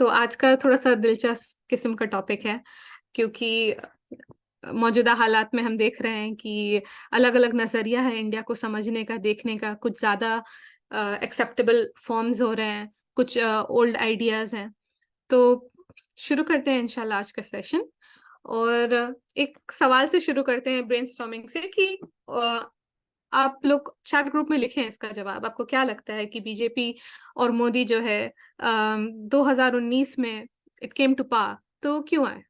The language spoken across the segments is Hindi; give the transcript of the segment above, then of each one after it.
तो आज का थोड़ा सा दिलचस्प किस्म का टॉपिक है, क्योंकि मौजूदा हालात में हम देख रहे हैं कि अलग अलग नजरिया है इंडिया को समझने का, देखने का। कुछ ज्यादा एक्सेप्टेबल फॉर्म्स हो रहे हैं, कुछ ओल्ड आइडियाज हैं। तो शुरू करते हैं इंशाल्लाह आज का सेशन। और एक सवाल से शुरू करते हैं, ब्रेनस्टॉर्मिंग से, कि आप लोग चैट ग्रुप में लिखें इसका जवाब। आपको क्या लगता है कि बीजेपी और मोदी जो है 2019 में इट केम टू पावर, तो क्यों आए?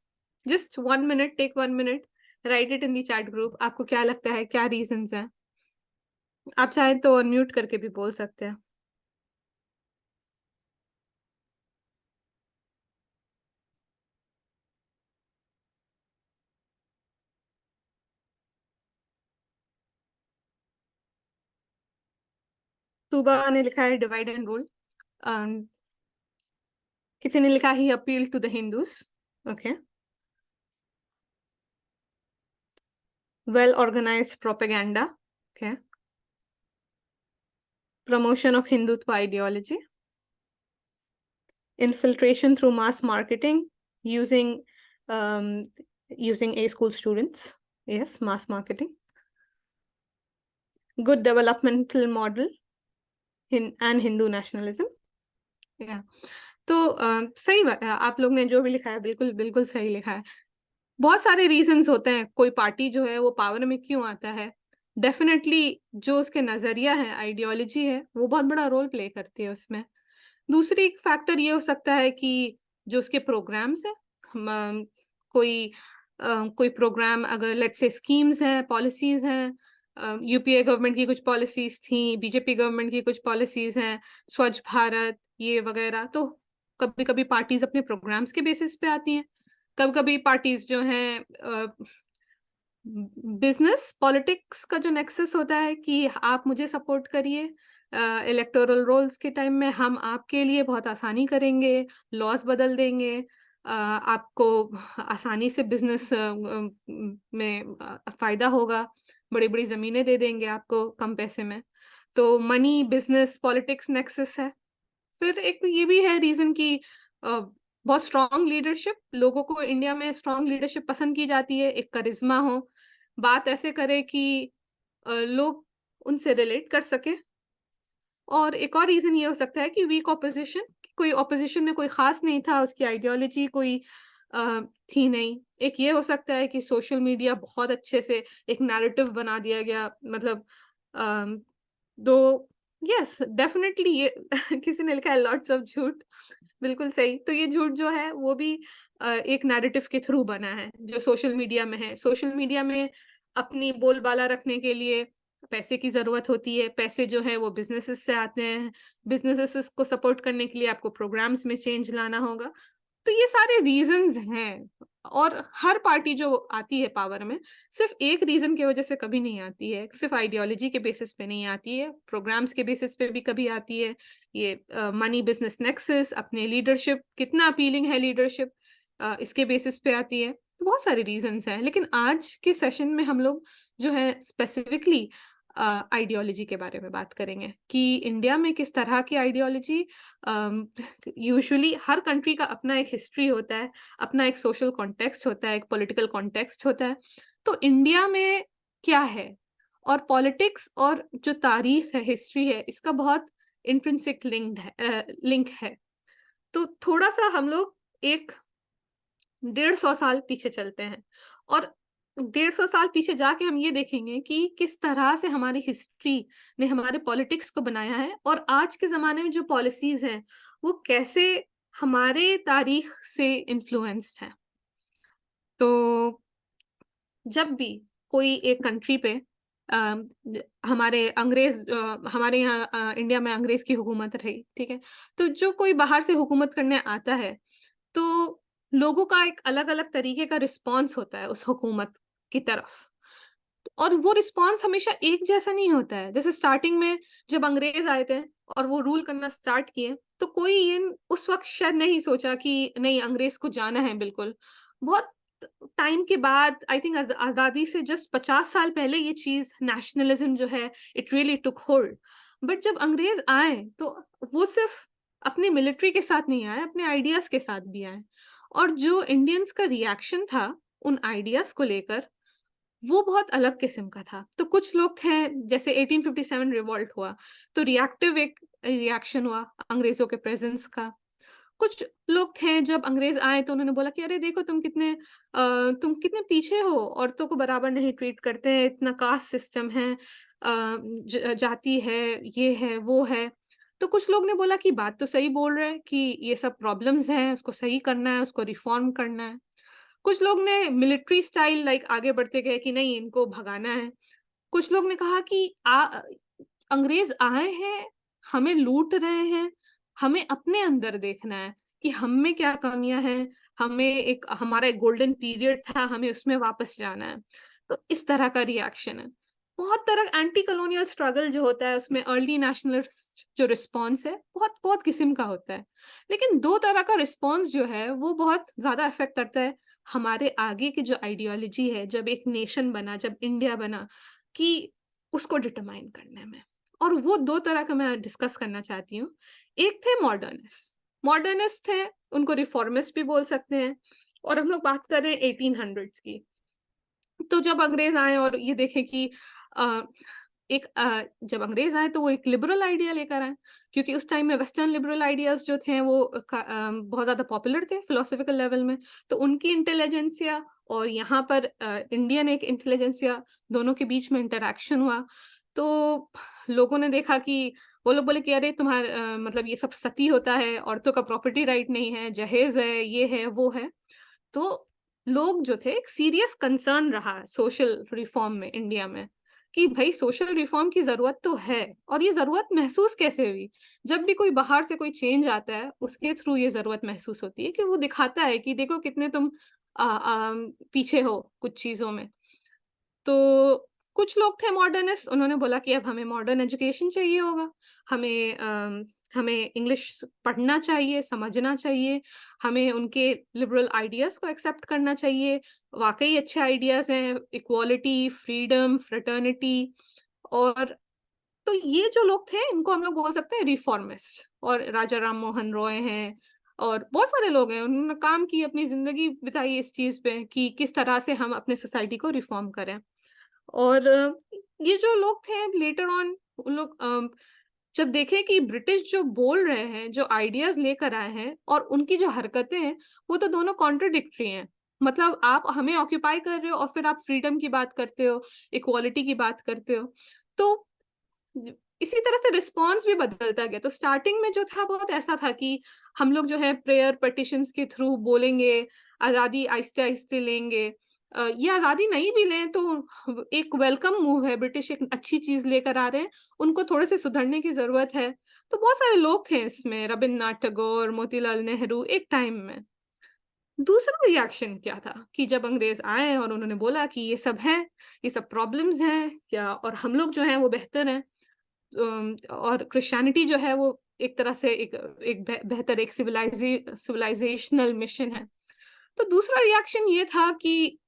Just 1 minute, take 1 minute, write it in the chat group. आपको क्या लगता है, क्या रीजंस हैं? आप चाहे तो अनम्यूट करके भी बोल सकते हैं। तूबा ने लिखा है डिवाइड एंड रूल। किसी ने लिखा ही appeal to the Hindus. Okay. Well organised propaganda. Okay. Promotion of Hindutva ideology. Infiltration through mass marketing using using A school students. Yes, mass marketing. Good developmental model and Hindu nationalism. Yeah. तो सही बात है, आप लोग ने जो भी लिखा है बिल्कुल बिल्कुल सही लिखा है। बहुत सारे रीजंस होते हैं कोई पार्टी जो है वो पावर में क्यों आता है। डेफिनेटली जो उसके नजरिया है, आइडियोलॉजी है, वो बहुत बड़ा रोल प्ले करती है उसमें। दूसरी फैक्टर ये हो सकता है कि जो उसके प्रोग्राम्स हैं, कोई कोई प्रोग्राम, अगर लेट्स से स्कीम्स हैं, पॉलिसीज हैं, यूपीए गवर्नमेंट की कुछ पॉलिसीज थी, बीजेपी गवर्नमेंट की कुछ पॉलिसीज हैं, स्वच्छ भारत ये वगैरह, तो कभी कभी पार्टीज अपने प्रोग्राम्स के बेसिस पे आती हैं। कभी कभी पार्टीज जो हैं, बिजनेस पॉलिटिक्स का जो नेक्सस होता है कि आप मुझे सपोर्ट करिए, इलेक्टोरल रोल्स के टाइम में हम आपके लिए बहुत आसानी करेंगे, लॉज बदल देंगे, आपको आसानी से बिजनेस में फायदा होगा, बड़ी बड़ी जमीनें दे देंगे आपको कम पैसे में। तो मनी बिजनेस पॉलिटिक्स नेक्सस है। फिर एक ये भी है रीजन कि बहुत स्ट्रांग लीडरशिप, लोगों को इंडिया में स्ट्रांग लीडरशिप पसंद की जाती है, एक करिश्मा हो, बात ऐसे करे कि लोग उनसे रिलेट कर सके। और एक और रीजन ये हो सकता है कि वीक ऑपोजिशन, कोई ऑपोजिशन में कोई खास नहीं था, उसकी आइडियोलॉजी कोई थी नहीं। एक ये हो सकता है कि सोशल मीडिया बहुत अच्छे से एक नैरेटिव बना दिया गया, मतलब दो। यस, डेफिनेटली ये किसी ने लिखा है लॉट्स ऑफ झूठ। बिल्कुल सही। तो ये झूठ जो है वो भी एक नैरेटिव के थ्रू बना है जो सोशल मीडिया में है। सोशल मीडिया में अपनी बोलबाला रखने के लिए पैसे की जरूरत होती है। पैसे जो है वो बिजनेसेस से आते हैं। बिजनेसेस को सपोर्ट करने के लिए आपको प्रोग्राम्स में चेंज लाना होगा। तो ये सारे रीजंस हैं। और हर पार्टी जो आती है पावर में, सिर्फ एक रीजन की वजह से कभी नहीं आती है, सिर्फ आइडियोलॉजी के बेसिस पे नहीं आती है, प्रोग्राम्स के बेसिस पे भी कभी आती है। ये मनी बिजनेस नेक्सस, अपने लीडरशिप कितना अपीलिंग है लीडरशिप, इसके बेसिस पे आती है। बहुत सारे रीजंस हैं, लेकिन आज के सेशन में हम लोग जो है स्पेसिफिकली आइडियोलॉजी के बारे में बात करेंगे कि इंडिया में किस तरह की आइडियोलॉजी। यूजुअली हर कंट्री का अपना एक हिस्ट्री होता है, अपना एक सोशल कॉन्टेक्स्ट होता है, एक पॉलिटिकल कॉन्टेक्स्ट होता है। तो इंडिया में क्या है, और पॉलिटिक्स और जो तारीख है, हिस्ट्री है, इसका बहुत इंट्रिंसिक लिंक है। तो थोड़ा सा हम लोग एक 150 साल पीछे चलते हैं, और 150 साल पीछे जाके हम ये देखेंगे कि किस तरह से हमारी हिस्ट्री ने हमारे पॉलिटिक्स को बनाया है, और आज के जमाने में जो पॉलिसीज हैं वो कैसे हमारे तारीख से इन्फ्लुएंस्ड है। तो जब भी कोई एक कंट्री पे हमारे हमारे यहाँ इंडिया में अंग्रेज की हुकूमत रही, ठीक है, तो जो कोई बाहर से हुकूमत करने आता है, तो लोगों का एक अलग अलग तरीके का रिस्पॉन्स होता है उस हुकूमत की तरफ। और वो रिस्पॉन्स हमेशा एक जैसा नहीं होता है। जैसे स्टार्टिंग में जब अंग्रेज आए थे और वो रूल करना स्टार्ट किए, तो कोई ये उस वक्त शायद नहीं सोचा कि नहीं, अंग्रेज को जाना है बिल्कुल। बहुत टाइम के बाद, आई थिंक आजादी से जस्ट 50 साल पहले, ये चीज नेशनलिज्म जो है it really took hold. But जब अंग्रेज आए तो वो सिर्फ अपने मिलिट्री के साथ नहीं आए, अपने आइडियाज़ के साथ भी आए। और जो इंडियंस का रिएक्शन था उन आइडियाज़ को लेकर, वो बहुत अलग किस्म का था। तो कुछ लोग थे, जैसे 1857 रिवॉल्ट हुआ, तो रिएक्टिव एक रिएक्शन हुआ अंग्रेज़ों के प्रेज़ेंस का। कुछ लोग थे जब अंग्रेज़ आए तो उन्होंने बोला कि अरे देखो तुम कितने पीछे हो, औरतों को बराबर नहीं ट्रीट करते हैं, इतना कास्ट सिस्टम है, जाति है, ये है, वो है। तो कुछ लोग ने बोला कि बात तो सही बोल रहे हैं कि ये सब प्रॉब्लम्स हैं, उसको सही करना है, उसको रिफ़ॉर्म करना है। कुछ लोग ने मिलिट्री स्टाइल लाइक आगे बढ़ते गए कि नहीं इनको भगाना है। कुछ लोग ने कहा कि अंग्रेज आए हैं, हमें लूट रहे हैं, हमें अपने अंदर देखना है कि हम में क्या कमियाँ हैं, हमारा एक गोल्डन पीरियड था, हमें उसमें वापस जाना है। तो इस तरह का रिएक्शन है। बहुत तरह एंटी कॉलोनियल स्ट्रगल जो होता है उसमें अर्ली नेशनलिस्ट जो रिस्पॉन्स है, बहुत किस्म का होता है। लेकिन 2 तरह का रिस्पॉन्स जो है वो बहुत ज़्यादा इफ़ेक्ट करता है हमारे आगे की जो आइडियोलॉजी है, जब एक नेशन बना, जब इंडिया बना, कि उसको डिटरमाइन करने में। और वो 2 तरह का मैं डिस्कस करना चाहती हूँ। एक थे मॉडर्निस्ट। मॉडर्निस्ट थे, उनको रिफॉर्मिस्ट भी बोल सकते हैं, और हम लोग बात कर रहे हैं 1800s की। तो जब अंग्रेज़ आए और ये देखें कि अ, जब अंग्रेज़ आए तो वो एक लिबरल आइडिया लेकर आए, क्योंकि उस टाइम में वेस्टर्न लिबरल आइडियाज़ जो थे वो बहुत ज़्यादा पॉपुलर थे फिलॉसॉफिकल लेवल में। तो उनकी इंटेलिजेंसिया और यहाँ पर इंडियन एक इंटेलिजेंसिया, दोनों के बीच में इंटरैक्शन हुआ। तो लोगों ने देखा कि वो लोग बोले कि अरे मतलब ये सब सती होता है, औरतों का प्रॉपर्टी राइट नहीं है, जहेज़ है, ये है, वो है। तो लोग जो थे एक सीरियस कंसर्न रहा सोशल रिफॉर्म में इंडिया में, कि भाई सोशल रिफॉर्म की ज़रूरत तो है, और ये ज़रूरत महसूस कैसे हुई? जब भी कोई बाहर से कोई चेंज आता है, उसके थ्रू ये ज़रूरत महसूस होती है कि वो दिखाता है कि देखो कितने तुम पीछे हो कुछ चीज़ों में। तो कुछ लोग थे मॉडर्निस्ट, उन्होंने बोला कि अब हमें मॉडर्न एजुकेशन चाहिए होगा, हमें इंग्लिश पढ़ना चाहिए, समझना चाहिए, हमें उनके लिबरल आइडियाज़ को एक्सेप्ट करना चाहिए। वाक़ई अच्छे आइडियाज़ हैं, इक्वालिटी, फ्रीडम, फ्रेटर्निटी। और तो ये जो लोग थे इनको हम लोग बोल सकते हैं रिफॉर्मिस्ट। और राजा राम मोहन रॉय हैं और बहुत सारे लोग हैं, उन्होंने काम की, अपनी ज़िंदगी बिताई इस चीज़ पे कि किस तरह से हम अपने सोसाइटी को रिफॉर्म करें। और ये जो लोग थे लेटर ऑन, उन लोग जब देखे कि ब्रिटिश जो बोल रहे हैं, जो आइडियाज़ लेकर आए हैं और उनकी जो हरकतें हैं, वो तो दोनों कॉन्ट्रडिक्टरी हैं। मतलब आप हमें ऑक्यूपाई कर रहे हो और फिर आप फ्रीडम की बात करते हो, इक्वालिटी की बात करते हो। तो ज इसी तरह से रिस्पॉन्स भी बदलता गया। तो स्टार्टिंग में जो था बहुत ऐसा था कि हम लोग जो है प्रेयर पिटिशंस के थ्रू बोलेंगे, आज़ादी आहिस्ते-आहिस्ते लेंगे। ये आज़ादी नहीं भी लें तो एक वेलकम मूव है, ब्रिटिश एक अच्छी चीज़ लेकर आ रहे हैं, उनको थोड़े से सुधरने की ज़रूरत है। तो बहुत सारे लोग थे इसमें, रबीन्द्रनाथ टैगोर, मोतीलाल नेहरू एक टाइम में। दूसरा रिएक्शन क्या था कि जब अंग्रेज़ आए और उन्होंने बोला कि ये सब है, ये सब प्रॉब्लम्स हैं क्या, और हम लोग जो हैं वो बेहतर हैं। और क्रिश्चियनिटी जो है वो एक तरह से एक बेहतर एक सिविलाइजेशनल मिशन है। तो दूसरा रिएक्शन ये था कि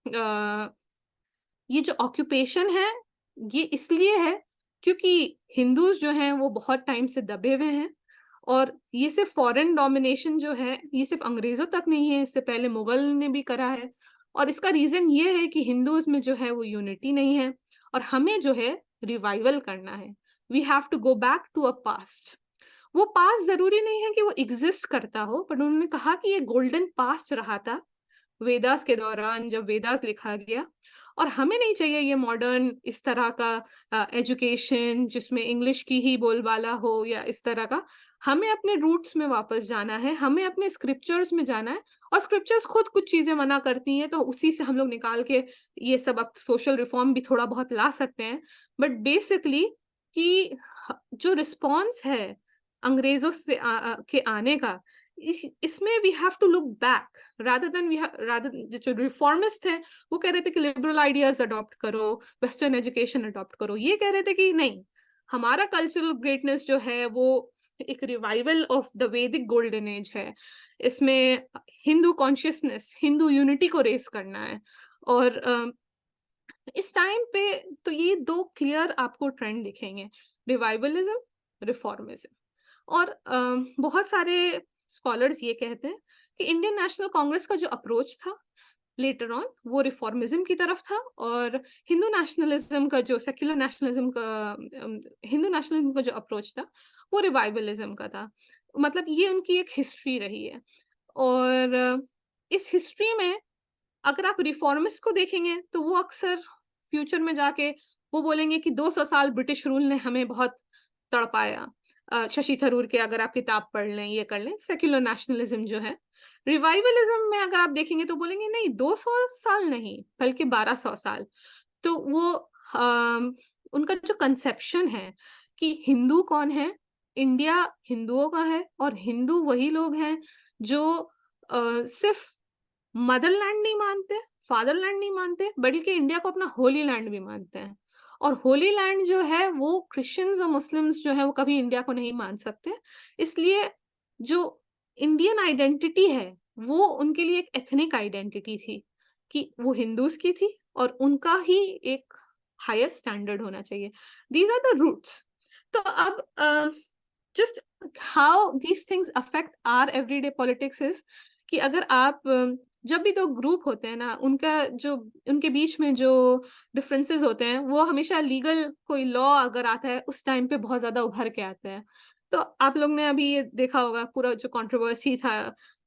ये जो ऑक्यूपेशन है, ये इसलिए है क्योंकि हिंदूज़ जो हैं वो बहुत टाइम से दबे हुए हैं, और ये सिर्फ़ फॉरेन डोमिनेशन जो है, ये सिर्फ़ अंग्रेज़ों तक नहीं है, इससे पहले मुगल ने भी करा है। और इसका रीज़न ये है कि हिंदूज़ में जो है वो यूनिटी नहीं है, और हमें जो है रिवाइवल करना है। We have to go back to a past. वो पास्ट ज़रूरी नहीं है कि वो एग्ज़िस्ट करता हो, बट उन्होंने कहा कि ये गोल्डन पास्ट रहा था वेदास के दौरान, जब वेदास लिखा गया। और हमें नहीं चाहिए ये मॉडर्न इस तरह का एजुकेशन जिसमें इंग्लिश की ही बोलबाला हो या इस तरह का। हमें अपने रूट्स में वापस जाना है, हमें अपने स्क्रिप्चर्स में जाना है, और स्क्रिप्चर्स खुद कुछ चीज़ें मना करती हैं, तो उसी से हम लोग निकाल के ये सब अब सोशल रिफॉर्म भी थोड़ा बहुत ला सकते हैं। बट बेसिकली कि जो रिस्पॉन्स है अंग्रेज़ों से के आने का, इसमें we have to look back rather than जो रिफॉर्मिस्ट हैं वो कह रहे थे कि लिबरल आइडियाज अडॉप्ट करो, वेस्टर्न एजुकेशन अडॉप्ट करो। ये कह रहे थे कि नहीं, हमारा कल्चरल ग्रेटनेस जो है वो एक रिवाइवल ऑफ द वैदिक गोल्डन एज है। इसमें हिंदू कॉन्शियसनेस, हिंदू यूनिटी को रेस करना है। और इस टाइम पे तो ये 2 क्लियर आपको ट्रेंड दिखेंगे, रिवाइवलिज्म, रिफॉर्मिज्म। और बहुत सारे स्कॉलर्स ये कहते हैं कि इंडियन नेशनल कांग्रेस का जो अप्रोच था लेटर ऑन वो रिफॉर्मिज्म की तरफ था, और हिंदू नेशनलिज्म का जो सेक्युलर नेशनलिज्म का हिंदू नेशनलिज्म का जो अप्रोच था वो रिवाइवलिज्म का था। मतलब ये उनकी एक हिस्ट्री रही है। और इस हिस्ट्री में अगर आप रिफॉर्मिस्ट को देखेंगे तो वो अक्सर फ्यूचर में जाके वो बोलेंगे कि 200 साल ब्रिटिश रूल ने हमें बहुत तड़पाया। शशि थरूर के अगर आप किताब पढ़ लें, ये कर लें, सेक्युलर नेशनलिज्म जो है। रिवाइवलिज्म में अगर आप देखेंगे तो बोलेंगे नहीं, 200 साल नहीं बल्कि 1200 साल। तो वो उनका जो कंसेप्शन है कि हिंदू कौन है, इंडिया हिंदुओं का है, और हिंदू वही लोग हैं जो सिर्फ मदरलैंड नहीं मानते, फादरलैंड नहीं मानते, बल्कि इंडिया को अपना होली लैंड भी मानते हैं। और होली लैंड जो है वो क्रिश्चियंस और मुस्लिम्स जो है वो कभी इंडिया को नहीं मान सकते। इसलिए जो इंडियन आइडेंटिटी है वो उनके लिए एक एथनिक आइडेंटिटी थी, कि वो हिंदूज की थी और उनका ही एक हायर स्टैंडर्ड होना चाहिए। These are the roots. तो अब just how these things affect are everyday politics is कि अगर आप जब भी दो ग्रुप होते हैं ना, उनका जो उनके बीच में जो डिफरेंसेस होते हैं वो हमेशा लीगल कोई लॉ अगर आता है उस टाइम पे बहुत ज्यादा उभर के आता है। तो आप लोग ने अभी ये देखा होगा पूरा जो कंट्रोवर्सी था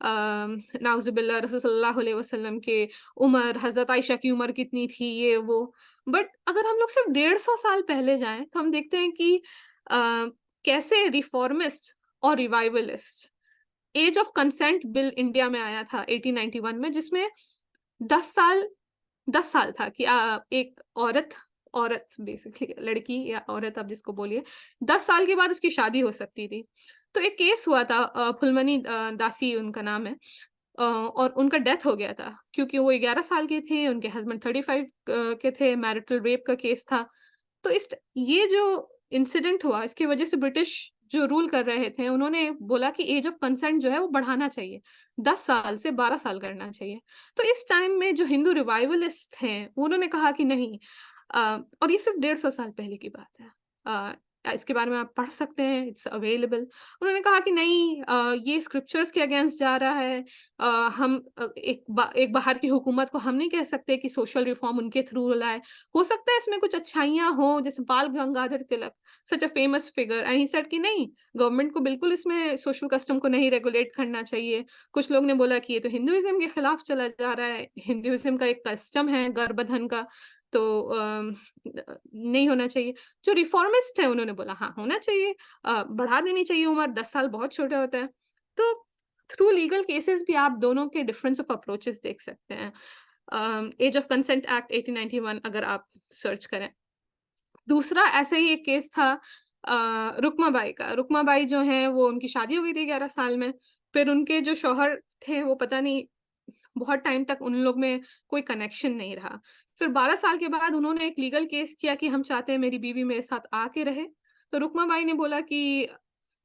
नाउजुबिल्लाह रसूल सल्लल्लाहु अलैहि वसल्लम के उम्र, हजरत आयशा की उम्र कितनी थी, ये वो। बट अगर हम लोग सिर्फ 150 साल पहले जाएं तो हम देखते हैं कि कैसे रिफॉर्मिस्ट और revivalist, age of consent bill India में आया था 1891 में, जिसमें 10 साल 10 साल था कि एक औरत औरत बेसिकली लड़की या औरत आप जिसको बोलिए, 10 साल के बाद उसकी शादी हो सकती थी। तो एक केस हुआ था, फुलमनी दासी उनका नाम है, और उनका डेथ हो गया था क्योंकि वो 11 साल के थे, उनके हस्बैंड 35 के थे, मैरिटल रेप का केस था। तो इस ये जो इंसिडेंट हुआ इसकी वजह से ब्रिटिश जो रूल कर रहे थे उन्होंने बोला कि एज ऑफ कंसेंट जो है वो बढ़ाना चाहिए, 10 साल से 12 साल करना चाहिए। तो इस टाइम में जो हिंदू रिवाइवलिस्ट हैं उन्होंने कहा कि नहीं, और ये सिर्फ 150 साल पहले की बात है, इसके बारे में आप पढ़ सकते हैं, इट्स अवेलेबल। उन्होंने कहा कि नहीं, ये स्क्रिप्चर्स के अगेंस्ट जा रहा है। हम एक बाहर की हुकूमत को हम नहीं कह सकते कि सोशल रिफॉर्म उनके थ्रू लाए। हो सकता है इसमें कुछ अच्छाइयाँ हो, जैसे Bal Gangadhar Tilak, such a famous figure, and he said कि नहीं, गवर्नमेंट को बिल्कुल इसमें सोशल कस्टम को नहीं रेगुलेट करना चाहिए। कुछ लोग ने बोला कि ये तो हिंदुइज्म के खिलाफ चला जा रहा है, हिंदुइज्म का एक कस्टम है गर्भधन का, तो नहीं होना चाहिए। जो रिफॉर्मिस्ट थे उन्होंने बोला हाँ होना चाहिए, बढ़ा देनी चाहिए उम्र, 10 साल बहुत छोटे होते हैं। तो थ्रू लीगल केसेस भी आप दोनों के डिफरेंस ऑफ अप्रोचेस देख सकते हैं। एज ऑफ कंसेंट एक्ट 1891 अगर आप सर्च करें। दूसरा ऐसे ही एक केस था रुक्माबाई का। रुक्माबाई जो है वो उनकी शादी हो गई थी 11 साल में, फिर उनके जो शौहर थे वो पता नहीं बहुत टाइम तक उन लोग में कोई कनेक्शन नहीं रहा। फिर 12 साल के बाद उन्होंने एक लीगल केस किया कि हम चाहते हैं मेरी बीवी मेरे साथ आके रहे। तो रुक्माबाई ने बोला कि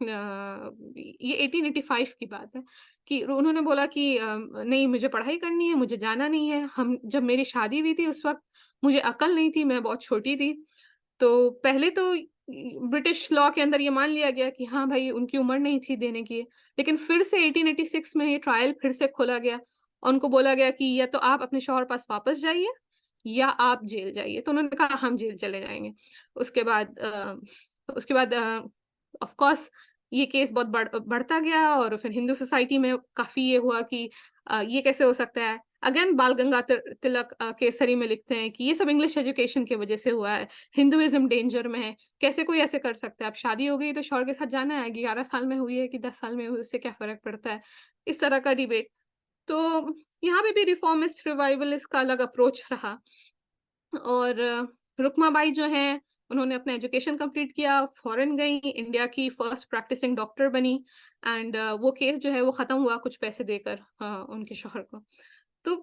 ये 1885 की बात है कि उन्होंने बोला कि नहीं मुझे पढ़ाई करनी है, मुझे जाना नहीं है। हम जब मेरी शादी हुई थी उस वक़्त मुझे अक्ल नहीं थी, मैं बहुत छोटी थी। तो पहले तो ब्रिटिश लॉ के अंदर ये मान लिया गया कि हाँ भाई उनकी उम्र नहीं थी देने की। लेकिन फिर से 1886 में ये ट्रायल फिर से खोला गया और उनको बोला गया कि या तो आप अपने शौहर पास वापस जाइए या आप जेल जाइए। तो उन्होंने कहा हम जेल चले जाएँगे। उसके बाद ऑफ कोर्स ये केस बहुत बढ़ता गया और फिर हिंदू सोसाइटी में काफ़ी ये हुआ कि ये कैसे हो सकता है? अगेन बाल गंगाधर तिलक केसरी में लिखते हैं कि ये सब इंग्लिश एजुकेशन की वजह से हुआ है, हिंदुइज़्म डेंजर में है, कैसे कोई ऐसे कर सकता है? अब शादी हो गई तो शौहर के साथ जाना है, 11 साल में हुई है कि 10 साल में हुई, उससे क्या फ़र्क पड़ता है? इस तरह का डिबेट। तो यहाँ पे भी रिफॉर्मिस्ट, रिवाइवलिस्ट का अलग अप्रोच रहा। और रुक्माबाई जो हैं, उन्होंने अपना एजुकेशन कंप्लीट किया, फ़ॉरेन गईं, इंडिया की फर्स्ट प्रैक्टिसिंग डॉक्टर बनी, एंड वो केस जो है वो ख़त्म हुआ कुछ पैसे देकर उनके शौहर को। तो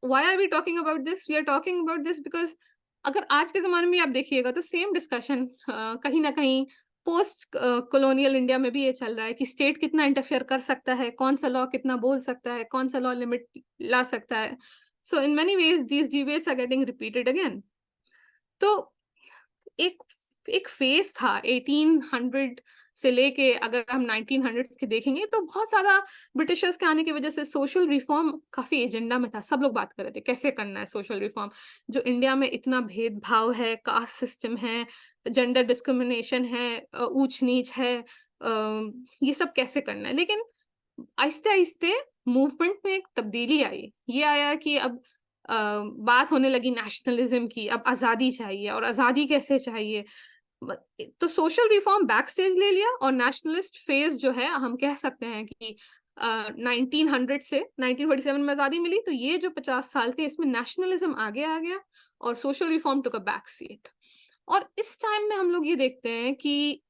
why are we talking about this? We are talking about this because अगर आज के ज़माने में आप देखिएगा तो सेम डिस्कशन कहीं न कहीं पोस्ट कॉलोनियल इंडिया में भी ये चल रहा है कि स्टेट कितना इंटरफेयर कर सकता है, कौन-सा लॉ कितना बोल सकता है, कौन-सा लॉ लिमिट ला सकता है। So in many ways these debates are getting repeated again. तो एक एक फेज था 1800 से लेके अगर हम 1900s के देखेंगे तो बहुत सारा ब्रिटिशर्स के आने की वजह से सोशल रिफॉर्म काफ़ी एजेंडा में था। सब लोग बात कर रहे थे कैसे करना है सोशल रिफॉर्म। जो इंडिया में इतना भेदभाव है, कास्ट सिस्टम है, जेंडर डिस्क्रिमिनेशन है, ऊंच-नीच है, ये सब कैसे करना है। लेकिन आहिस्ते-आहिस्ते मूवमेंट में एक तब्दीली आई। ये आया कि अब बात होने लगी नेशनलिज्म की, अब आज़ादी चाहिए और आज़ादी कैसे चाहिए। ब तो सोशल रिफॉर्म बैक स्टेज ले लिया और नेशनलिस्ट फेज़ जो है हम कह सकते हैं कि 1900 से 1947 में आज़ादी मिली, तो ये जो 50 साल थे इसमें नेशनलिज्म आगे आ गया और सोशल रिफॉर्म टूक अ बैक सीट। और इस टाइम में हम लोग ये देखते हैं कि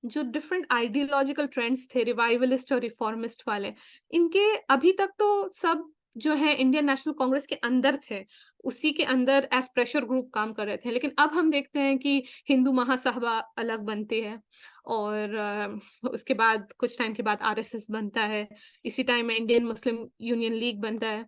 जो डिफरेंट आइडियोलॉजिकल ट्रेंड्स थे रिवाइवलिस्ट और रिफॉर्मिस्ट वाले, इनके अभी तक तो सब जो है इंडियन नेशनल कांग्रेस के अंदर थे, उसी के अंदर एज प्रेशर ग्रुप काम कर रहे थे। लेकिन अब हम देखते हैं कि हिंदू महासभा अलग बनती है और उसके बाद कुछ टाइम के बाद आरएसएस बनता है, इसी टाइम में इंडियन मुस्लिम यूनियन लीग बनता है।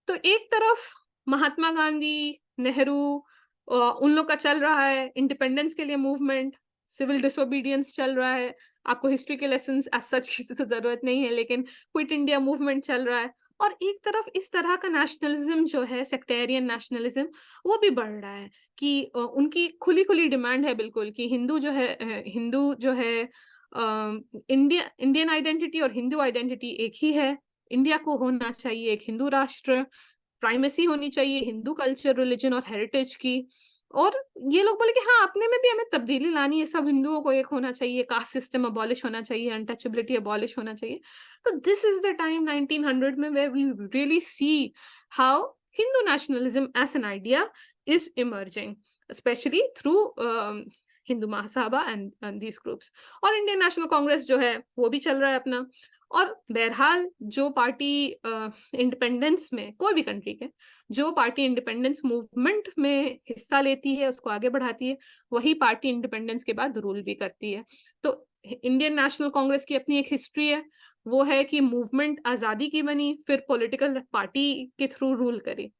तो एक तरफ महात्मा गांधी, नेहरू, उन लोग का चल रहा है इंडिपेंडेंस के लिए मूवमेंट, सिविल डिसोबीडियंस चल रहा है। आपको हिस्ट्री के लेसन्स एज़ सच की तो ज़रूरत नहीं है, लेकिन क्विट इंडिया मूवमेंट चल रहा है। और एक तरफ इस तरह का नेशनलिज़्म जो है, सेक्टेरियन नेशनलिज़्म, वो भी बढ़ रहा है कि उनकी खुली-खुली डिमांड है बिल्कुल कि हिंदू जो है इंडियन आइडेंटिटी और हिंदू आइडेंटिटी एक ही है। इंडिया को होना चाहिए एक हिंदू राष्ट्र, प्राइमेसी होनी चाहिए हिंदू कल्चर, रिलिजन और हेरिटेज की। और ये लोग बोले कि हाँ, अपने में भी हमें तब्दीली लानी है, सब हिंदुओं को एक होना चाहिए, कास्ट सिस्टम अबॉलिश होना चाहिए, अनटचेबिलिटी अबॉलिश होना चाहिए। तो दिस इज द टाइम 1900 में where we really see how Hindu nationalism as an idea is emerging, specially through Hindu Mahasabha and these groups. और इंडियन नेशनल कांग्रेस जो है वो भी चल रहा है अपना। और बहरहाल जो पार्टी इंडिपेंडेंस में, कोई भी कंट्री के, जो पार्टी इंडिपेंडेंस मूवमेंट में हिस्सा लेती है, उसको आगे बढ़ाती है, वही पार्टी इंडिपेंडेंस के बाद रूल भी करती है। तो इंडियन नेशनल कांग्रेस की अपनी एक हिस्ट्री है, वो है कि मूवमेंट आज़ादी की बनी, फिर पॉलिटिकल पार्टी के थ्रू रूल करी।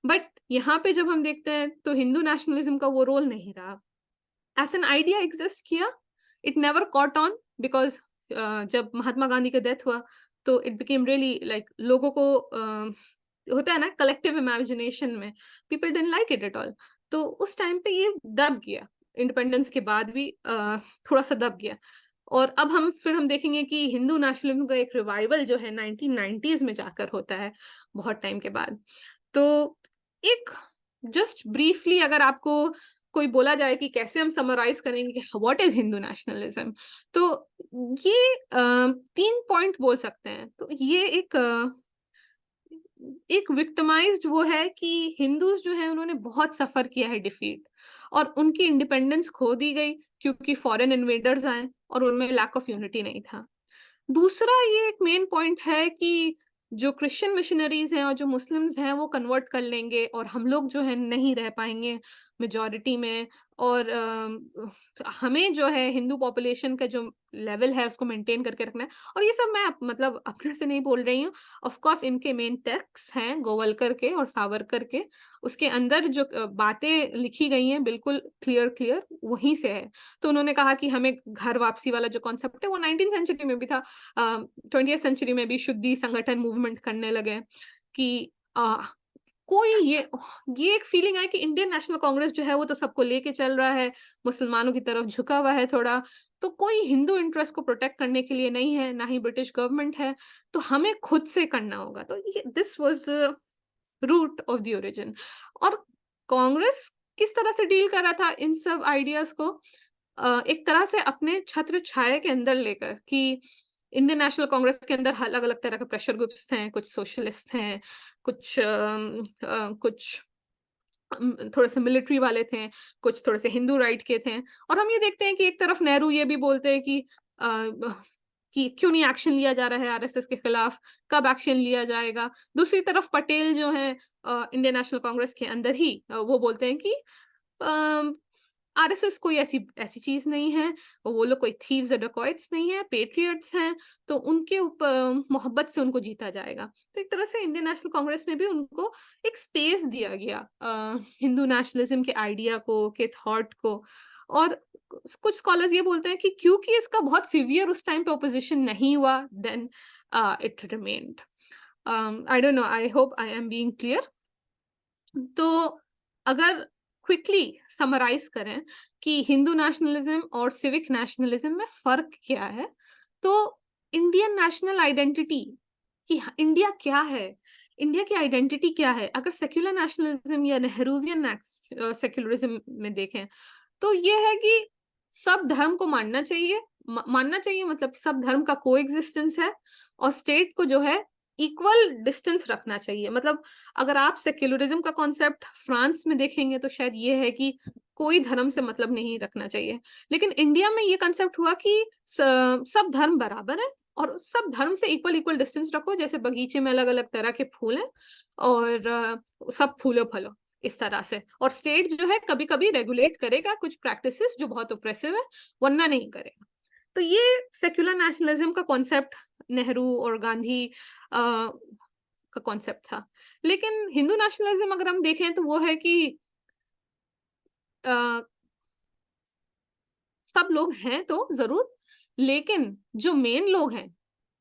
बट यहाँ पे जब हम देखते हैं तो हिंदू नेशनलिज्म का वो रोल नहीं रहा। एज एन आइडिया एग्जिस्ट किया, it never caught on because जब महात्मा गांधी का डेथ हुआ तो इट बिकेम रियली लाइक लोगों को होता है ना कलेक्टिव इमेजिनेशन में, people didn't like it at all. तो उस टाइम पे ये दब गया, इंडिपेंडेंस के बाद भी थोड़ा सा दब गया। और अब हम देखेंगे कि हिंदू नेशनलिज्म का एक रिवाइवल जो है 1990s में जाकर होता है, बहुत टाइम के बाद। तो एक जस्ट ब्रीफली अगर आपको कोई बोला जाए कि कैसे हम समराइज करेंगे कि व्हाट इज हिंदू नेशनलिज्म, तो ये 3 पॉइंट बोल सकते हैं। तो ये एक विक्टिमाइज्ड वो है कि हिंदूज जो है उन्होंने बहुत सफर किया है डिफीट, और उनकी इंडिपेंडेंस खो दी गई क्योंकि फॉरेन इन्वेडर्स आए और उनमें लैक ऑफ यूनिटी नहीं था। दूसरा ये एक मेन पॉइंट है कि जो क्रिश्चियन मिशनरीज हैं और जो मुस्लिम्स हैं वो कन्वर्ट कर लेंगे और हम लोग जो है नहीं रह पाएंगे मेजॉरिटी में। और हमें जो है हिंदू पॉपुलेशन का जो लेवल है उसको मेंटेन करके रखना है। और ये सब मैं मतलब अपने से नहीं बोल रही हूँ, ऑफ कोर्स इनके मेन टेक्स्ट हैं गोवलकर के और सावरकर के, उसके अंदर जो बातें लिखी गई हैं बिल्कुल क्लियर वहीं से है। तो उन्होंने कहा कि हमें घर वापसी वाला जो कॉन्सेप्ट है वो 19th सेंचुरी में भी था, 20th सेंचुरी में भी शुद्धि संगठन मूवमेंट करने लगे कि कोई ये एक फीलिंग है कि इंडियन नेशनल कांग्रेस जो है वो तो सबको लेके चल रहा है, मुसलमानों की तरफ झुका हुआ है थोड़ा, तो कोई हिंदू इंटरेस्ट को प्रोटेक्ट करने के लिए नहीं है, ना ही ब्रिटिश गवर्नमेंट है, तो हमें खुद से करना होगा। तो ये this was root of the origin. और कांग्रेस किस तरह से डील कर रहा था इन सब आइडियाज को, एक तरह से अपने छत्र छाया के अंदर लेकर कि इंडियन नेशनल कांग्रेस के अंदर अलग अलग तरह के प्रेशर ग्रुप्स हैं, कुछ सोशलिस्ट हैं, कुछ थोड़े से मिलिट्री वाले थे, कुछ थोड़े से हिंदू राइट के थे। और हम ये देखते हैं कि एक तरफ नेहरू ये भी बोलते हैं कि क्यों नहीं एक्शन लिया जा रहा है आरएसएस के खिलाफ, कब एक्शन लिया जाएगा। दूसरी तरफ पटेल जो है इंडियन नेशनल कांग्रेस के अंदर ही वो बोलते हैं कि आरएसएस कोई ऐसी ऐसी चीज नहीं है, वो लोग कोई थीव्स और डेकॉइट्स नहीं है, पेट्रियट्स हैं, तो उनके ऊपर मोहब्बत से उनको जीता जाएगा। तो एक तरह से इंडियन नेशनल कांग्रेस में भी उनको एक स्पेस दिया गया हिंदू नेशनलिज्म के आइडिया को, के थॉट को। और कुछ स्कॉलर्स ये बोलते हैं कि क्योंकि इसका बहुत सीवियर उस टाइम पे ओपोजिशन नहीं हुआ, then it remained. I don't know, I hope I am being clear. तो अगर क्विकली समराइज करें कि हिंदू नेशनलिज्म और सिविक नेशनलिज्म में फर्क क्या है, तो इंडियन नेशनल आइडेंटिटी कि इंडिया क्या है, इंडिया की आइडेंटिटी क्या है, अगर सेक्युलर नेशनलिज्म या नेहरूवियन सेक्युलरिज्म में देखें तो ये है कि सब धर्म को मानना चाहिए। मानना चाहिए मतलब सब धर्म का कोएग्जिस्टेंस है, और स्टेट को जो है इक्वल डिस्टेंस रखना चाहिए। मतलब अगर आप सेक्युलरिज्म का कॉन्सेप्ट फ्रांस में देखेंगे तो शायद ये है कि कोई धर्म से मतलब नहीं रखना चाहिए, लेकिन इंडिया में ये कॉन्सेप्ट हुआ कि सब धर्म बराबर है और सब धर्म से इक्वल इक्वल डिस्टेंस रखो, जैसे बगीचे में अलग अलग तरह के फूल हैं और सब फूलो फलो इस तरह से। और स्टेट जो है कभी कभी रेगुलेट करेगा कुछ प्रैक्टिसेस जो बहुत ओप्रेसिव है, वरना नहीं करेगा। तो ये सेक्युलर नेशनलिज्म का कॉन्सेप्ट नेहरू और गांधी का कॉन्सेप्ट था। लेकिन हिंदू नेशनलिज्म अगर हम देखें तो वो है कि सब लोग हैं तो जरूर, लेकिन जो मेन लोग हैं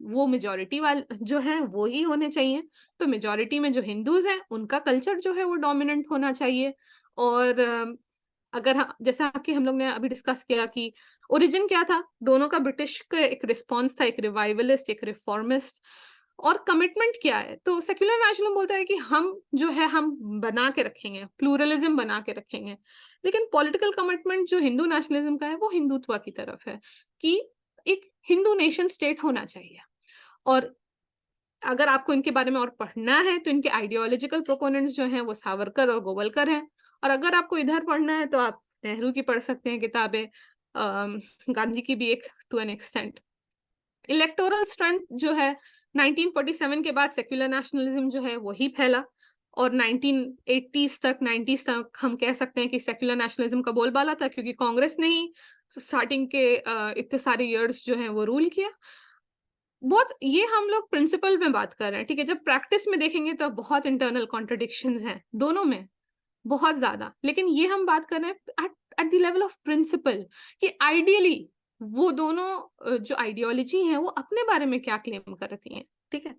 वो मेजॉरिटी वाले जो है वो ही होने चाहिए। तो मेजॉरिटी में जो हिंदूज हैं उनका कल्चर जो है वो डोमिनेंट होना चाहिए। और अगर जैसा कि हम लोग ने अभी डिस्कस किया कि ओरिजिन क्या था दोनों का, ब्रिटिश का एक रिस्पॉन्स था, एक रिवाइवलिस्ट एक रिफॉर्मिस्ट। और कमिटमेंट क्या है, तो सेक्युलर नेशनलिज्म बोलता है कि हम जो है हम बना के रखेंगे, प्लूरलिज्म बना के रखेंगे। लेकिन पॉलिटिकल कमिटमेंट जो हिंदू नेशनलिज्म का है वो हिंदुत्व की तरफ है कि एक हिंदू नेशन स्टेट होना चाहिए। और अगर आपको इनके बारे में और पढ़ना है तो इनके आइडियोलॉजिकल प्रोपोनेंट्स जो हैं वो सावरकर और गोवलकर हैं। और अगर आपको इधर पढ़ना है तो आप नेहरू की पढ़ सकते हैं किताबें, गांधी की भी एक to an extent. Electoral strength जो है 1947 के बाद सेक्युलर नेशनलिज्म जो है वही फैला, और 1980s तक 90s तक हम कह सकते हैं कि सेक्युलर नेशनलिज्म का बोलबाला था, क्योंकि कांग्रेस ने ही स्टार्टिंग के इतने सारे इयर्स जो हैं वो रूल किया। बहुत ये हम लोग प्रिंसिपल में बात कर रहे हैं, ठीक है। जब प्रैक्टिस में देखेंगे तो बहुत इंटरनल कॉन्ट्रडिक्शंस हैं दोनों में, बहुत ज्यादा। लेकिन ये हम बात कर रहे हैं at the level of principle कि आइडियली वो दोनों जो आइडियोलॉजी हैं वो अपने बारे में क्या क्लेम करती हैं, ठीक है।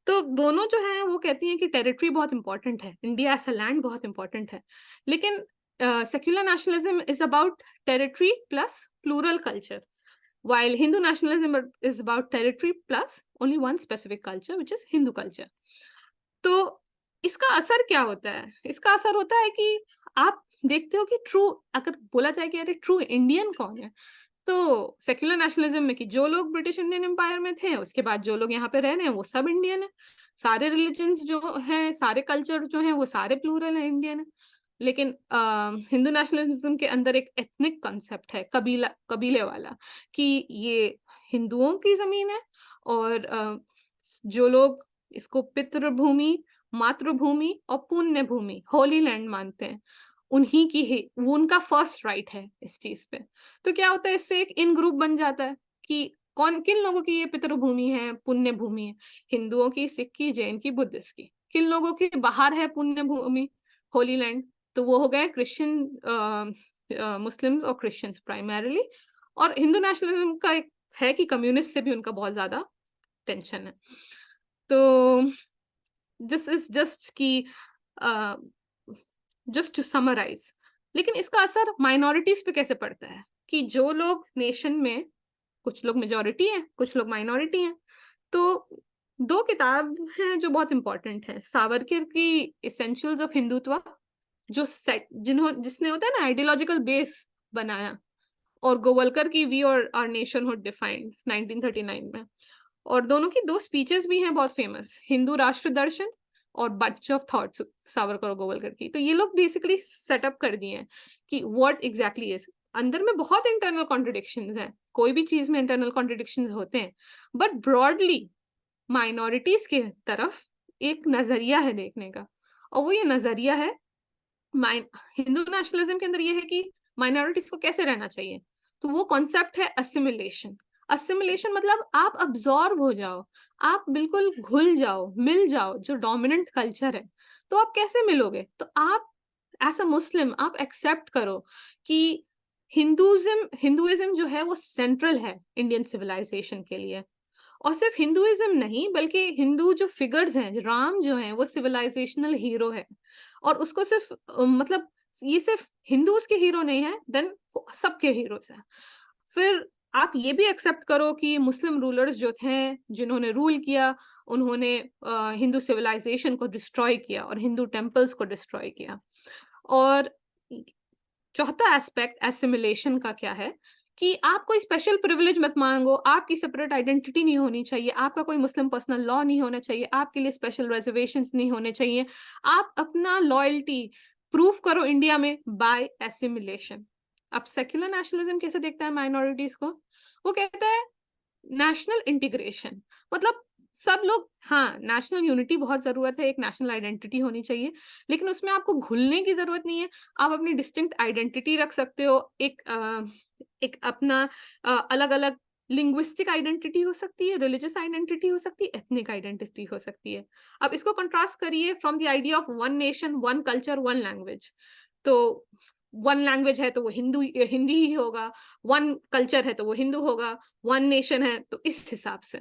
तो दोनों जो हैं वो कहती हैं कि टेरिटरी बहुत इंपॉर्टेंट है, इंडिया एज अ लैंड बहुत इंपॉर्टेंट है। लेकिन secular nationalism is about territory plus plural culture, while Hindu nationalism is about territory plus only one specific culture, which is Hindu culture. तो इसका असर क्या होता है? इसका असर होता है कि आप देखते हो कि ट्रू, अगर बोला जाए कि अरे ट्रू इंडियन कौन है, तो सेक्युलर नेशनलिज्म में कि जो लोग ब्रिटिश इंडियन एम्पायर में थे उसके बाद जो लोग यहाँ पे रह रहे हैं वो सब इंडियन है, सारे रिलीजन्स जो हैं सारे कल्चर जो हैं वो सारे प्लूरल है, इंडियन है। लेकिन हिंदू नेशनलिज्म के अंदर एक एथनिक कॉन्सेप्ट है, कबीले वाला, कि ये हिंदुओं की जमीन है और जो लोग इसको पितृभूमि, मातृभूमि और पुण्य भूमि, होली लैंड मानते हैं, उन्हीं की ही वो उनका फर्स्ट राइट है इस चीज पे। तो क्या होता है, इससे एक इन ग्रुप बन जाता है कि कौन किन लोगों की ये पितृभूमि है, पुण्य भूमि है, हिंदुओं की, सिख की, जैन की, बुद्धिस्ट की। किन लोगों की बाहर है पुण्य भूमि, होली लैंड, तो वो हो गए क्रिश्चियन, मुस्लिम्स और क्रिश्चियंस प्राइमरीली। और हिंदू नेशनलिज्म का एक है कि कम्युनिस्ट से भी उनका बहुत ज्यादा टेंशन है। तो दिस इज जस्ट की जस्ट टू समराइज। लेकिन इसका असर माइनॉरिटीज पे कैसे पड़ता है कि जो लोग नेशन में, कुछ लोग मेजॉरिटी हैं कुछ लोग माइनॉरिटी हैं। तो दो किताब हैं जो बहुत इंपॉर्टेंट है, सावरकर की एसेंशियल्स ऑफ हिंदुत्व, जो सेट जिसने होता है ना आइडियोलॉजिकल बेस बनाया, और गोवलकर की वी और आवर नेशनहुड डिफाइंड 1939 में। और दोनों की दो स्पीचेस भी हैं बहुत फेमस, हिंदू राष्ट्र दर्शन और बंच ऑफ थॉट्स, सावरकर और गोवलकर की। तो ये लोग बेसिकली सेटअप कर दिए हैं कि व्हाट एग्जैक्टली इज। अंदर में बहुत इंटरनल कॉन्ट्रडिक्शंस हैं, कोई भी चीज में इंटरनल कॉन्ट्रडिक्शंस होते हैं, बट ब्रॉडली माइनॉरिटीज के तरफ एक नजरिया है देखने का, और वो ये नजरिया है हिंदू नेशनलिज्म के अंदर ये है कि माइनॉरिटीज को कैसे रहना चाहिए। तो वो कॉन्सेप्ट है असिमिलेशन। असिमिलेशन मतलब आप अब्जॉर्ब हो जाओ, आप बिल्कुल घुल जाओ, मिल जाओ जो डोमिनेंट कल्चर है। तो आप कैसे मिलोगे, तो आप एज अ मुस्लिम आप एक्सेप्ट करो कि हिंदुइज्म जो है वो सेंट्रल है इंडियन सिविलाइजेशन के लिए। और सिर्फ हिंदुइज्म नहीं, बल्कि हिंदू जो फिगर्स हैं, राम जो हैं, वो सिविलाइजेशनल हीरो है। और उसको सिर्फ मतलब ये सिर्फ हिंदूज के हीरो नहीं है, देन सबके हीरोज हैं। फिर आप ये भी एक्सेप्ट करो कि मुस्लिम रूलर्स जो थे, जिन्होंने रूल किया, उन्होंने हिंदू सिविलाइजेशन को डिस्ट्रॉय किया और हिंदू टेम्पल्स को डिस्ट्रॉय किया। और चौथा एस्पेक्ट एसिमिलेशन का क्या है कि आप कोई स्पेशल प्रिविलेज मत मांगो, आपकी सेपरेट आइडेंटिटी नहीं होनी चाहिए, आपका कोई मुस्लिम पर्सनल लॉ नहीं होना चाहिए, आपके लिए स्पेशल रिजर्वेशंस नहीं होने चाहिए। आप अपना लॉयल्टी प्रूव करो इंडिया में बाय एसिमिलेशन। अब सेक्युलर नेशनलिज्म कैसे देखता है माइनॉरिटीज को? वो कहता है नेशनल इंटीग्रेशन, मतलब सब लोग, हाँ, नेशनल यूनिटी बहुत जरूरत है, एक नेशनल आइडेंटिटी होनी चाहिए, लेकिन उसमें आपको घुलने की जरूरत नहीं है। आप अपनी डिस्टिंक्ट आइडेंटिटी रख सकते हो, एक अपना अलग अलग लिंग्विस्टिक आइडेंटिटी हो सकती है, रिलीजियस आइडेंटिटी हो सकती है, एथनिक आइडेंटिटी हो सकती है। अब इसको कंट्रास्ट करिए from the idea of one nation, one culture, one language. तो वन लैंग्वेज है तो वो हिंदी ही होगा, वन कल्चर है तो वो हिंदू होगा, वन नेशन है तो इस हिसाब से।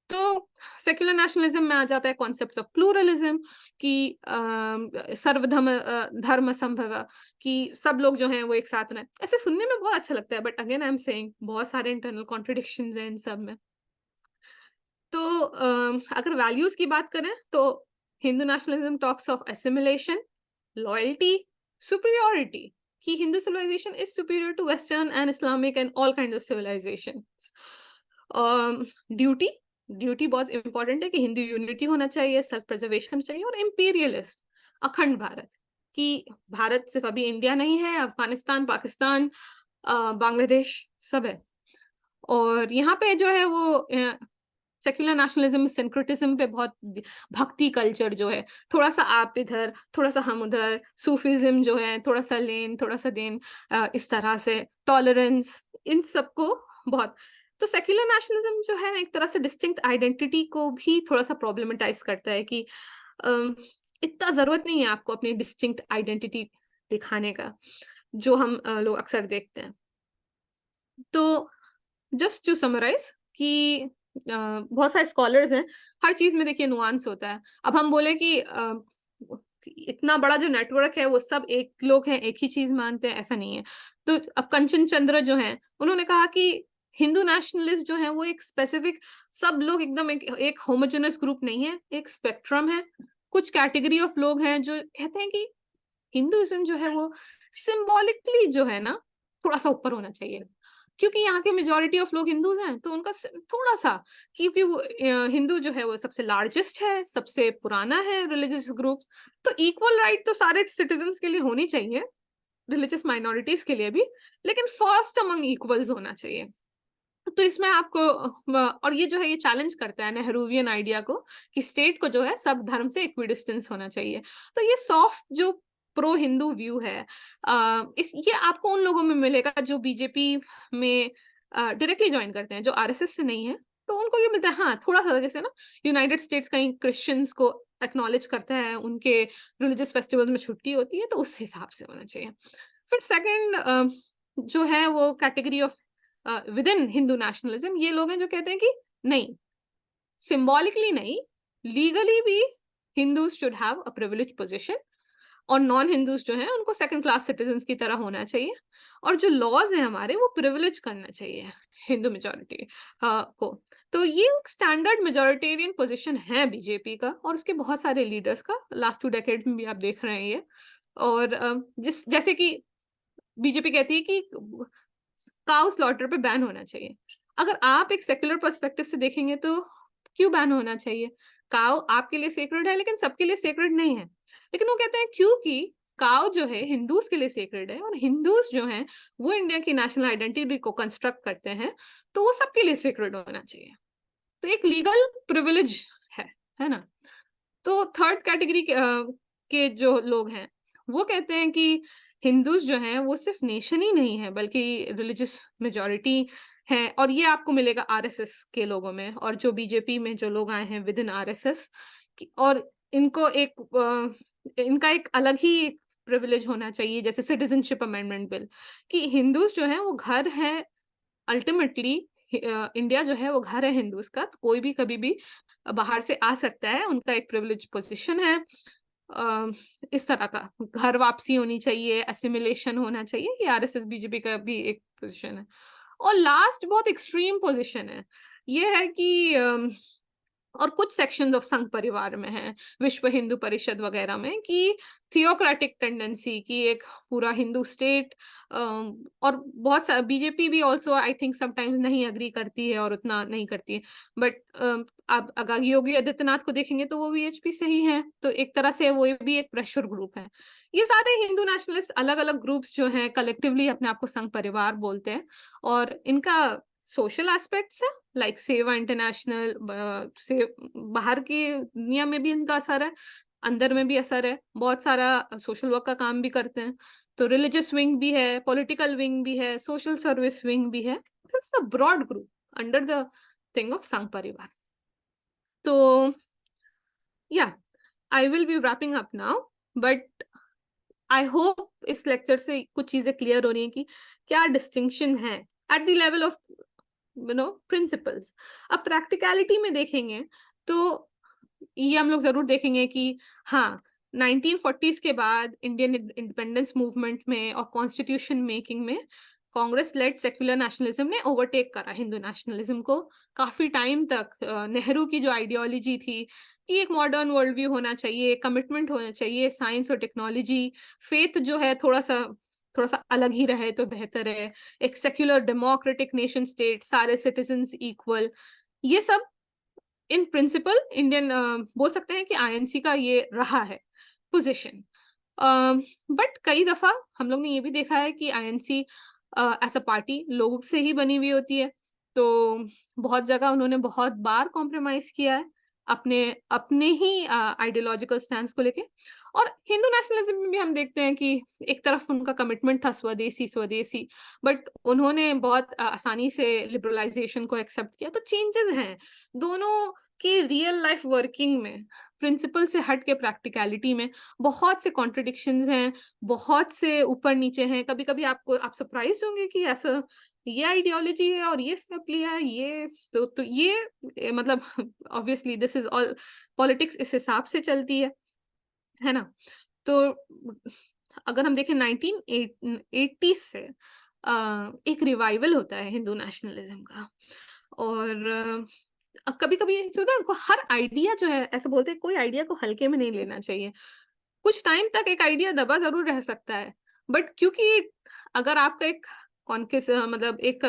तो सेक्युलर नेशनलिज्म में आ जाता है कॉन्सेप्ट ऑफ प्लूरलिज्म कि सर्वधर्म धर्म संभव, कि सब लोग जो हैं वो एक साथ रहें। ऐसे सुनने में बहुत अच्छा लगता है, but again I am saying बहुत सारे इंटरनल कॉन्ट्रडिक्शंस हैं इन सब में। तो अगर वैल्यूज की बात करें तो Hindu nationalism talks of assimilation, loyalty, superiority, कि Hindu civilisation is superior to western and Islamic and all kind of civilisation. Duty, duty बहुत इंपॉर्टेंट है कि हिंदू यूनिटी होना चाहिए, सेल्फ प्रिजर्वेशन चाहिए। और इंपीरियलिस्ट, अखंड भारत, कि भारत सिर्फ अभी इंडिया नहीं है, अफगानिस्तान, पाकिस्तान, बांग्लादेश सब है। और यहाँ पे जो है वो सेक्युलर नेशनलिज्म सिंक्रेटिज्म पे बहुत, भक्ति कल्चर जो है, थोड़ा सा आप इधर, थोड़ा सा हम उधर, सूफिज्म जो है, थोड़ा सा लेन थोड़ा सा देन, इस तरह से टॉलरेंस, इन सबको बहुत। तो सेक्युलर नेशनलिज्म जो है एक तरह से डिस्टिंक्ट आइडेंटिटी को भी थोड़ा सा प्रॉब्लमेटाइज करता है कि इतना जरूरत नहीं है आपको अपनी डिस्टिंक्ट आइडेंटिटी दिखाने का, जो हम लोग अक्सर देखते हैं। तो जस्ट टू समराइज कि बहुत सारे स्कॉलर्स हैं, हर चीज में देखिए नुआंस होता है। अब हम बोले कि इतना बड़ा जो नेटवर्क है वो सब एक लोग हैं, एक ही चीज मानते हैं, ऐसा नहीं है। तो अब कंचन चंद्र जो हैं, उन्होंने कहा कि हिंदू नेशनलिस्ट जो है वो एक स्पेसिफिक, सब लोग एकदम एक होमोजेनस ग्रुप नहीं है, एक स्पेक्ट्रम है। कुछ कैटेगरी ऑफ लोग हैं जो कहते हैं कि हिंदुइज्म जो है वो सिंबॉलिकली जो है ना थोड़ा सा ऊपर होना चाहिए, क्योंकि यहाँ के मेजोरिटी ऑफ लोग हिंदूज हैं, तो उनका थोड़ा सा, क्योंकि वो हिंदू जो है वो सबसे लार्जेस्ट है, सबसे पुराना है रिलीजियस ग्रुप, तो इक्वल राइट तो सारे सिटीजन्स के लिए होनी चाहिए, रिलीजियस माइनॉरिटीज के लिए भी, लेकिन फर्स्ट अमंग इक्वल्स होना चाहिए। तो इसमें आपको और ये जो है ये चैलेंज करता है नेहरूवियन आइडिया को कि स्टेट को जो है सब धर्म से इक्विडिस्टेंस होना चाहिए। तो ये सॉफ्ट जो प्रो हिंदू व्यू है, ये आपको उन लोगों में मिलेगा जो बीजेपी में डायरेक्टली ज्वाइन करते हैं, जो आरएसएस से नहीं है, तो उनको ये मिलता है। हाँ, थोड़ा सा जैसे ना यूनाइटेड स्टेट्स कहीं क्रिश्चियंस को एक्नॉलेज करता है, उनके रिलीजियस फेस्टिवल में छुट्टी होती है, तो उस हिसाब से होना चाहिए। फिर सेकेंड जो है वो category of with in Hindu nationalism, ये लोग हैं जो कहते हैं कि नहीं, सिंबॉलिकली नहीं, लीगली भी Hindus should have a privilege position, और नॉन हिंदूज जो हैं उनको सेकंड क्लास सिटीजन्स की तरह होना चाहिए, और जो लॉज हैं हमारे वो प्रिविलेज करना चाहिए हिंदू मेजोरिटी को। तो ये एक स्टैंडर्ड मेजोरिटेरियन पोजीशन है बीजेपी का और उसके बहुत सारे लीडर्स का, लास्ट 2 डेकेड में भी आप देख रहे हैं ये। और जैसे कि बीजेपी कहती है कि काउ स्लॉटर पे बैन होना चाहिए। अगर आप एक सेक्युलर पर्सपेक्टिव से देखेंगे तो क्यों बैन होना चाहिए? काउ आपके लिए सेक्रेड है लेकिन सबके लिए सेक्रेड नहीं है। लेकिन वो कहते हैं क्योंकि काउ जो है हिंदूज के लिए सेक्रेड है और हिंदूज जो हैं वो इंडिया की नेशनल आइडेंटिटी को कंस्ट्रक्ट करते हैं, तो वो सबके लिए सेक्रेड होना चाहिए। तो एक लीगल प्रिविलेज है ना। तो थर्ड कैटेगरी के जो लोग हैं वो कहते हैं कि हिंदूज जो हैं वो सिर्फ नेशन ही नहीं है बल्कि रिलीजियस मेजॉरिटी है, और ये आपको मिलेगा आरएसएस के लोगों में, और जो बीजेपी में जो लोग आए हैं विद इन आरएसएस, और इनको एक इनका एक अलग ही प्रिविलेज होना चाहिए, जैसे सिटीजनशिप अमेंडमेंट बिल, कि हिंदूज जो है वो घर है अल्टीमेटली। इंडिया जो है वो घर है हिंदूज का, तो कोई भी कभी भी बाहर से आ सकता है, उनका एक प्रिविलेज पोजीशन है। अ, इस तरह का घर वापसी होनी चाहिए, असिमिलेशन होना चाहिए, ये आरएसएस बीजेपी का भी एक पोजीशन है। और लास्ट बहुत एक्सट्रीम पोजीशन है, ये है कि और कुछ सेक्शंस ऑफ संघ परिवार में है, विश्व हिंदू परिषद वगैरह में, कि थियोक्रेटिक टेंडेंसी की एक पूरा हिंदू स्टेट। और बहुत सा बीजेपी भी ऑल्सो आई थिंक समटाइम्स नहीं अग्री करती है और उतना नहीं करती है, बट आप अगर योगी आदित्यनाथ को देखेंगे तो वो वीएचपी से ही है, तो एक तरह से वो भी एक प्रेशर ग्रुप है। ये सारे हिंदू नेशनलिस्ट अलग अलग ग्रुप्स जो हैं कलेक्टिवली अपने आप को संघ परिवार बोलते हैं, और इनका सोशल एस्पेक्ट्स है, लाइक सेवा इंटरनेशनल, से बाहर की दुनिया में भी इनका असर है, अंदर में भी असर है, बहुत सारा सोशल वर्क का काम भी करते हैं। तो रिलीजियस विंग भी है, पॉलिटिकल विंग भी है, सोशल सर्विस विंग भी है। It's a broad group under the thing of Sangh Parivar. तो या I will be wrapping up now, but I hope इस लेक्चर से कुछ चीजें क्लियर हो रही हैं कि क्या डिस्टिंक्शन है eight the level of principles. अब प्रैक्टिकलिटी में देखेंगे तो ये हम लोग जरूर देखेंगे कि हाँ, 1940s के बाद इंडियन इंडिपेंडेंस मूवमेंट में और कॉन्स्टिट्यूशन मेकिंग में कांग्रेस लेड सेक्युलर नेशनलिज्म ने ओवरटेक करा हिंदू नेशनलिज्म को। काफी टाइम तक नेहरू की जो आइडियोलॉजी थी कि एक मॉडर्न वर्ल्ड व्यू होना चाहिए, कमिटमेंट होना चाहिए, साइंस और टेक्नोलॉजी, फेथ जो है थोड़ा सा अलग ही रहे तो बेहतर है, एक सेक्युलर डेमोक्रेटिक नेशन स्टेट, सारे सिटीजन्स इक्वल, ये सब इन प्रिंसिपल इंडियन बोल सकते हैं कि आईएनसी का ये रहा है पोजीशन। बट कई दफा हम लोग ने ये भी देखा है कि आईएनसी एज अ पार्टी लोगों से ही बनी हुई होती है, तो बहुत जगह उन्होंने बहुत बार कॉम्प्रोमाइज किया है अपने अपने ही आइडियोलॉजिकल स्टैंड को लेके। और हिंदू नेशनलिज्म में भी हम देखते हैं कि एक तरफ उनका कमिटमेंट था स्वदेशी स्वदेशी, बट उन्होंने बहुत आसानी से लिबरलाइजेशन को एक्सेप्ट किया। तो चेंजेस हैं दोनों की रियल लाइफ वर्किंग में, प्रिंसिपल से हट के प्रैक्टिकलिटी में बहुत से कॉन्ट्रडिक्शंस हैं, बहुत से ऊपर नीचे हैं। कभी कभी आप सरप्राइज होंगे कि ऐसा ये आइडियोलॉजी है और ये स्टेप लिया है, ये तो ये मतलब obviously this is all politics, इस हिसाब से चलती है ना। तो अगर हम देखें 1980 से एक रिवाइवल होता है हिंदू नेशनलिज्म का। और कभी कभी होता है हर आइडिया जो है, ऐसे बोलते हैं कोई आइडिया को हल्के में नहीं लेना चाहिए। कुछ टाइम तक एक आइडिया दबा जरूर रह सकता है, बट क्योंकि अगर आपका एक मतलब एक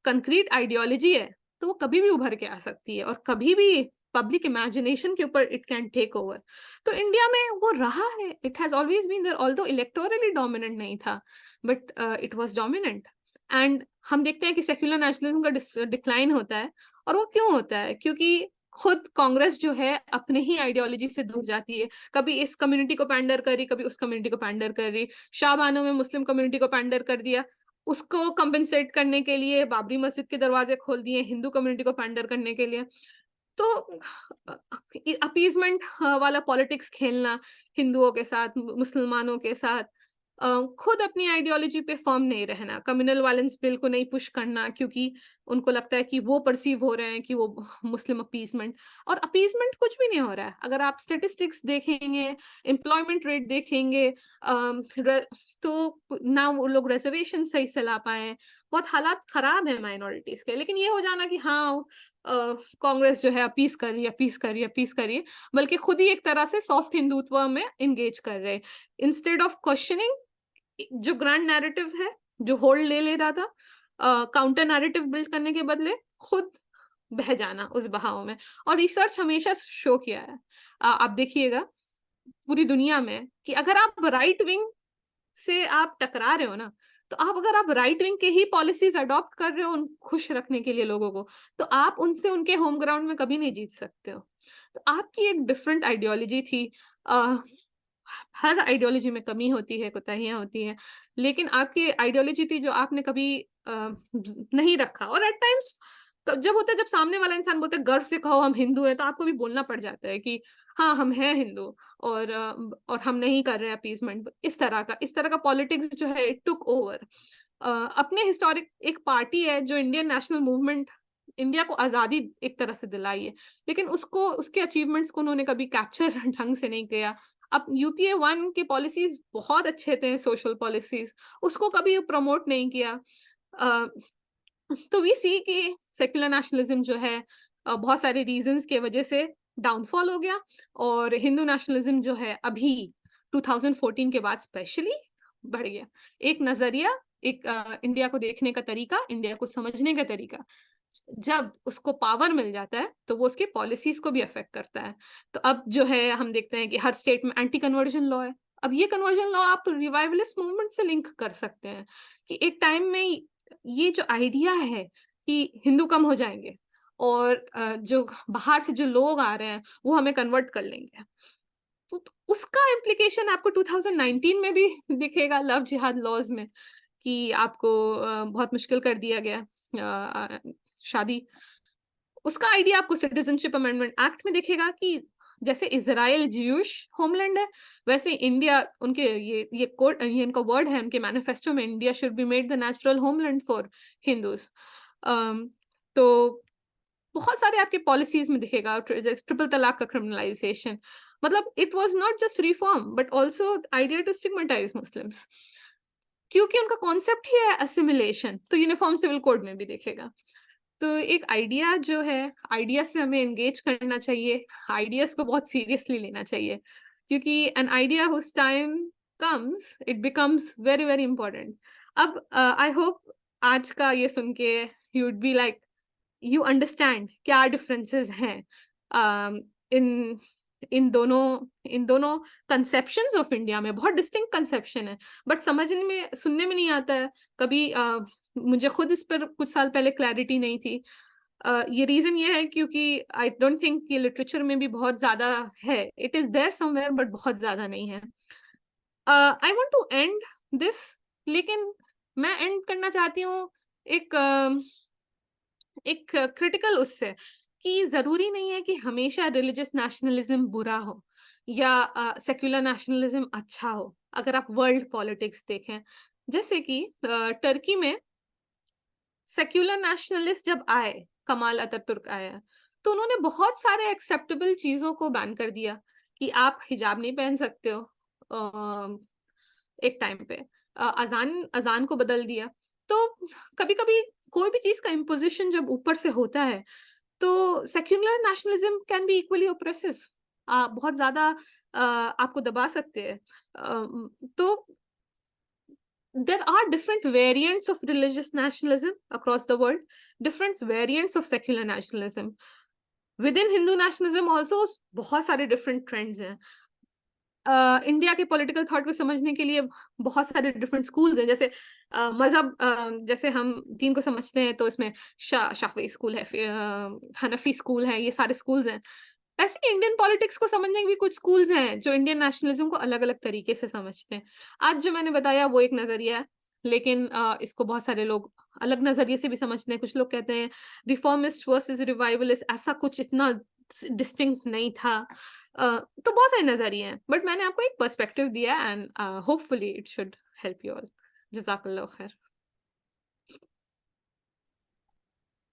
कंक्रीट आइडियोलॉजी है तो वो कभी भी उभर के आ सकती है और कभी भी पब्लिक इमेजिनेशन के ऊपर इट कैन टेक ओवर। तो इंडिया में वो रहा है, it has always been there, although electorally dominant नहीं था, but it was dominant. And हम देखते हैं कि सेक्युलर नेशनलिज्म का डिक्लाइन होता है, और वो क्यों होता है? क्योंकि खुद कांग्रेस जो है अपने ही आइडियोलॉजी से दूर जाती है, कभी इस कम्युनिटी को पैंडर करी, कभी उस कम्युनिटी को पैंडर कर रही। शाह बानो में मुस्लिम कम्युनिटी को पैंडर कर दिया, उसको कंपेंसेट करने के लिए बाबरी मस्जिद के दरवाजे खोल दिए हिंदू कम्युनिटी को पैंडर करने के लिए। तो अपीजमेंट वाला पॉलिटिक्स खेलना हिंदुओं के साथ, मुसलमानों के साथ, खुद अपनी आइडियोलॉजी पे फर्म नहीं रहना, कम्युनल वायलेंस बिल को नहीं पुश करना क्योंकि उनको लगता है कि वो परसीव हो रहे हैं कि वो मुस्लिम अपीजमेंट। और अपीजमेंट कुछ भी नहीं हो रहा है। अगर आप स्टेटिस्टिक्स देखेंगे, एम्प्लॉयमेंट रेट देखेंगे, तो ना वो लोग रिजर्वेशन सही से ला पाए, बहुत हालात खराब है माइनॉरिटीज के। लेकिन ये हो जाना कि हाँ कांग्रेस जो है अपीस कर रही है, अपीस कर रही है, अपीस कर रही है, बल्कि खुद ही एक तरह से सॉफ्ट हिंदुत्व में एंगेज कर रहे हैं, इंस्टेड ऑफ क्वेश्चनिंग जो ग्रैंड नैरेटिव है जो होल्ड ले रहा था, काउंटर नैरेटिव बिल्ड करने के बदले खुद बह जाना उस बहाव में। और रिसर्च हमेशा शो किया है, आप देखिएगा पूरी दुनिया में, कि अगर आप राइट विंग से आप टकरा रहे हो ना, तो अगर आप राइट विंग के ही पॉलिसीज अडॉप्ट कर रहे हो उन खुश रखने के लिए लोगों को, तो आप उनसे उनके होम ग्राउंड में कभी नहीं जीत सकते हो। तो आपकी एक डिफरेंट आइडियोलॉजी थी। हर आइडियोलॉजी में कमी होती है, कोताहियां होती है, लेकिन आपकी आइडियोलॉजी थी जो आपने कभी नहीं रखा। और एट टाइम्स जब होता है, जब सामने वाला इंसान बोलता है गर्व से कहो हम हिंदू हैं, तो आपको भी बोलना पड़ जाता है कि हाँ हम हैं हिंदू, और हम नहीं कर रहे अपीजमेंट। इस तरह का पॉलिटिक्स जो है इट टुक ओवर। अपने हिस्टोरिक, एक पार्टी है जो इंडियन नेशनल मूवमेंट, इंडिया को आजादी एक तरह से दिलाई है, लेकिन उसको, उसके अचीवमेंट्स को उन्होंने कभी कैप्चर ढंग से नहीं किया। अब यूपीए 1 के पॉलिसीज बहुत अच्छे थे, सोशल पॉलिसीज, उसको कभी प्रमोट नहीं किया। तो वी सी कि सेक्युलर नेशनलिज्म जो है बहुत सारे रीजंस के वजह से डाउनफॉल हो गया, और हिंदू नेशनलिज्म जो है अभी 2014 के बाद स्पेशली बढ़ गया। एक नजरिया, एक इंडिया को देखने का तरीका, इंडिया को समझने का तरीका, जब उसको पावर मिल जाता है तो वो उसकी पॉलिसीज को भी अफेक्ट करता है। तो अब जो है हम देखते हैं कि हर स्टेट में एंटी कन्वर्जन लॉ है। अब ये कन्वर्जन लॉ आप रिवाइवलिस्ट मूवमेंट से लिंक कर सकते हैं कि एक टाइम में ये जो आइडिया है कि हिंदू कम हो जाएंगे और जो बाहर से जो लोग आ रहे हैं वो हमें कन्वर्ट कर लेंगे, तो उसका इम्प्लीकेशन आपको 2019 में भी दिखेगा लव जिहाद लॉज में, कि आपको बहुत मुश्किल कर दिया गया शादी। उसका आइडिया आपको सिटीजनशिप अमेंडमेंट एक्ट में दिखेगा कि जैसे इजराइल ज्यूश होमलैंड है, वैसे इंडिया, उनके ये कोड, ये इनका वर्ड है उनके मैनिफेस्टो में, India should be made the natural homeland for Hindus. तो बहुत सारे आपके पॉलिसीज में दिखेगा, ट्रिपल तलाक का क्रिमिनलाइजेशन, मतलब it was not just reform but also idea to stigmatise Muslims, क्योंकि उनका कॉन्सेप्ट ही है असिमिलेशन। तो यूनिफॉर्म सिविल कोड में भी दिखेगा। तो एक आइडिया जो है, आइडिया से हमें एंगेज करना चाहिए, आइडियाज को बहुत सीरियसली लेना चाहिए, क्योंकि an idea whose time comes it becomes very very important. अब आई होप आज का ये सुन के you would be like, you understand क्या डिफरेंसेस हैं इन इन दोनों कंसेप्शंस ऑफ इंडिया में। बहुत डिस्टिंक्ट कंसेप्शन है, बट समझने में, सुनने में नहीं आता है कभी। मुझे खुद इस पर कुछ साल पहले क्लैरिटी नहीं थी। ये रीजन ये है क्योंकि आई डोंट थिंक कि लिटरेचर में भी बहुत ज्यादा है, it is there somewhere but बहुत ज्यादा नहीं है। I want to end this, लेकिन मैं एंड करना चाहती हूँ एक एक क्रिटिकल उससे, कि जरूरी नहीं है कि हमेशा रिलीजियस नेशनलिज्म बुरा हो या सेक्युलर नेशनलिज्म अच्छा हो। अगर आप वर्ल्ड पॉलिटिक्स देखें, जैसे कि टर्की में सेक्युलर नेशनलिस्ट जब आए, कमाल अतातुर्क आया, तो उन्होंने बहुत सारे एक्सेप्टेबल चीजों को बैन कर दिया कि आप हिजाब नहीं पहन सकते हो। एक टाइम पे अजान अजान को बदल दिया। तो कभी कभी कोई भी चीज का इम्पोजिशन जब ऊपर से होता है, तो secular nationalism can be equally oppressive, बहुत ज्यादा आपको दबा सकते हैं। तो there are different variants of religious nationalism across the world, different variants of secular nationalism. Within Hindu nationalism also बहुत सारे different trends हैं। इंडिया के पॉलिटिकल थॉट को समझने के लिए बहुत सारे डिफरेंट स्कूल्स हैं। जैसे मजहब, जैसे हम दीन को समझते हैं तो इसमें शाफी स्कूल है, फिर हनफी स्कूल है, ये सारे स्कूल्स हैं। ऐसे इंडियन पॉलिटिक्स को समझने के भी कुछ स्कूल्स हैं जो इंडियन नेशनलिज्म को अलग अलग तरीके से समझते हैं। आज जो मैंने बताया वो एक नजरिया है, लेकिन इसको बहुत सारे लोग अलग नजरिए से भी समझते हैं। कुछ लोग कहते हैं रिफॉर्मिस्ट वर्सेस रिवाइवलिस्ट, ऐसा कुछ इतना डिस्टिंक्ट नहीं था। तो बहुत सारे नजरिए हैं, बट मैंने आपको एक पर्सपेक्टिव दिया, and hopefully it should help you all. जज़ाकल्लाह खैर।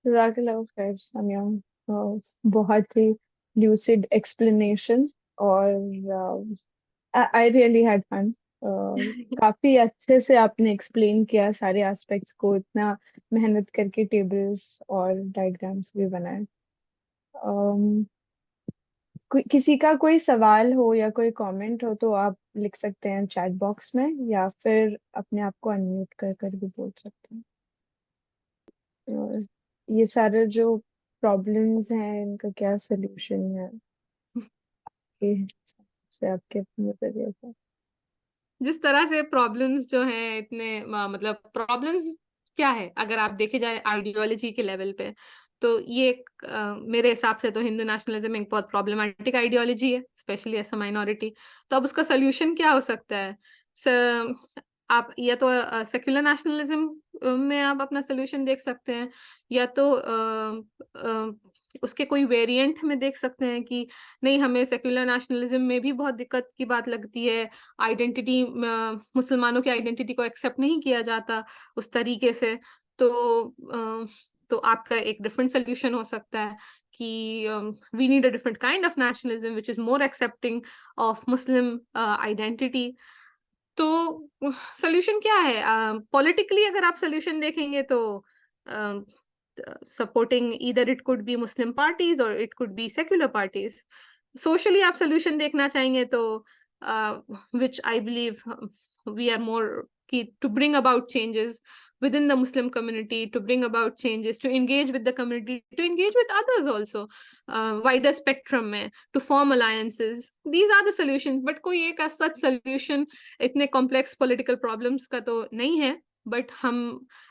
जज़ाकल्लाहु खैर सामिया, बहुत ही ल्यूसिड एक्सप्लेनेशन, और आई रियली हैड फन। काफी अच्छे से आपने एक्सप्लेन किया सारे एस्पेक्ट्स को, इतना मेहनत करके टेबल्स और डायग्राम्स भी बनाए। um, किसी का कोई सवाल हो या कोई कमेंट हो तो आप लिख सकते हैं चैट बॉक्स में, या फिर अपने आप को अनम्यूट कर कर भी बोल सकते हैं। और ये सारे जो प्रॉब्लम्स हैं इनका क्या सलूशन है, ये से आपके नजरिए से? जिस तरह से प्रॉब्लम्स जो हैं इतने मतलब प्रॉब्लम्स क्या है, अगर आप देखे जाए आइडियोलॉजी के लेवल पे, तो ये मेरे हिसाब से तो हिंदू नेशनलिज्म एक बहुत प्रॉब्लमेटिक आइडियोलॉजी है, स्पेशली एज अ माइनॉरिटी। तो अब उसका सोल्यूशन क्या हो सकता है? आप या तो सेक्युलर नेशनलिज्म में आप अपना सोल्यूशन देख सकते हैं, या तो उसके कोई वेरिएंट में देख सकते हैं कि नहीं, हमें सेक्युलर नेशनलिज्म में भी बहुत दिक्कत की बात लगती है, आइडेंटिटी मुसलमानों की आइडेंटिटी को एक्सेप्ट नहीं किया जाता उस तरीके से। तो तो आपका एक डिफरेंट सोल्यूशन हो सकता है कि we need a different kind of nationalism which is more accepting of Muslim identity. तो सोल्यूशन क्या है? पॉलिटिकली अगर आप सोल्यूशन देखेंगे तो supporting either it could be Muslim parties और it could be secular parties. Socially आप सोल्यूशन देखना चाहेंगे तो which I believe we are more key to bring about changes within the Muslim community, to bring about changes, to engage with the community, to engage with others also, wider spectrum में, to form alliances. These are the solutions. But कोई एक such solution इतने complex political problems का तो नहीं है. But हम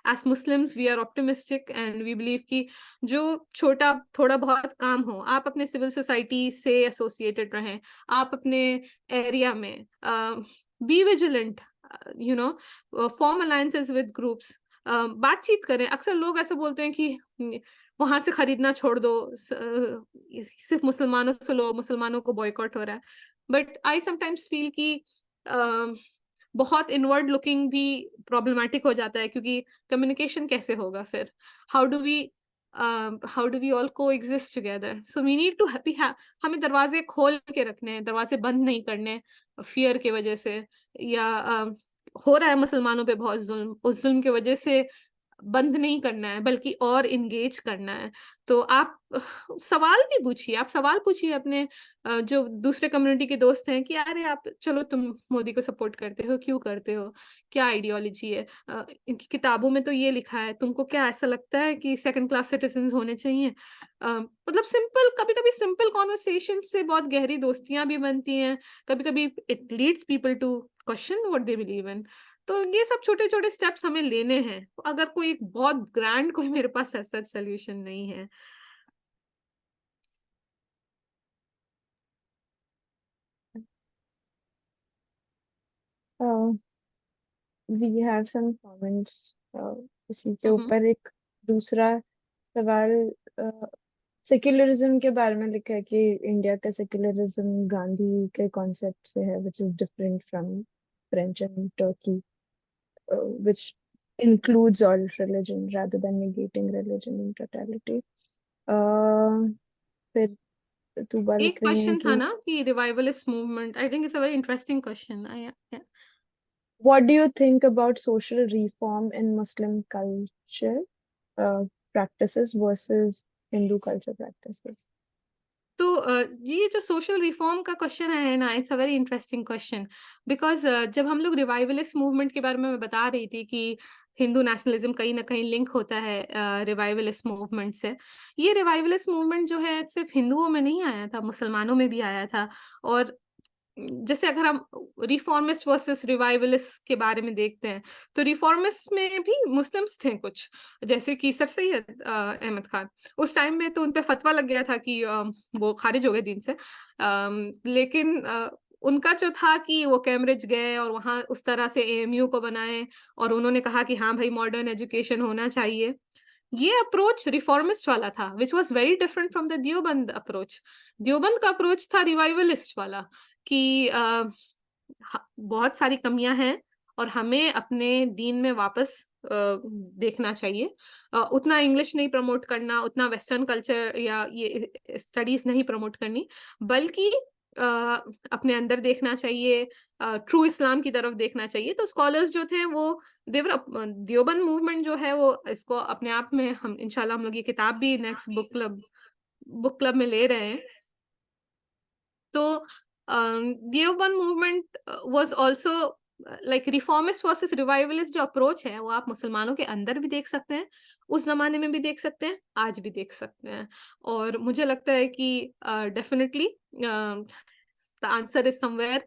as Muslims we are optimistic and we believe कि जो छोटा थोड़ा बहुत काम हो, आप अपने civil society से associated रहें, आप अपने area में be vigilant, form alliances with groups, बातचीत करें। अक्सर लोग ऐसे बोलते हैं कि वहां से खरीदना छोड़ दो, सिर्फ मुसलमानों से लो, मुसलमानों को बॉयकॉट हो रहा है। बट आई समटाइम्स फील कि बहुत इनवर्ड लुकिंग भी प्रॉब्लमेटिक हो जाता है, क्योंकि कम्युनिकेशन कैसे होगा फिर? How do we all coexist together? So we need to हमें दरवाजे खोल के रखने हैं, दरवाजे बंद नहीं करने फियर की वजह से, या हो रहा है मुसलमानों पे बहुत जुल्म, उस जुल्म की वजह से बंद नहीं करना है, बल्कि और इंगेज करना है। तो आप सवाल भी पूछिए, आप सवाल पूछिए अपने जो दूसरे कम्युनिटी के दोस्त हैं कि अरे आप चलो, तुम मोदी को सपोर्ट करते हो, क्यों करते हो, क्या आइडियोलॉजी है, इनकी किताबों में तो ये लिखा है, तुमको क्या ऐसा लगता है कि सेकंड क्लास सिटीजन होने चाहिए? मतलब सिंपल, कभी कभी सिंपल कॉन्वर्सेशन से बहुत गहरी दोस्तियां भी बनती हैं, कभी कभी it leads people to question what they believe in. तो ये सब छोटे छोटे स्टेप्स हमें लेने हैं, अगर कोई बहुत ग्रैंड कोई मेरे पास ऐसा सोल्यूशन नहीं है। वी हैव सम कमेंट्स इसी के हम्म। ऊपर। एक दूसरा सवाल सेक्युलरिज्म के बारे में लिखा है कि इंडिया का सेक्युलरिज्म गांधी के कॉन्सेप्ट से है, which is different from French and Turkey, which includes all religion rather than negating religion in totality. फिर तुबा एक लिख रही हैं क्वेश्चन था कि ना कि revivalist movement, I think it's a very interesting question. what do you think about social reform in Muslim culture practices versus Hindu culture practices? तो ये जो सोशल रिफॉर्म का क्वेश्चन है ना, it's a very interesting question, because जब हम लोग रिवाइवलिस्ट मूवमेंट के बारे में मैं बता रही थी कि हिंदू नेशनलिज्म कहीं ना कहीं लिंक होता है रिवाइवलिस्ट मूवमेंट से। ये रिवाइवलिस्ट मूवमेंट जो है सिर्फ हिंदुओं में नहीं आया था, मुसलमानों में भी आया था। और जैसे अगर हम रिफॉर्मिस्ट वर्सेस रिवाइवलिस्ट के बारे में देखते हैं, तो रिफॉर्मिस्ट में भी मुस्लिम्स थे कुछ, जैसे कि सर सैयद अहमद खान। उस टाइम में तो उन पे फतवा लग गया था कि वो खारिज हो गए दीन से, लेकिन उनका जो था कि वो कैम्ब्रिज गए और वहां उस तरह से एएमयू को बनाए, और उन्होंने कहा कि हाँ भाई, मॉडर्न एजुकेशन होना चाहिए। ये अप्रोच रिफॉर्मिस्ट वाला था, which was very different from the Deoband approach. Deoband का अप्रोच था रिवाइवलिस्ट वाला, कि बहुत सारी कमियां हैं और हमें अपने दीन में वापस देखना चाहिए। उतना इंग्लिश नहीं प्रमोट करना, उतना वेस्टर्न कल्चर या ये स्टडीज नहीं प्रमोट करनी, बल्कि अपने अंदर देखना चाहिए, ट्रू इस्लाम की तरफ देखना चाहिए। तो स्कॉलर्स जो थे वो देवर दियोबंद मूवमेंट जो है वो इसको अपने आप में, हम इंशाल्लाह हम लोग ये किताब भी नेक्स्ट बुक क्लब में ले रहे हैं। तो Deoband movement was also like reformist versus revivalist. जो अप्रोच है वो आप मुसलमानों के अंदर भी देख सकते हैं, उस जमाने में भी देख सकते हैं, आज भी देख सकते हैं। और मुझे लगता है कि definitely the answer is somewhere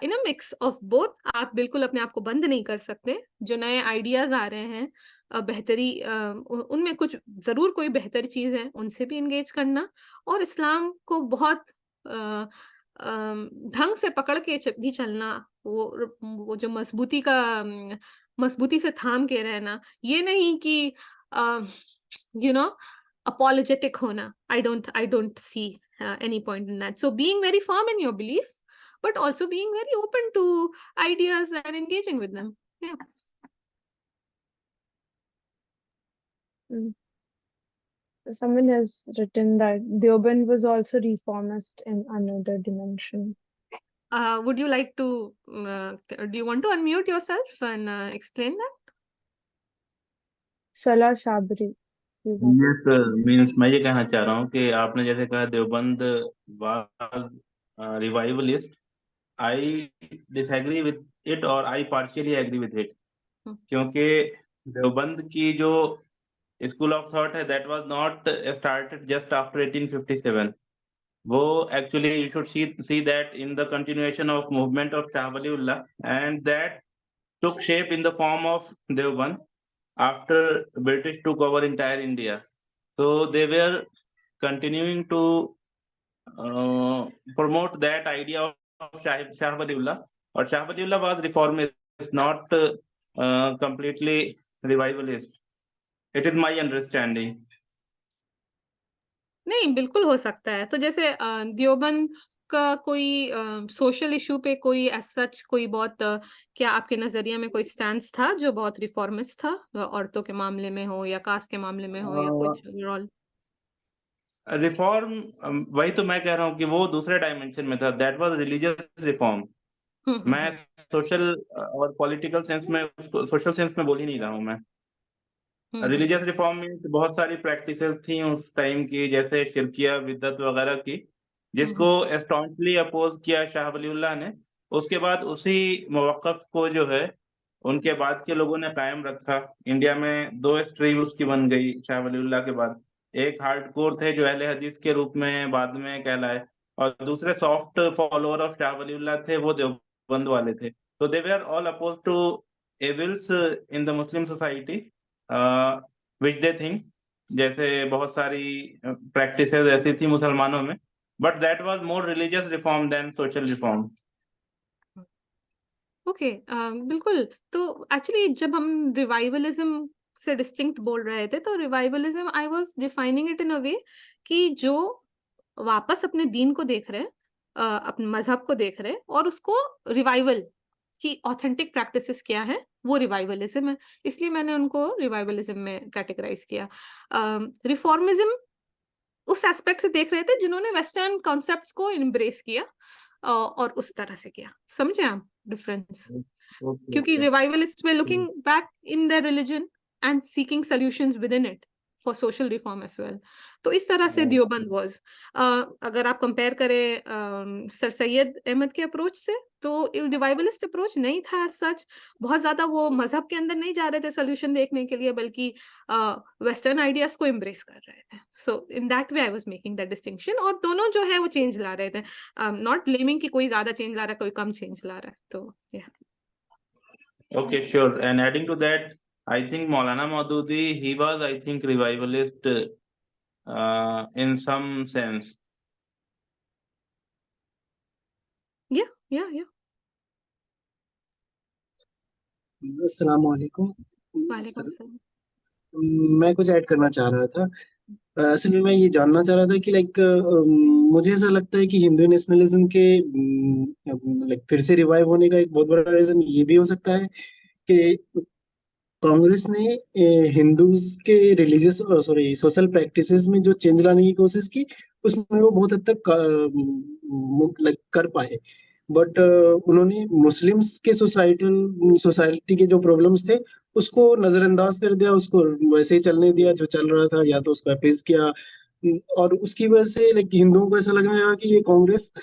in a mix of both. आप बिल्कुल अपने आप को बंद नहीं कर सकते। जो नए आइडियाज आ रहे हैं, बेहतरी उनमें कुछ जरूर कोई बेहतर चीज है, उनसे भी इंगेज करना, और इस्लाम को बहुत ढंग से पकड़ के भी चलना वो जो मजबूती से थाम के रहना, ये नहीं कि यू नो apologetic होना. I don't see any point in that. So being very firm in your belief, but also being very open to ideas and engaging with them. Yeah. Mm. Someone has written that Deoband was also reformist in another dimension. Would you like to, do you want to unmute yourself and explain that? Salah Shabri. You want to- yes means मैं ये कहना चाह रहा हूँ कि आपने जैसे कहा Deoband was revivalist, I disagree with it और I partially agree with it, Hmm. क्योंकि देवबंद की जो स्कूल ऑफ थॉट है that was not started just after 1857. वो actually you should see that in the continuation of movement of Shah Waliullah and that took shape in the form of Deoband after British took over entire India. So they were continuing to promote that idea of Shah Waliullah, or Shah Waliullah was reformist, not completely revivalist. It is my understanding. नहीं, बिल्कुल हो सकता है। तो जैसे देवबंद का कोई सोशल इशू पे कोई एज सच कोई बहुत क्या आपके नजरिए में कोई स्टैंड था जो बहुत रिफॉर्मिस्ट था, औरतों के मामले में हो या कास्ट के मामले में हो या कुछ ओवरऑल? रिफॉर्म वही तो मैं कह रहा हूँ कि वो दूसरे डायमेंशन में था, दैट वाज रिलीजियस रिफॉर्म. मैं सोशल और पॉलिटिकल सेंस में उसको सोशल सेंस में बोल ही नहीं रहा हूँ. मैं रिलीजियस रिफॉर्म में बहुत सारी प्रैक्टिसेस थी उस टाइम की, जैसे शिरकिया बिदअत वगैरह की, जिसको स्टॉन्चली अपोज किया शाह वलीउल्लाह ने. उसके बाद उसी मौक़िफ़ को जो है उनके बाद के लोगों ने कायम रखा. इंडिया में दो स्ट्रीम उसकी बन गई शाह वलीउल्लाह के बाद. एक हार्डकोर थे जो अहले हदीस के रूप में बाद में कहलाए, और दूसरे soft follower of Shah Waliullah थे, वो देवबंद वाले थे. तो they were all oppose to evils in the Muslim society which they think. जैसे बहुत सारी प्रैक्टिसेस ऐसी थी मुसलमानों में, but that was more religious reform than social reform. Okay, बिल्कुल। तो एक्चुअली जब हम रिवाइवलिज्म से डिस्टिंक्ट बोल रहे थे, तो revivalism I was defining it in a way कि जो वापस अपने दीन को देख रहे हैं, अपने मजहब को देख रहे हैं और उसको रिवाइवल की ऑथेंटिक प्रैक्टिसेस क्या है, वो रिवाइवलिज्म है। इसलिए मैंने उनको रिवाइवलिज्म में कैटेगराइज किया। रिफॉर्मिज्म उस एस्पेक्ट से देख रहे थे जिन्होंने वेस्टर्न कॉन्सेप्ट्स को एम्ब्रेस किया और उस तरह से किया। समझे आप डिफरेंस? क्योंकि रिवाइवलिस्ट वे looking back in their religion and seeking solutions within it for social reform as well. तो इस तरह से देवबंद वाज, अगर आप कंपेयर करें सर सैयद अहमद के अप्रोच से, तो रिवाइवलिस्ट अप्रोच नहीं था सच। बहुत ज्यादा वो मजहब के अंदर नहीं जा रहे थे सोल्यूशन देखने के लिए, बल्कि वेस्टर्न आइडियाज को एम्ब्रेस कर रहे थे। So in that way I was making that distinction. और दोनों जो है वो चेंज ला रहे थे, नॉट ब्लेमिंग कि कोई ज्यादा चेंज ला रहा है कोई कम चेंज ला रहा है। तो या Okay, sure. And adding to that, I think Maulana Maududi, he was, I think, revivalist in some sense. या अस्सलाम वालेकुम वालेकुम सर। सलाम। मैं कुछ ऐड करना चाह रहा था। असल में मैं ये जानना चाह रहा था कि लाइक मुझे ऐसा लगता है कि हिंदू नेशनलिज्म के लाइक फिर से रिवाइव होने का एक बहुत बड़ा रीजन ये भी हो सकता है कि कांग्रेस ने हिंदूज के रिलीजियस सॉरी सोशल प्रैक्टिसेस में जो चेंज लाने की कोशिश की, उसमें वो बहुत हद तक लाइक कर पाए। बट उन्होंने मुस्लिम्स के सोसाइटी के जो प्रॉब्लम्स थे उसको नजरअंदाज कर दिया, उसको वैसे ही चलने दिया जो चल रहा था, या तो उसको अपेज किया। और उसकी वजह से लाइक हिंदुओं को ऐसा लगने लगा कि ये कांग्रेस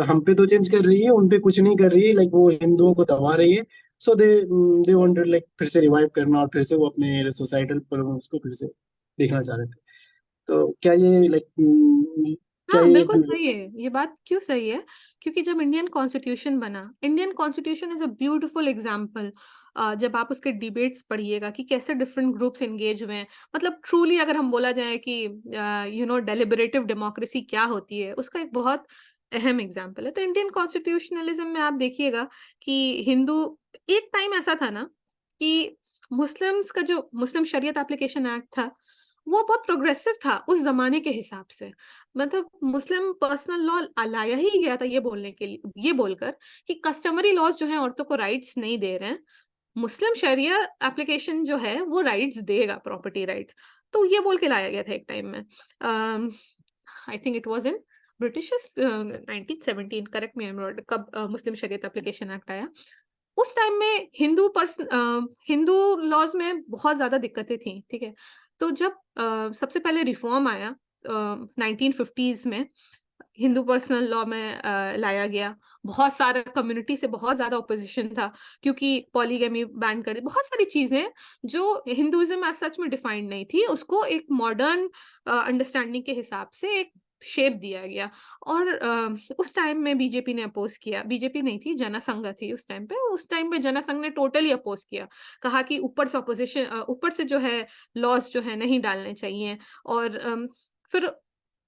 हम पे तो चेंज कर रही है, उन पे कुछ नहीं कर रही है, लाइक वो हिंदुओं को दबा रही है। सो दे वांटेड लाइक फिर से रिवाइव करना और फिर से वो अपने सोसाइटल प्रॉब्लम्स को फिर से देखना चाह रहे थे। तो क्या ये लाइक क्या हाँ, ये बिल्कुल सही है। ये बात क्यों सही है? क्योंकि जब इंडियन कॉन्स्टिट्यूशन बना, Indian constitution is a beautiful example. जब आप उसके डिबेट्स पढ़िएगा कि कैसे डिफरेंट ग्रुप्स एंगेज हुए हैं, मतलब ट्रूली अगर हम बोला जाए कि डेलिबरेटिव डेमोक्रेसी क्या होती है, उसका एक बहुत अहम एग्जाम्पल है। तो इंडियन कॉन्स्टिट्यूशनलिज्म में आप देखिएगा कि हिंदू, एक टाइम ऐसा था ना कि मुस्लिम्स का जो मुस्लिम शरीयत एप्लीकेशन एक्ट था वो बहुत प्रोग्रेसिव था उस जमाने के हिसाब से। मतलब मुस्लिम पर्सनल लॉ लाया ही गया था ये बोलने के लिए, ये बोलकर कि कस्टमरी लॉज जो है औरतों को राइट्स नहीं दे रहे हैं, मुस्लिम शरिया एप्लीकेशन जो है वो राइट्स देगा, प्रॉपर्टी राइट्स। तो ये बोल के लाया गया था एक टाइम में। I think it was in British 1917, correct मी, कब मुस्लिम शरीयत एप्लीकेशन एक्ट आया। उस टाइम में हिंदू लॉज में बहुत ज्यादा दिक्कतें थी, ठीक है। तो जब सबसे पहले रिफॉर्म आया 1950s में, हिंदू पर्सनल लॉ में लाया गया, बहुत सारा कम्युनिटी से बहुत ज्यादा ओपोजिशन था क्योंकि पॉलीगैमी बैन कर दी, बहुत सारी चीजें जो हिंदुइज्म एज सच में डिफाइंड नहीं थी उसको एक मॉडर्न अंडरस्टैंडिंग के हिसाब से एक शेप दिया गया। और उस टाइम में बीजेपी ने अपोज किया, बीजेपी नहीं थी, जनसंघ थी उस टाइम पे, उस टाइम पे जनसंघ ने टोटली अपोज किया, कहा कि ऊपर से अपोजिशन, ऊपर से जो है लॉज जो है नहीं डालने चाहिए। और फिर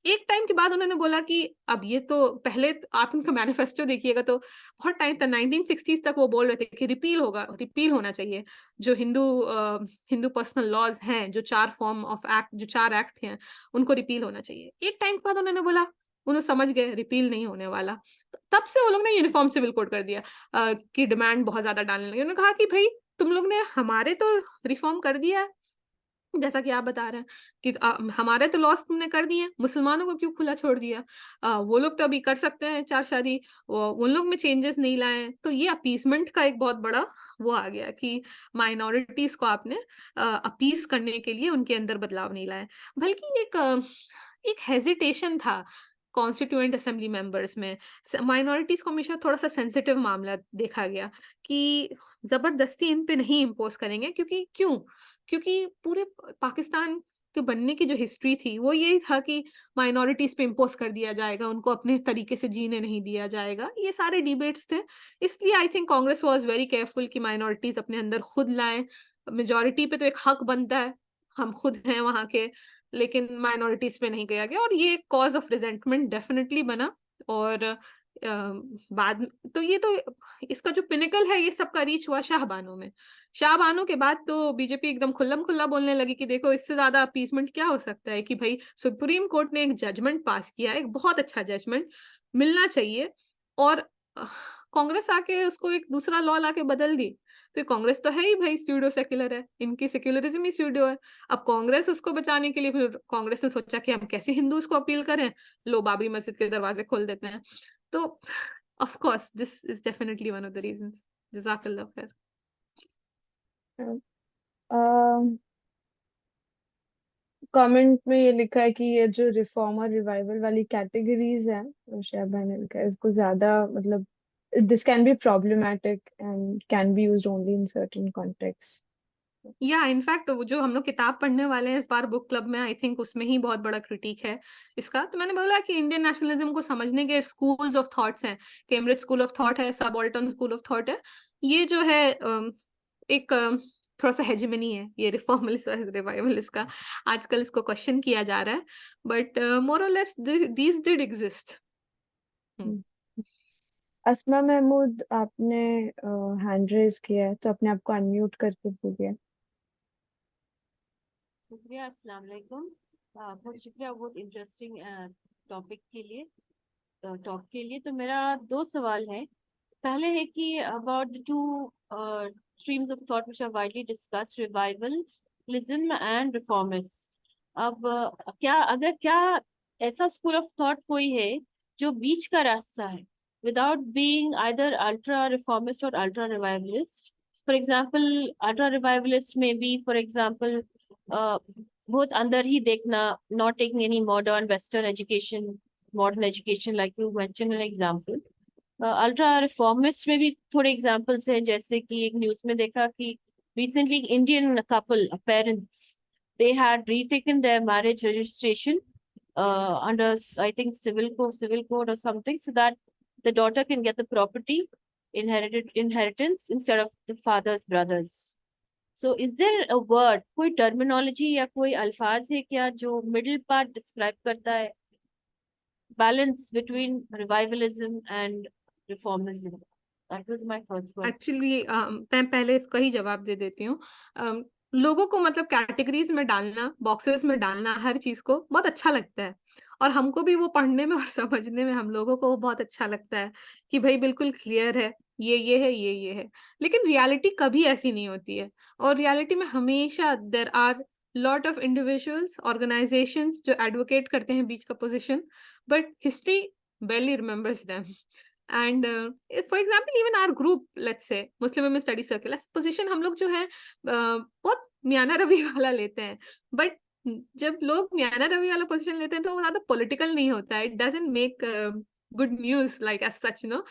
एक टाइम के बाद उन्होंने बोला कि अब ये तो, पहले आप उनका मैनिफेस्टो देखिएगा तो बहुत टाइम तक 1960s तक वो बोल रहे थे कि रिपील होगा, रिपील होना चाहिए जो हिंदू पर्सनल लॉज हैं, जो 4 फॉर्म ऑफ एक्ट, जो 4 एक्ट हैं उनको रिपील होना चाहिए। एक टाइम के बाद उन्होंने बोला, उन्होंने समझ गए रिपील नहीं होने वाला, तब से वो लोग ने यूनिफॉर्म सिविल कोड कर दिया कि डिमांड बहुत ज्यादा डालने लगे। उन्होंने कहा कि भाई तुम लोग ने हमारे तो रिफॉर्म कर दिया है, जैसा कि आप बता रहे हैं कि हमारे तो लॉस तुमने कर दिए, मुसलमानों को क्यों खुला छोड़ दिया? वो लोग तो अभी कर सकते हैं 4 शादी, उन लोग में चेंजेस नहीं लाए। तो ये अपीसमेंट का एक बहुत बड़ा वो आ गया कि माइनॉरिटीज को आपने अपीस करने के लिए उनके अंदर बदलाव नहीं लाए, बल्कि एक हेजिटेशन था कॉन्स्टिट्यूएंट असेंबली मेंबर्स में। माइनॉरिटीज को हमेशा थोड़ा सा सेंसिटिव मामला देखा गया कि जबरदस्ती इन पे नहीं इम्पोज करेंगे, क्योंकि पूरे पाकिस्तान के बनने की जो हिस्ट्री थी वो यही था कि माइनॉरिटीज पे इम्पोज कर दिया जाएगा, उनको अपने तरीके से जीने नहीं दिया जाएगा, ये सारे डिबेट्स थे। इसलिए I think Congress was very careful कि माइनॉरिटीज अपने अंदर खुद लाएं। मेजोरिटी पे तो एक हक बनता है, हम खुद हैं वहां के, लेकिन माइनॉरिटीज पे नहीं गया गया, और ये कॉज ऑफ रिजेंटमेंट डेफिनेटली बना। और बाद तो ये तो इसका जो पिनिकल है ये सबका रीच हुआ शाहबानो में। शाहबानो के बाद तो बीजेपी एकदम खुल्लम खुल्ला बोलने लगी कि देखो इससे ज्यादा अपीसमेंट क्या हो सकता है, कि भाई सुप्रीम कोर्ट ने एक जजमेंट पास किया, एक बहुत अच्छा जजमेंट मिलना चाहिए, और कांग्रेस आके उसको एक दूसरा लॉ लाके बदल दी। तो कांग्रेस तो है ही भाई स्यूडो सेक्युलर है, इनकी सेक्युलरिज्म ही स्यूडो है। अब कांग्रेस उसको बचाने के लिए फिर कांग्रेस ने सोचा कि हम कैसे हिंदूज को अपील करें, लो बाबरी मस्जिद के दरवाजे खोल देते हैं। तो of course this is definitely one of the reasons. जज़ाकल्लाह खैर। कमेंट में ये लिखा है कि ये जो रिफॉर्म और रिवाइवल वाली कैटेगरीज हैं शेयब भाई ने लिखा है, इसको ज्यादा मतलब this can be problematic and can be used only in certain context. या इनफैक्ट वो जो हम लोग किताब पढ़ने वाले हैं इस बार बुक क्लब में, आई थिंक उसमें ही बहुत बड़ा क्रिटिक है इसका। तो मैंने बोला कि इंडियन नेशनलिज्म को समझने के स्कूल्स ऑफ थॉट्स हैं, कैम्ब्रिज स्कूल ऑफ थॉट है, सबॉल्टन स्कूल ऑफ थॉट है, ये जो है एक थोड़ा सा हेजिमनी है ये रिफॉर्मलिस्ट और रिवाइवलिस्ट का, आजकल इसको क्वेश्चन किया जा रहा है, बट मोर और लेस दीज डिड एग्जिस्ट। अस्मा महमूद, आपने हैंड रेज किया है तो अपने आप को अनम्यूट करके बोलिए। शुक्रिया, अस्सलाम वालेकुम। बहुत शुक्रिया बहुत इंटरेस्टिंग टॉपिक के लिए, टॉक के लिए। तो मेरा 2 सवाल हैं। पहले है कि about the 2 streams of thought which are widely discussed, revivalism and reformist. अब क्या ऐसा स्कूल ऑफ थॉट कोई है जो बीच का रास्ता है, without being either ultra reformist or ultra revivalist? For example, ultra revivalist may be, for example, बहुत अंदर ही देखना, not taking any modern education like you mentioned an example. Ultra reformist में भी थोड़े एग्जांपल्स हैं, जैसे कि एक न्यूज में देखा कि recently Indian couple parents they had retaken their marriage registration under I think civil code or something, so that the daughter can get the property inheritance instead of the father's brothers. So is there a word, कोई टर्मिनोलॉजी या कोई अल्फाज है क्या जो मिडिल पार्ट डिस्क्राइब करता है? balance between revivalism and reformism? That was my first question. Actually मैं पहले इसका ही जवाब दे देती हूँ. लोगों को मतलब कैटेगरीज में डालना, बॉक्सेस में डालना हर चीज को बहुत अच्छा लगता है, और हमको भी वो पढ़ने में और समझने में हम लोगों को वो बहुत अच्छा लगता है कि भाई बिल्कुल क्लियर है, ये है, ये है. लेकिन रियलिटी कभी ऐसी नहीं होती है, और रियलिटी में हमेशा there are lot of individuals, organisations जो एडवोकेट करते हैं बीच का position, but history barely remembers them. And for example, even our group, let's say Muslim Women Study Circle, as position हम लोग जो है बहुत मियाना रवि वाला लेते हैं, बट जब लोग मियाना रवि वाला पोजीशन लेते हैं तो वो ज्यादा पॉलिटिकल नहीं होता है. It doesn't make good news like as such, no.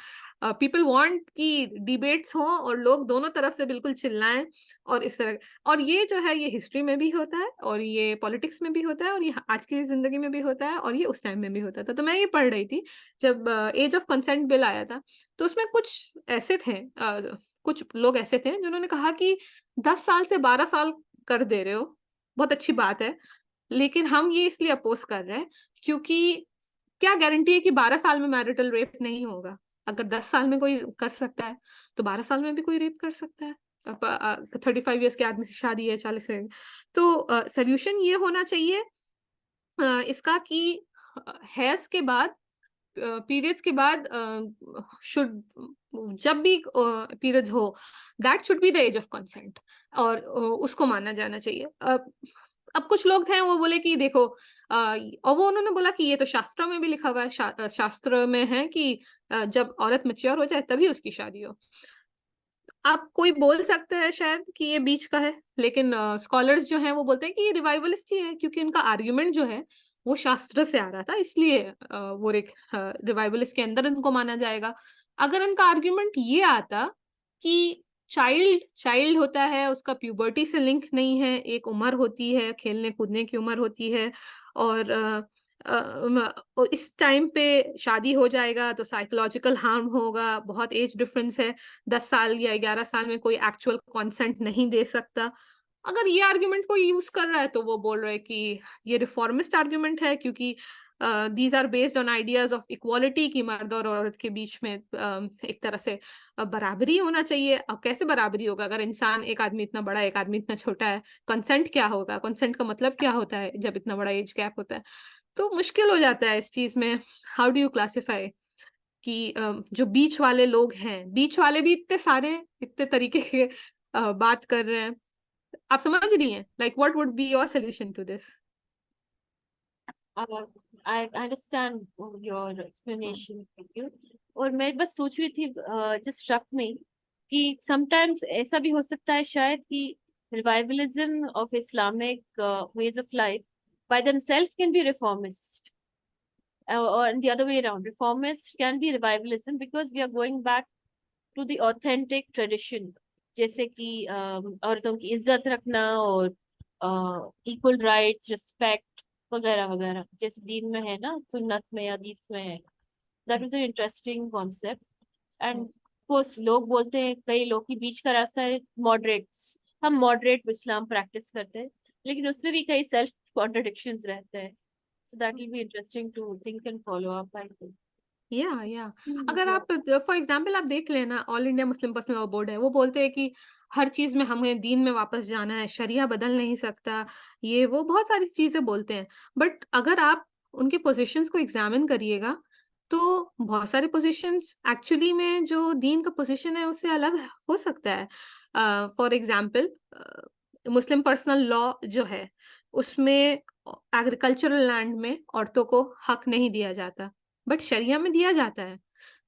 People want कि डिबेट्स हो और लोग दोनों तरफ से बिल्कुल चिल्लाएं, और इस तरह. और ये जो है ये हिस्ट्री में भी होता है, और ये पॉलिटिक्स में भी होता है, और ये आज की जिंदगी में भी होता है, और ये उस टाइम में भी होता था. तो मैं ये पढ़ रही थी जब एज ऑफ कंसेंट बिल आया था, तो उसमें कुछ ऐसे थे, कुछ लोग ऐसे थे जिन्होंने कहा कि 10 साल से 12 साल कर दे रहे हो, बहुत अच्छी बात है, लेकिन हम ये इसलिए अपोज कर रहे हैं क्योंकि क्या गारंटी है कि 12 साल में मैरिटल रेप नहीं होगा. अगर 10 साल में कोई कर सकता है तो 12 साल में भी कोई रेप कर सकता है. 35 ईयर्स के आदमी से शादी है, 40 से. तो सोल्यूशन ये होना चाहिए इसका कि हैज के बाद, पीरियड्स के बाद, शुड, जब भी पीरियड्स हो, that should be the age of consent, और उसको माना जाना चाहिए. अब कुछ लोग थे वो बोले कि देखो, और वो उन्होंने बोला कि ये तो शास्त्रों में भी लिखा हुआ है, शास्त्र में है कि जब औरत मैच्योर हो जाए तभी उसकी शादी हो. आप कोई बोल सकते हैं शायद कि ये बीच का है, लेकिन स्कॉलर्स जो हैं वो बोलते हैं कि ये रिवाइवलिस्ट ही है, क्योंकि उनका आर्ग्यूमेंट जो है वो शास्त्र से आ रहा था, इसलिए वो एक रिवाइवलिस्ट के अंदर उनको माना जाएगा. अगर उनका आर्ग्यूमेंट ये आता कि चाइल्ड होता है, उसका प्यूबर्टी से लिंक नहीं है, एक उम्र होती है, खेलने कूदने की उम्र होती है, और इस टाइम पे शादी हो जाएगा तो साइकोलॉजिकल हार्म होगा, बहुत एज डिफरेंस है, 10 साल या 11 साल में कोई एक्चुअल कंसेंट नहीं दे सकता. अगर ये आर्ग्यूमेंट को यूज कर रहा है तो वो बोल रहे हैं कि ये रिफॉर्मिस्ट आर्ग्यूमेंट है, क्योंकि these are based on ideas of equality की मर्द और औरत के बीच में एक तरह से बराबरी होना चाहिए. अब कैसे बराबरी होगा अगर इंसान, एक आदमी इतना बड़ा, एक आदमी इतना छोटा है? कंसेंट क्या होगा? कंसेंट का मतलब क्या होता है जब इतना बड़ा एज गैप होता है? तो मुश्किल हो जाता है इस चीज में. हाउ डू यू क्लासिफाई कि जो बीच वाले लोग हैं, बीच वाले भी इतने सारे, इतने तरीके के बात कर रहे हैं, आप समझ रही हैं? Like what would be your solution to this? I understand your explanation. Thank you. और मैं बस सोच रही थी, just struck me कि sometimes ऐसा भी हो सकता है शायद कि revivalism of Islamic ways of life by themselves can be reformist, or the other way around, reformist can be revivalism because we are going back to the authentic tradition, जैसे कि औरतों की इज्जत रखना और इक्वल राइट्स, रिस्पेक्ट वगैरह वगैरह, जैसे दीन में है ना, सुन्नत में या हदीस में है. That is an interesting concept. And course लोग बोलते हैं, कई लोग की बीच का रास्ता है मॉडरेट्स, हम मॉडरेट इस्लाम प्रैक्टिस करते हैं, लेकिन उसमें भी कई सेल्फ कॉन्ट्रडिक्शंस रहते हैं. So that will be interesting to think and follow up, I think. या अगर आप फॉर एग्जाम्पल आप देख लेना, all India Muslim personal law board है, वो बोलते हैं कि हर चीज में हमें दीन में वापस जाना है, शरिया बदल नहीं सकता, ये वो बहुत सारी चीजें बोलते हैं. बट अगर आप उनके पोजीशंस को एग्जामिन करिएगा तो बहुत सारे पोजीशंस एक्चुअली में जो दीन का पोजीशन है उससे अलग हो सकता है. For example Muslim personal law जो है उसमें एग्रीकल्चरल लैंड में औरतों को हक नहीं दिया जाता, बट शरिया में दिया जाता है.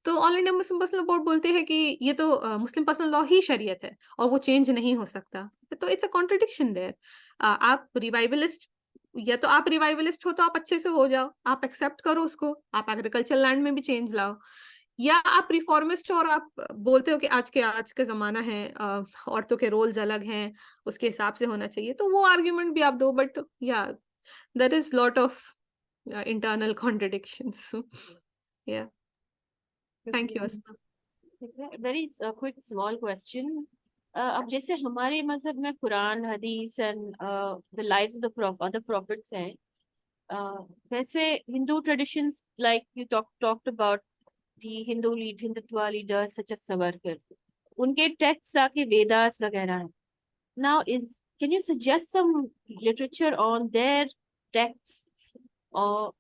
तो all India Muslim personal board बोलते हैं कि ये तो मुस्लिम पर्सनल लॉ ही शरीयत है और वो चेंज नहीं हो सकता. तो इट्स अ कॉन्ट्रडिक्शन देयर. आप रिवाइवलिस्ट, या तो आप रिवाइवलिस्ट हो तो आप अच्छे से हो जाओ, आप एक्सेप्ट करो उसको, आप एग्रीकल्चर लैंड में भी चेंज लाओ, या आप रिफॉर्मिस्ट हो और आप बोलते हो कि आज के जमाना है, औरतों के रोल्स अलग हैं, उसके हिसाब से होना चाहिए, तो वो आर्ग्यूमेंट भी आप दो. But yeah there is lot of internal contradictions. Yeah. Thank you, Asma. Very quick small question. अब जैसे हमारे मजहब में Quran, hadith and the lives of the other prophets हैं, वैसे Hindu traditions like you talked about the Hindutva leaders such as Savarkar, उनके टेक्स्ट आके वेदास वगैरह हैं. Now, can you suggest some literature on their texts, or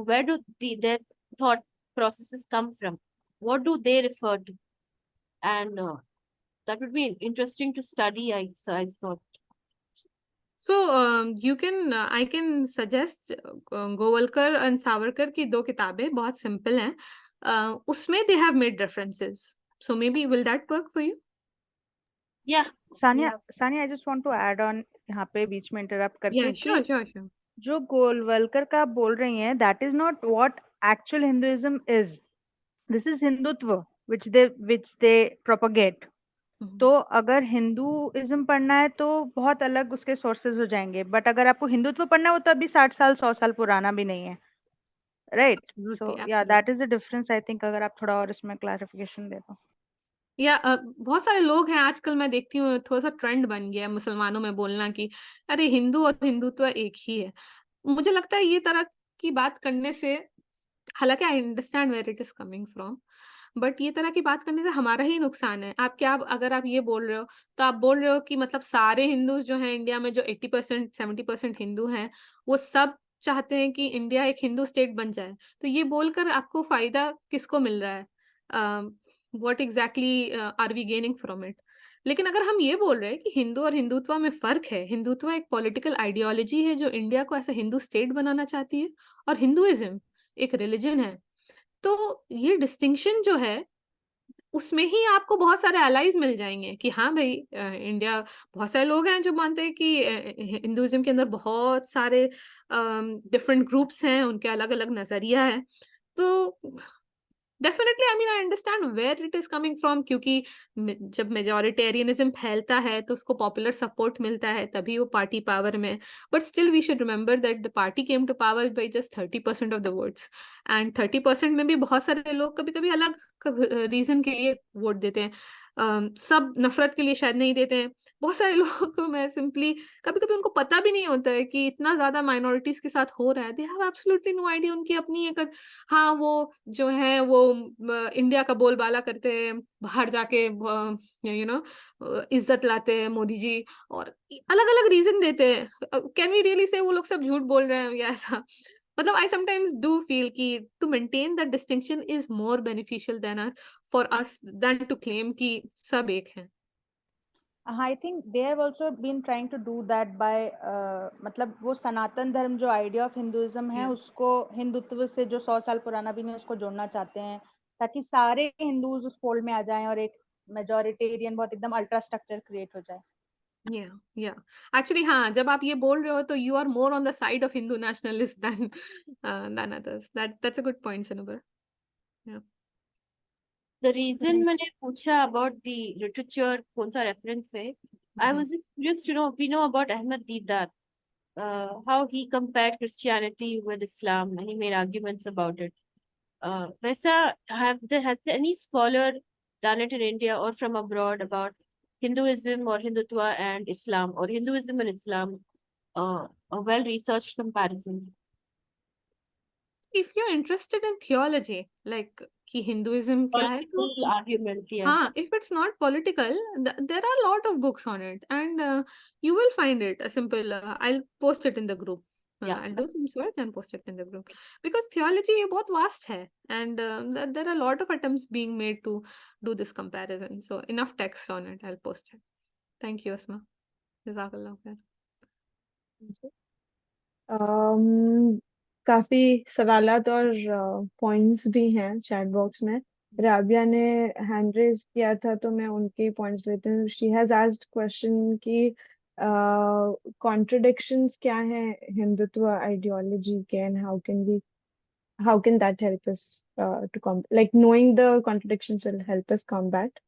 where do their thought processes come from? What do they refer to? And that would be interesting to study. I thought. So I can suggest Golwalkar and Savarkar की 2 किताबें बहुत सिंपल हैं. उसमें they have made references. So maybe will that work for you? Yeah. Sania, I just want to add on यहाँ पे बीच में इंटरप्ट करके Yeah, कि sure. जो गोलवलकर का आप बोल रही हैं, that is not what actual Hinduism is. This is Hindutva which they propagate. तो अगर हिंदुइज्म पढ़ना है तो बहुत अलग उसके सोर्सेज हो जाएंगे, बट अगर आपको हिंदुत्व पढ़ना है वो तो अभी 60 साल 100 साल पुराना भी नहीं है, राइट? सो या that is the difference. I think अगर आप थोड़ा और इसमें क्लैरिफिकेशन दे दो. या बहुत सारे लोग हैं आजकल, मैं देखती हूँ थोड़ा सा ट्रेंड बन गया है मुसलमानों में बोलना कि अरे हिंदू और हिंदुत्व एक ही है. मुझे लगता है ये तरह की बात करने से, हालांकि I understand where it is coming from, but ये तरह की बात करने से हमारा ही नुकसान है. अगर आप ये बोल रहे हो तो आप बोल रहे हो कि मतलब सारे हिंदूज जो हैं इंडिया में, जो 80% 70% हिंदू हैं, वो सब चाहते हैं कि इंडिया एक हिंदू स्टेट बन जाए. तो ये बोलकर आपको फायदा किसको मिल रहा है? What exactly are we gaining from इट? लेकिन अगर हम ये बोल रहे हैं कि हिंदू और हिंदुत्व में फर्क है, हिंदुत्व एक पॉलिटिकल आइडियोलॉजी है जो इंडिया को ऐसा हिंदू स्टेट बनाना चाहती है, और हिंदुइज्म एक रिलीजन है, तो ये डिस्टिंक्शन जो है उसमें ही आपको बहुत सारे एलाइज मिल जाएंगे कि हाँ भाई, इंडिया, बहुत सारे लोग हैं जो मानते हैं कि हिंदुइज्म के अंदर बहुत सारे डिफरेंट ग्रुप्स हैं, उनके अलग अलग नजरिया है. तो definitely I understand where it is coming from, क्योंकि जब मेजोरिटेरियनिज्म फैलता है तो उसको पॉपुलर सपोर्ट मिलता है, तभी वो पार्टी पावर में. But still we should remember that the party came to power by just 30% of the votes, and 30% में भी बहुत सारे लोग कभी कभी अलग रीजन के लिए वोट देते हैं. सब नफरत के लिए शायद नहीं देते हैं. बहुत सारे लोगों को मैं सिंपली, कभी कभी उनको पता भी नहीं होता है कि इतना ज्यादा माइनॉरिटीज के साथ हो रहा है. They have absolutely no idea. उनकी अपनी एक, हाँ वो जो है वो इंडिया का बोलबाला करते हैं, बाहर जाके इज्जत लाते हैं मोदी जी, और अलग अलग रीजन देते हैं. कैन वी रियली से वो लोग सब झूठ बोल रहे हैं या ऐसा? मतलब आई समटाइम्स डू फील कि to maintain that distinction is more beneficial than for us than to claim कि सब एक हैं. I think they have also been trying to do that by, मतलब वो सनातन धर्म जो आइडिया ऑफ हिंदुइज्म है उसको हिंदुत्व से जो 100 साल पुराना भी नहीं, उसको जोड़ना चाहते हैं ताकि सारे हिंदूज उस फोल्ड में आ जाएं और एक मेजॉरिटेरियन बहुत एकदम अल्ट्रा स्ट्रक्चर क्रिएट हो जाए. या एक्चुअली हाँ, जब आप ये बोल रहे हो तो you are more on the side of Hindu nationalist than others. That's a good point, Sanobar. The reason मैंने पूछा about the literature, कौन सा reference है, I was just curious to know. We know about Ahmed Deedat, how he compared Christianity with Islam, and he made arguments about it. वैसा has there any scholar done it in India or from abroad about Hinduism or Hindutva and Islam, or Hinduism and Islam, a well-researched comparison? If you're interested in theology, like कि हिंदुइज्म क्या है, तो Political argument, yes. हाँ, if it's not political, there are a lot of books on it, and you will find it a simple. I'll post it in the group. Yeah. I'll do some search and post it in the group, because theology ये बहुत vast है, and there are a lot of attempts being made to do this comparison. So enough text on it. I'll post it. Thank you, Asma. Jazakallah khair. काफी सवालात और पॉइंट्स भी हैं चैट बॉक्स में. राबिया ने हैंड रेज किया था तो मैं उनके पॉइंट्स लेती हूँ. शी हैज आस्क्ड क्वेश्चन कि कॉन्ट्रडिक्शंस क्या हैं हिंदुत्व आइडियोलॉजी के, and how can that help us to like knowing the contradictions will help us combat.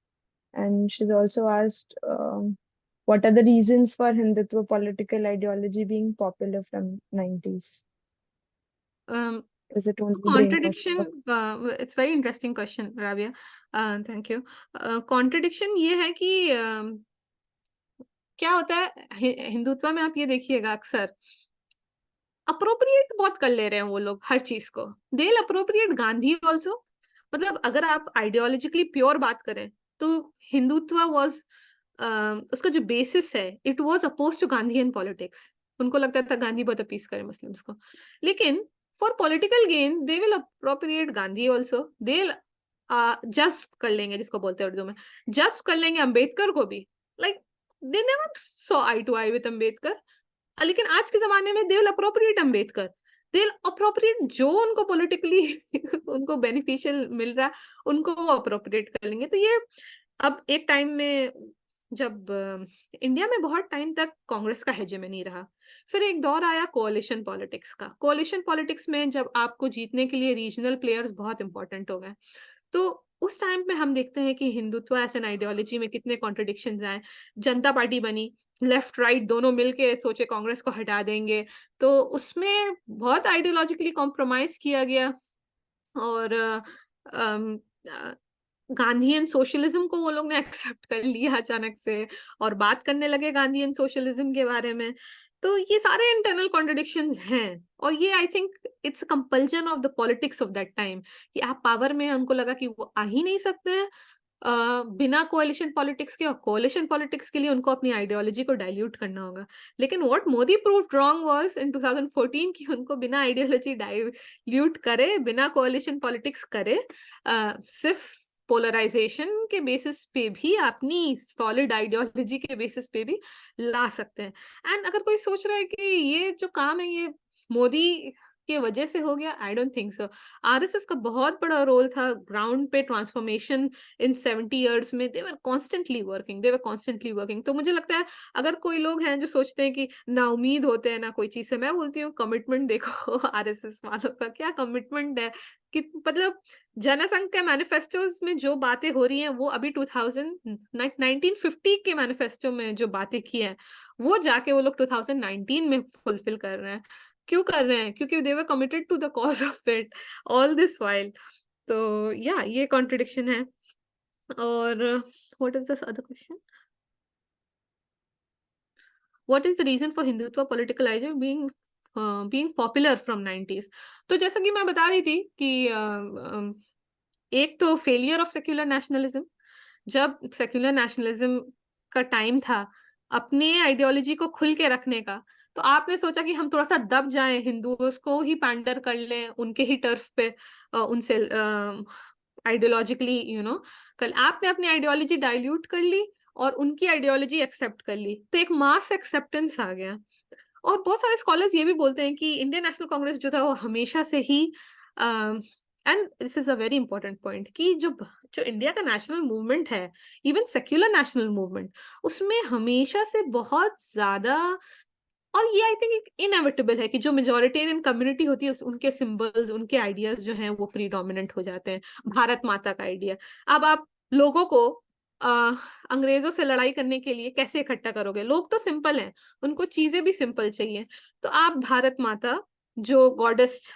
And she's also asked what are the reasons for Hindutva political ideology being popular from 90s? Is it only Contradiction, it's very interesting question, Rabia. Thank you. Contradiction ये है कि क्या होता है हिंदुत्व में, आप ये देखिएगा अक्सर अप्रोप्रिएट बहुत कर ले रहे हैं वो लोग हर चीज को। दे विल अप्रोप्रिएट गांधी ऑल्सो। मतलब अगर आप आइडियोलॉजिकली प्योर बात करें तो हिंदुत्व वाज उसका जो बेसिस है, it was opposed to Gandhian politics. उनको लगता था गांधी बहुत अपीस करे मुस्लिम्स को, लेकिन for political gain they will appropriate Gandhi also. They just कर लेंगे, जिसको बोलते हैं उर्दू में, जस्ट कर लेंगे अम्बेडकर को भी। Like they never saw eye to eye with Ambedkar, लेकिन आज के जमाने में they will appropriate Ambedkar. They will appropriate जो उनको पॉलिटिकली उनको बेनिफिशियल मिल रहा है, उनको वो अप्रोप्रिएट कर लेंगे। तो ये अब एक टाइम में जब इंडिया में बहुत टाइम तक कांग्रेस का हेजेमनी रहा, फिर एक दौर आया कोalition पॉलिटिक्स का। कोalition पॉलिटिक्स में जब आपको जीतने के लिए रीजनल प्लेयर्स बहुत इंपॉर्टेंट हो गए, तो उस टाइम में हम देखते हैं कि हिंदुत्व एज एन आइडियोलॉजी में कितने कॉन्ट्रडिक्शंस आए। जनता पार्टी बनी, लेफ्ट राइट दोनों मिलके सोचे कांग्रेस को हटा देंगे, तो उसमें बहुत आइडियोलॉजिकली कॉम्प्रोमाइज किया गया। और गांधीयन सोशलिज्म को वो लोग ने एक्सेप्ट कर लिया अचानक से, और बात करने लगे गांधीयन सोशलिज्म के बारे में। तो ये सारे इंटरनल कॉन्ट्रडिक्शंस हैं, और ये I think it's compulsion of the politics of that time कि आप पावर में, उनको लगा कि वो आ ही नहीं सकते हैं बिना कोalition पॉलिटिक्स के, और कोalition पॉलिटिक्स के लिए उनको अपनी आइडियोलॉजी को डाइल्यूट करना होगा। लेकिन what Modi proved wrong was in 2014 कि उनको बिना आइडियोलॉजी डाइल्यूट करे, बिना कोalition पॉलिटिक्स करे, सिर्फ पोलराइजेशन के बेसिस पे भी, अपनी सॉलिड आइडियोलॉजी के बेसिस पे भी ला सकते हैं। एंड अगर कोई सोच रहा है कि ये जो काम है ये मोदी के वजह से हो गया, आई डोंट थिंक सो। आरएसएस का बहुत बड़ा रोल था ग्राउंड पे ट्रांसफॉर्मेशन इन 70 इयर्स में। दे वर कॉन्स्टेंटली वर्किंग। तो मुझे लगता है अगर कोई लोग हैं जो सोचते हैं कि ना उम्मीद होते हैं ना कोई चीज से, मैं बोलती हूँ कमिटमेंट देखो आरएसएस वालों का क्या कमिटमेंट है। कि मतलब जनसंघ के मैनिफेस्टोज में जो बातें हो रही हैं वो अभी 1950 के मैनिफेस्टो में जो बातें की हैं वो जाके वो लोग 2019 में फुलफिल कर रहे हैं। क्यों कर रहे हैं? क्योंकि they were committed to the cause of it all this while. तो या ये कॉन्ट्रडिक्शन है। और what is this other question? What is the reason for Hindutva politicalization being popular from 90s? तो जैसा कि मैं बता रही थी कि एक तो फेलियर ऑफ सेक्युलर नेशनलिज्म। जब सेक्युलर नेशनलिज्म का टाइम था अपने आइडियोलॉजी को खुल के रखने का, तो आपने सोचा कि हम थोड़ा सा दब जाएं, हिंदुओं को ही पैंडर कर लें, उनके ही टर्फ पे उनसे आइडियोलॉजिकली कल आपने अपनी आइडियोलॉजी डाइल्यूट कर ली और उनकी आइडियोलॉजी एक्सेप्ट कर ली, तो एक मास एक्सेप्टेंस आ गया। और बहुत सारे स्कॉलर्स ये भी बोलते हैं कि इंडियन नेशनल कांग्रेस जो था वो हमेशा से ही, and this is a very important point, कि जो इंडिया का नेशनल मूवमेंट है, इवन सेक्युलर नेशनल मूवमेंट, उसमें हमेशा से बहुत ज्यादा, और ये आई थिंक इनएविटेबल है कि जो मेजोरिटेरियन कम्युनिटी होती है उनके सिंबल्स, उनके आइडियाज जो हैं वो प्रीडोमिनेंट हो जाते हैं। भारत माता का आइडिया, अब आप लोगों को अंग्रेजों से लड़ाई करने के लिए कैसे इकट्ठा करोगे? लोग तो सिंपल हैं, उनको चीजें भी सिंपल चाहिए। तो आप भारत माता जो गॉडेस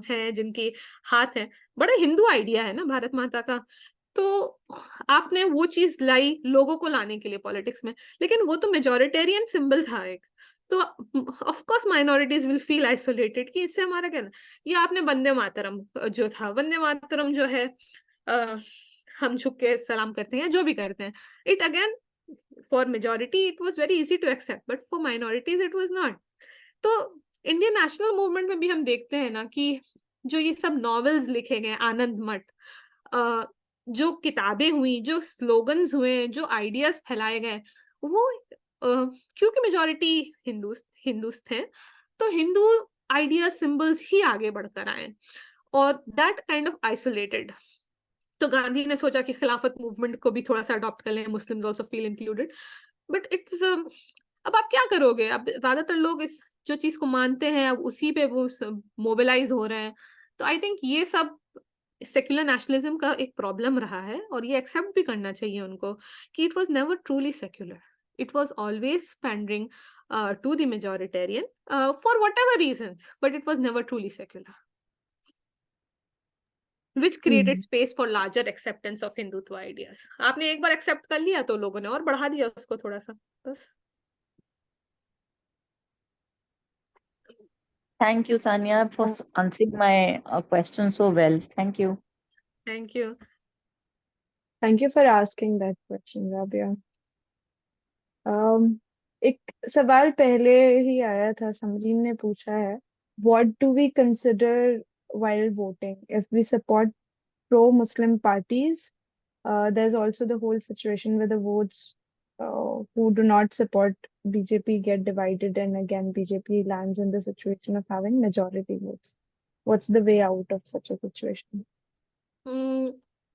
है, जिनके हाथ है, बड़ा हिंदू आइडिया है ना भारत माता का, तो आपने वो चीज लाई लोगों को लाने के लिए पॉलिटिक्स में, लेकिन वो तो मेजोरिटेरियन सिंबल था एक। तो of course minorities will feel isolated कि इससे हमारा क्या। ये आपने वंदे मातरम जो था, वंदे मातरम जो है हम झुक के सलाम करते हैं, जो भी करते हैं, it again for majority it was very easy to accept, but for minorities it was not. तो इंडियन नेशनल मूवमेंट में भी हम देखते हैं ना कि जो ये सब नॉवेल्स लिखे गए, आनंद मठ, जो किताबें हुई, जो स्लोगन्स हुए, जो आइडियाज फैलाए गए, वो क्योंकि मेजोरिटी हिंदूस थे, तो हिंदू आइडिया सिंबल्स ही आगे बढ़कर आए, और दैट काइंड ऑफ आइसोलेटेड। तो गांधी ने सोचा कि खिलाफत मूवमेंट को भी थोड़ा सा अडॉप्ट कर लें, Muslims also feel included, but it's अब आप क्या करोगे? अब ज्यादातर लोग इस जो चीज को मानते हैं, अब उसी पे वो मोबिलाइज हो रहे हैं। तो आई थिंक ये सब सेक्युलर नेशनलिज्म का एक प्रॉब्लम रहा है, और ये एक्सेप्ट भी करना चाहिए उनको कि it was never truly secular, it was always pandering to the majoritarian for whatever reasons, but it was never truly secular, which created space for larger acceptance of Hindutva ideas। आपने एक बार एक्सेप्ट कर लिया तो लोगों ने और बढ़ा दिया उसको थोड़ा सा, बस। Thank you, Tanya, for answering my question so well. Thank you. Thank you. Thank you for asking that question, Rabia. एक सवाल पहले ही आया था, समरीन ने पूछा है, what do we consider while voting? If we support pro-Muslim parties, there's also the whole situation where the votes who do not support BJP get divided, and again BJP lands in the situation of having majority votes. What's the way out of such a situation?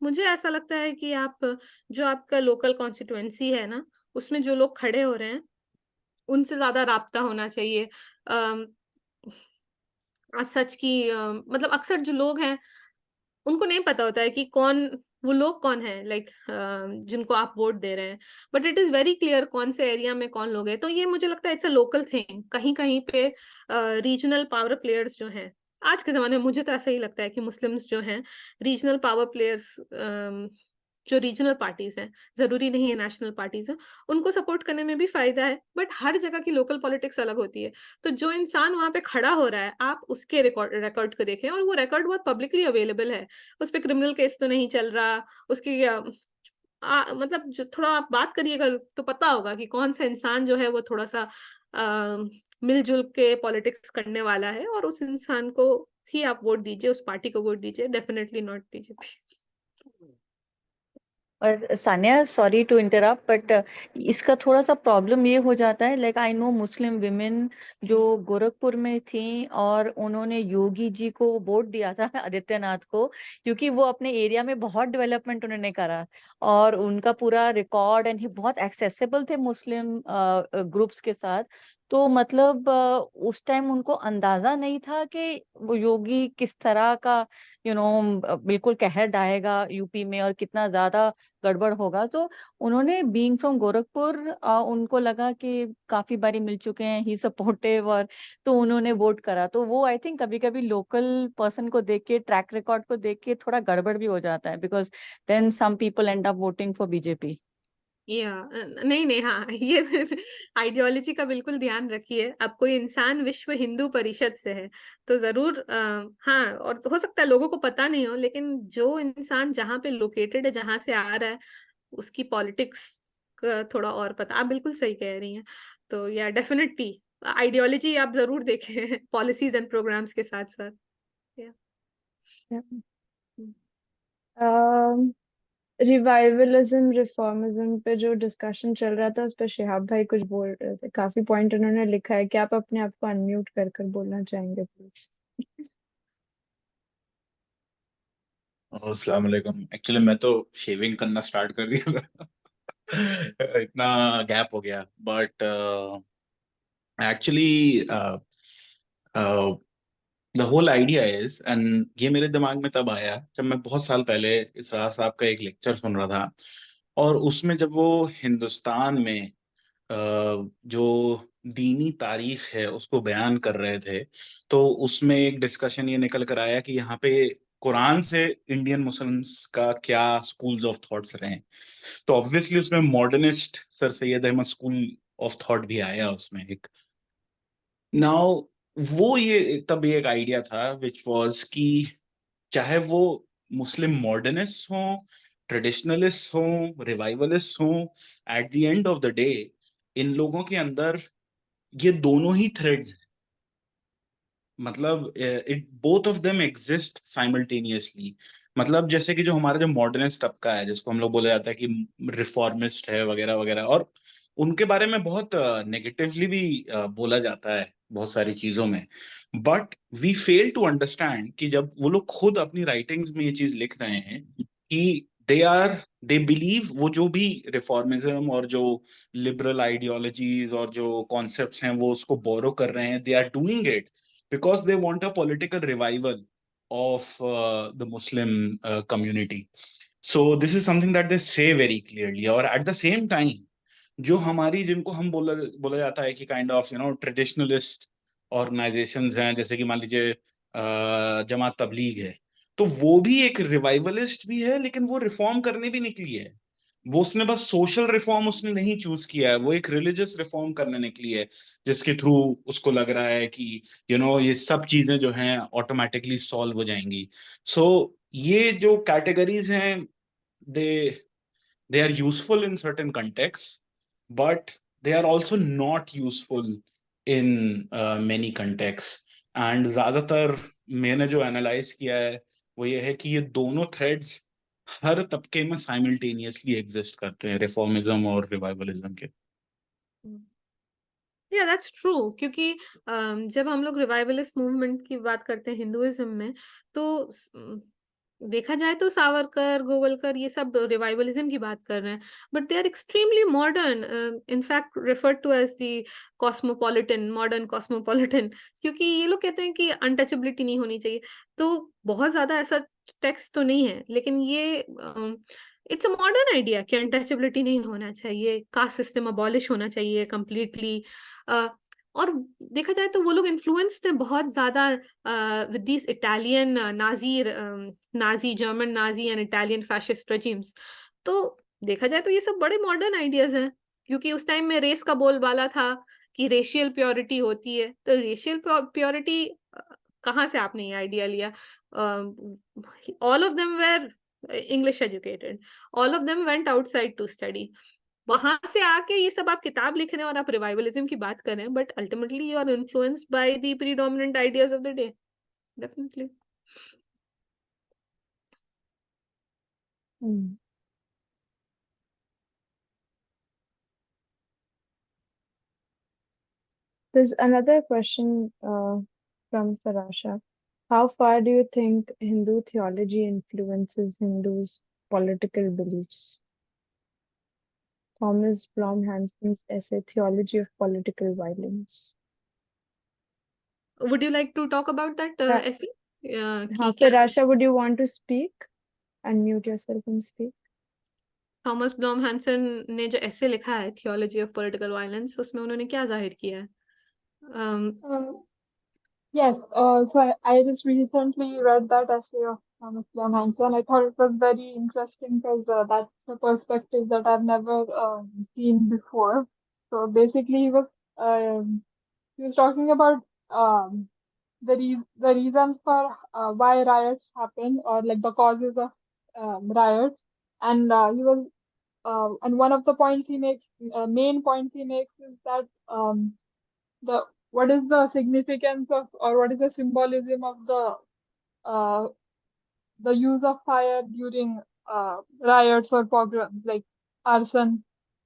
मुझे ऐसा लगता है कि आप जो आपका लोकल कॉन्स्टिट्यूएंसी है ना, उसमें जो लोग खड़े हो रहे हैं, उनसे ज़्यादा राब्ता होना चाहिए। सच की मतलब अक्सर जो लोग हैं, उनको नहीं पता होता है कि वो लोग कौन है, लाइक जिनको आप वोट दे रहे हैं, but it is very clear कौन से एरिया में कौन लोग हैं। तो ये मुझे लगता है इट्स अ लोकल थिंग। कहीं कहीं पे रीजनल पावर प्लेयर्स जो हैं, आज के जमाने में मुझे तो ऐसा ही लगता है कि मुस्लिम्स जो हैं, रीजनल पावर प्लेयर्स, जो रीजनल पार्टीज हैं, जरूरी नहीं है नेशनल पार्टीज हैं, उनको सपोर्ट करने में भी फायदा है। बट हर जगह की लोकल पॉलिटिक्स अलग होती है। तो जो इंसान वहां पे खड़ा हो रहा है, आप उसके रिकॉर्ड को देखें, और वो रिकॉर्ड बहुत पब्लिकली अवेलेबल है। उस पर क्रिमिनल केस तो नहीं चल रहा, उसकी मतलब जो थोड़ा आप बात करिएगा तो पता होगा कि कौन सा इंसान जो है वो थोड़ा सा मिलजुल के पॉलिटिक्स करने वाला है, और उस इंसान को ही आप वोट दीजिए, उस पार्टी को वोट दीजिए, डेफिनेटली नॉट बीजेपी। और Sania, sorry to interrupt, but इसका थोड़ा सा प्रॉब्लम ये हो जाता है, like I know Muslim women जो गोरखपुर में थी और उन्होंने योगी जी को वोट दिया था आदित्यनाथ को, क्योंकि वो अपने एरिया में बहुत डेवलपमेंट उन्होंने करा और उनका पूरा रिकॉर्ड एंड ही बहुत एक्सेसिबल थे मुस्लिम ग्रुप्स के साथ। तो मतलब उस टाइम उनको अंदाजा नहीं था कि वो योगी किस तरह का बिल्कुल कहर ढाएगा यूपी में और कितना ज्यादा गड़बड़ होगा। तो उन्होंने बीइंग फ्रॉम गोरखपुर उनको लगा कि काफी बारी मिल चुके हैं, ही सपोर्टिव, और तो उन्होंने वोट करा। तो वो आई थिंक कभी कभी लोकल पर्सन को देख के, ट्रैक रिकॉर्ड को देख के थोड़ा गड़बड़ भी हो जाता है, because then some people end up voting for BJP. या नहीं नहीं, हाँ, ये आइडियोलॉजी का बिल्कुल ध्यान रखिए। अब कोई इंसान विश्व हिंदू परिषद से है तो जरूर हाँ, और हो सकता है लोगों को पता नहीं हो, लेकिन जो इंसान जहाँ पे लोकेटेड है, जहाँ से आ रहा है, उसकी पॉलिटिक्स का थोड़ा और पता। आप बिल्कुल सही कह रही हैं। तो या डेफिनेटली आइडियोलॉजी आप जरूर देखें पॉलिसीज एंड प्रोग्राम्स के साथ साथ। रिवाइवलिज्म रिफॉर्मिज्म पे जो डिस्कशन चल रहा था, उस पर शिहाब भाई कुछ बोल रहे थे, काफी पॉइंट उन्होंने लिखा है कि आप अपने आप को अनम्यूट कर कर बोलना चाहेंगे प्लीज। अस्सलाम वालेकुम। एक्चुअली मैं तो शेविंग करना स्टार्ट कर दिया था इतना गैप हो गया, but actually the whole idea is, and ये मेरे दिमाग में तब आया जब मैं बहुत साल पहले इसरार साहब का एक लेक्चर सुन रहा था, और उसमें जब वो हिंदुस्तान में जो दीनी तारीख है उसको बयान कर रहे थे, तो उसमें एक डिस्कशन ये निकल कर आया कि यहाँ पे कुरान से इंडियन मुस्लिम्स का क्या स्कूल्स ऑफ थॉट्स रहे हैं। तो ऑब्वियसली उसमें modernist sir Syed Ahmad school of thought भी आया उसमें एक। नाउ वो ये तब ये एक आइडिया था विच वाज कि चाहे वो मुस्लिम मॉडर्निस्ट हों, ट्रेडिशनलिस्ट हों, रिवाइवलिस्ट हों, at the end of the day in लोगों के अंदर ये दोनों ही थ्रेड्स, मतलब it both of them exist simultaneously. मतलब जैसे कि जो हमारा जो मॉडर्निस्ट तबका है, जिसको हम लोग बोला जाता है कि रिफॉर्मिस्ट है वगैरह वगैरह, और उनके बारे में बहुत नेगेटिवली भी बोला जाता है बहुत सारी चीजों में। But we fail to understand कि जब वो लोग खुद अपनी राइटिंग्स में ये चीज लिख रहे हैं कि दे बिलीव, वो जो भी रिफॉर्मिज्म और जो लिबरल आइडियोलॉजीज और जो कॉन्सेप्ट्स हैं वो उसको बोरो कर रहे हैं, they are doing it because they want a political revival of the Muslim community. So this is something that they say very clearly. और at the same time जो हमारी, जिनको हम बोला बोला जाता है कि काइंड ऑफ ट्रेडिशनलिस्ट ऑर्गेनाइजेशंस हैं, जैसे कि मान लीजिए जमात तबलीग है, तो वो भी एक रिवाइवलिस्ट भी है, लेकिन वो रिफॉर्म करने भी निकली है। वो उसने बस सोशल रिफॉर्म उसने नहीं चूज किया है, वो एक रिलीजियस रिफॉर्म करने निकली है, जिसके थ्रू उसको लग रहा है कि ये सब चीजें जो हैं ऑटोमेटिकली सॉल्व हो जाएंगी। सो ये जो कैटेगरीज हैं, दे they are useful in certain contexts, but they are also not useful in many contexts. And ज्यादातर मैंने जो एनालाइज किया है वो ये है कि ये दोनों थ्रेड्स हर तबके में साइमल्टेनियसली एग्जिस्ट करते हैं, रिफॉर्मिज्म और रिवाइवलिज्म के। या दैट्स ट्रू, क्योंकि जब हम लोग रिवाइवलिस्ट मूवमेंट की बात करते हैं हिंदुइज्म में, तो देखा जाए तो सावरकर, गोवलकर, ये सब रिवाइवलिज्म की बात कर रहे हैं, but they are extremely modern, in fact referred to as the cosmopolitan, modern cosmopolitan, क्योंकि ये लोग कहते हैं कि अनटचेबिलिटी नहीं होनी चाहिए। तो बहुत ज्यादा ऐसा टेक्स्ट तो नहीं है, लेकिन ये इट्स अ मॉडर्न आइडिया कि अनटचेबिलिटी नहीं होना चाहिए, कास्ट सिस्टम अबॉलिश होना चाहिए कंप्लीटली। और देखा जाए तो वो लोग इन्फ्लुएंस्ड हैं बहुत ज्यादा with this Italian Nazi, German Nazi and Italian fascist regimes. तो देखा जाए तो ये सब बड़े मॉडर्न आइडियाज हैं, क्योंकि उस टाइम में रेस का बोलबाला था कि रेशियल प्योरिटी होती है। तो रेशियल प्योरिटी कहाँ से आपने ये आइडिया लिया? All of them were English educated, all of them went outside to study. वहां से आके ये सब आप किताब लिख रहे हैं और आप रिवाइवलिज्म की बात कर रहे हैं, but ultimately you are influenced by the predominant ideas of the day, definitely. There's another question from Farasha. How far do you think Hindu theology influences Hindus' political beliefs? Thomas Blom Hansen's essay, Theology of Political Violence. Would you like to talk about that essay? Farasha, would you want to speak? Unmute yourself and speak. Thomas Blom Hansen ने जो ऐसे लिखा है थियोलॉजी ऑफ पॉलिटिकल वायलेंस, उसमें उन्होंने क्या जाहिर किया है? Yes, so I just recently read that essay of Thomas Blom Hansen. I thought it was very interesting because that's a perspective that I've never seen before. So basically, he was talking about the reasons for why riots happen, or like the causes of riots, and and one of the points he makes, main points he makes, is that the what is the significance of, or what is the symbolism of the use of fire during riots or pogroms, like arson.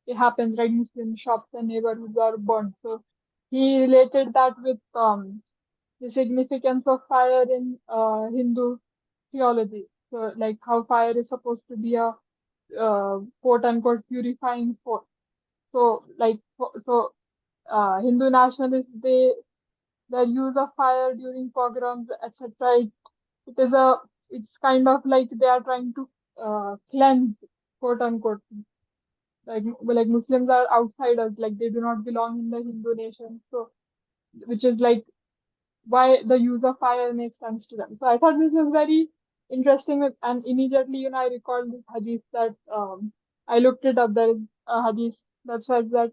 It happens, right? Muslim shops and neighborhoods are burned. So he related that with the significance of fire in Hindu theology. So like how fire is supposed to be a quote unquote purifying force. So Hindu nationalists, their use of fire during pogroms, etc. It's kind of like they are trying to cleanse, quote unquote. Like Muslims are outsiders, like they do not belong in the Hindu nation. So, which is like why the use of fire makes sense to them. So I thought this was very interesting, and immediately, I recalled this hadith that I looked it up. There is a hadith that says that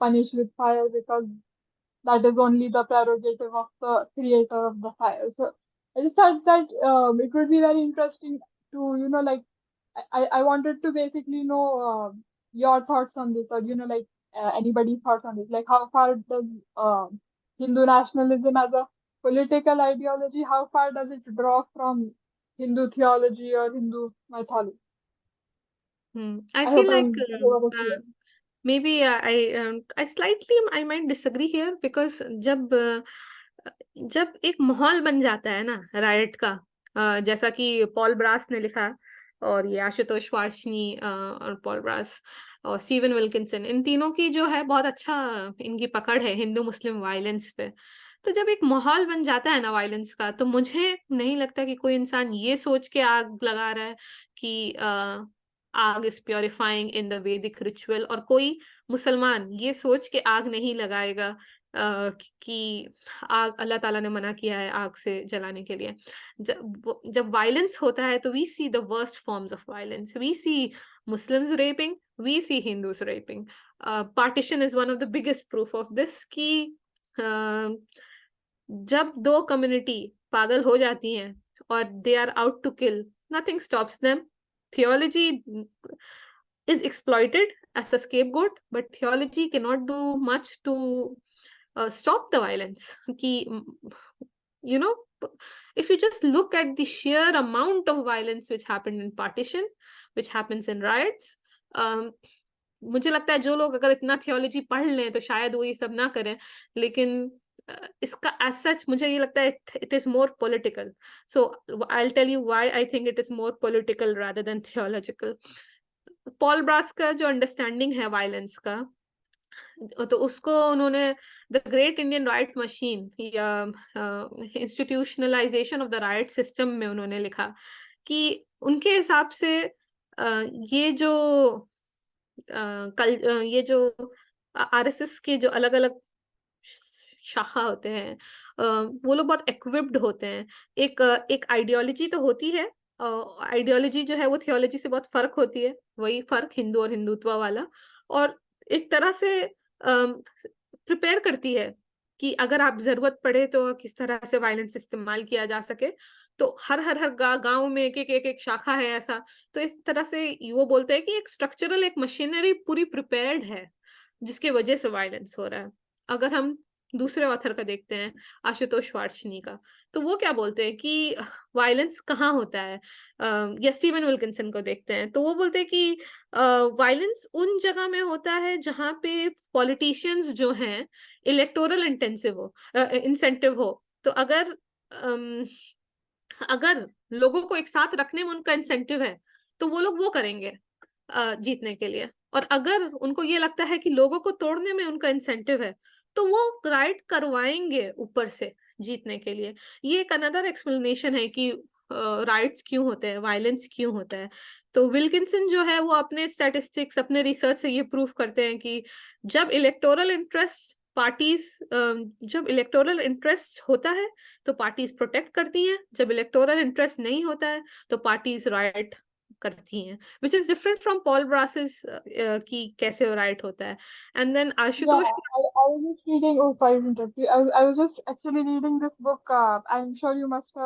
punish with fire, because that is only the prerogative of the creator of the fire. So I just thought that it would be very interesting to, like, I wanted to basically know your thoughts on this, or, anybody's thoughts on this. Like, how far does Hindu nationalism as a political ideology, how far does it draw from Hindu theology or Hindu mythology? I I feel hope like I'm clear. maybe I might disagree here, because जब एक माहौल बन जाता है ना रायट का, जैसा कि पॉल ब्रास ने लिखा, और ये आशुतोष वार्ष्णी और पॉल ब्रास और स्टीवन विल्किंसन, इन तीनों की जो है बहुत अच्छा इनकी पकड़ है हिंदू मुस्लिम वायलेंस पे। तो जब एक माहौल बन जाता है ना वायलेंस का, तो मुझे नहीं लगता कि कोई इंसान ये सोच के आग लगा रहा है कि आग इज प्योरिफाइंग इन द वैदिक रिचुअल, और कोई मुसलमान ये सोच के आग नहीं लगाएगा कि आग, अल्लाह ताला ने मना किया है आग से जलाने के लिए। जब वायलेंस होता है तो we see the worst forms of violence, we see Muslims raping, we see Hindus raping. Partition is one of the biggest proof of this कि जब दो कम्युनिटी पागल हो जाती हैं और they are out to kill, nothing stops them. Theology is exploited as a scapegoat, but theology cannot do much to stop the violence. कि you know, if you just look at the sheer amount of violence which happened in partition, which happens in riots, मुझे लगता है जो लोग अगर इतना थियोलॉजी पढ़ लें तो शायद वो ये सब ना करें, लेकिन इसका as such मुझे ये लगता है it is more political. So I'll tell you why I think it is more political rather than theological. Paul Brass का जो अंडरस्टैंडिंग है वायलेंस का, तो उसको उन्होंने the great Indian riot machine या institutionalization of the riot system में उन्होंने लिखा कि उनके हिसाब से ये जो आरएसएस के जो अलग अलग शाखा होते हैं वो लोग बहुत इक्विप्ड होते हैं। एक आइडियोलॉजी तो होती है, आइडियोलॉजी जो है वो थियोलॉजी से बहुत फर्क होती है, वही फर्क हिंदू और हिंदुत्व वाला, और एक तरह से प्रिपेयर करती है कि अगर आप जरूरत पड़े तो किस तरह से वायलेंस इस्तेमाल किया जा सके। तो हर गांव में एक शाखा है ऐसा। तो इस तरह से वो बोलते हैं कि एक स्ट्रक्चरल एक मशीनरी पूरी प्रिपेयर्ड है जिसकी वजह से वायलेंस हो रहा है। अगर हम दूसरे ऑथर का देखते हैं, आशुतोष वार्ष्णी का, तो वो क्या बोलते हैं कि वायलेंस कहाँ होता है, या स्टीवन विल्किंसन को देखते हैं तो वो बोलते हैं कि वायलेंस उन जगह में होता है जहाँ पे पॉलिटिशियंस जो हैं इलेक्टोरल इंसेंटिव हो। तो अगर लोगों को एक साथ रखने में उनका इंसेंटिव है तो वो लोग वो करेंगे जीतने के लिए, और अगर उनको ये लगता है कि लोगों को तोड़ने में उनका इंसेंटिव है तो वो राइट करवाएंगे ऊपर से जीतने के लिए। ये एक अनदर एक्सप्लेनेशन है कि राइट्स क्यों होते हैं, वायलेंस क्यों होता है। तो विल्किंसन जो है वो अपने स्टैटिस्टिक्स, अपने रिसर्च से ये प्रूफ करते हैं कि जब इलेक्टोरल इंटरेस्ट होता है तो पार्टीज प्रोटेक्ट करती हैं, जब इलेक्टोरल इंटरेस्ट नहीं होता है तो पार्टीज राइट करती हैं, which is different from Paul Brass's कि कैसे राइट होता है। And then Ashutosh, I was just reading. Oh, sorry to interrupt you. I was just actually reading this book. I'm sure you must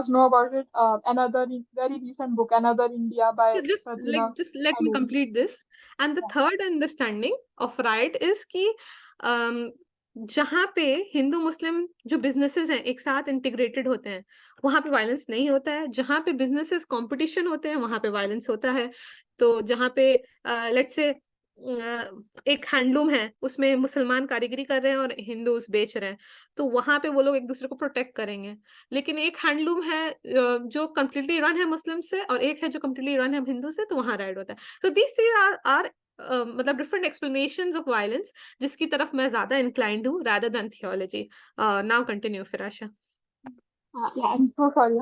know about it. Another very recent book, Another India by Satina. just let me complete this. And the third understanding of right is कि जहाँ पे हिंदू मुस्लिम जो बिजनेसेस हैं एक साथ इंटीग्रेटेड होते हैं वहां पे वायलेंस नहीं होता है। जहाँ पे बिजनेसेस कंपटीशन होते हैं वहां पे वायलेंस होता है। तो जहाँ पे लेट्स से एक हैंडलूम है उसमें मुसलमान कारीगरी कर रहे हैं और हिंदूज बेच रहे हैं तो वहां पे वो लोग एक दूसरे को प्रोटेक्ट करेंगे। लेकिन एक हैंडलूम है जो कम्प्लीटली रन है मुस्लिम से और एक है जो कम्प्लीटली रन है हिंदू से, तो वहां राइट होता है। तो दिस आर मतलब डिफरेंट एक्सप्लेनेशंस ऑफ वायलेंस जिसकी तरफ मैं ज्यादा इंक्लाइंड हूँ rather than theology. Now continue, Firasha. Yeah, I'm so sorry.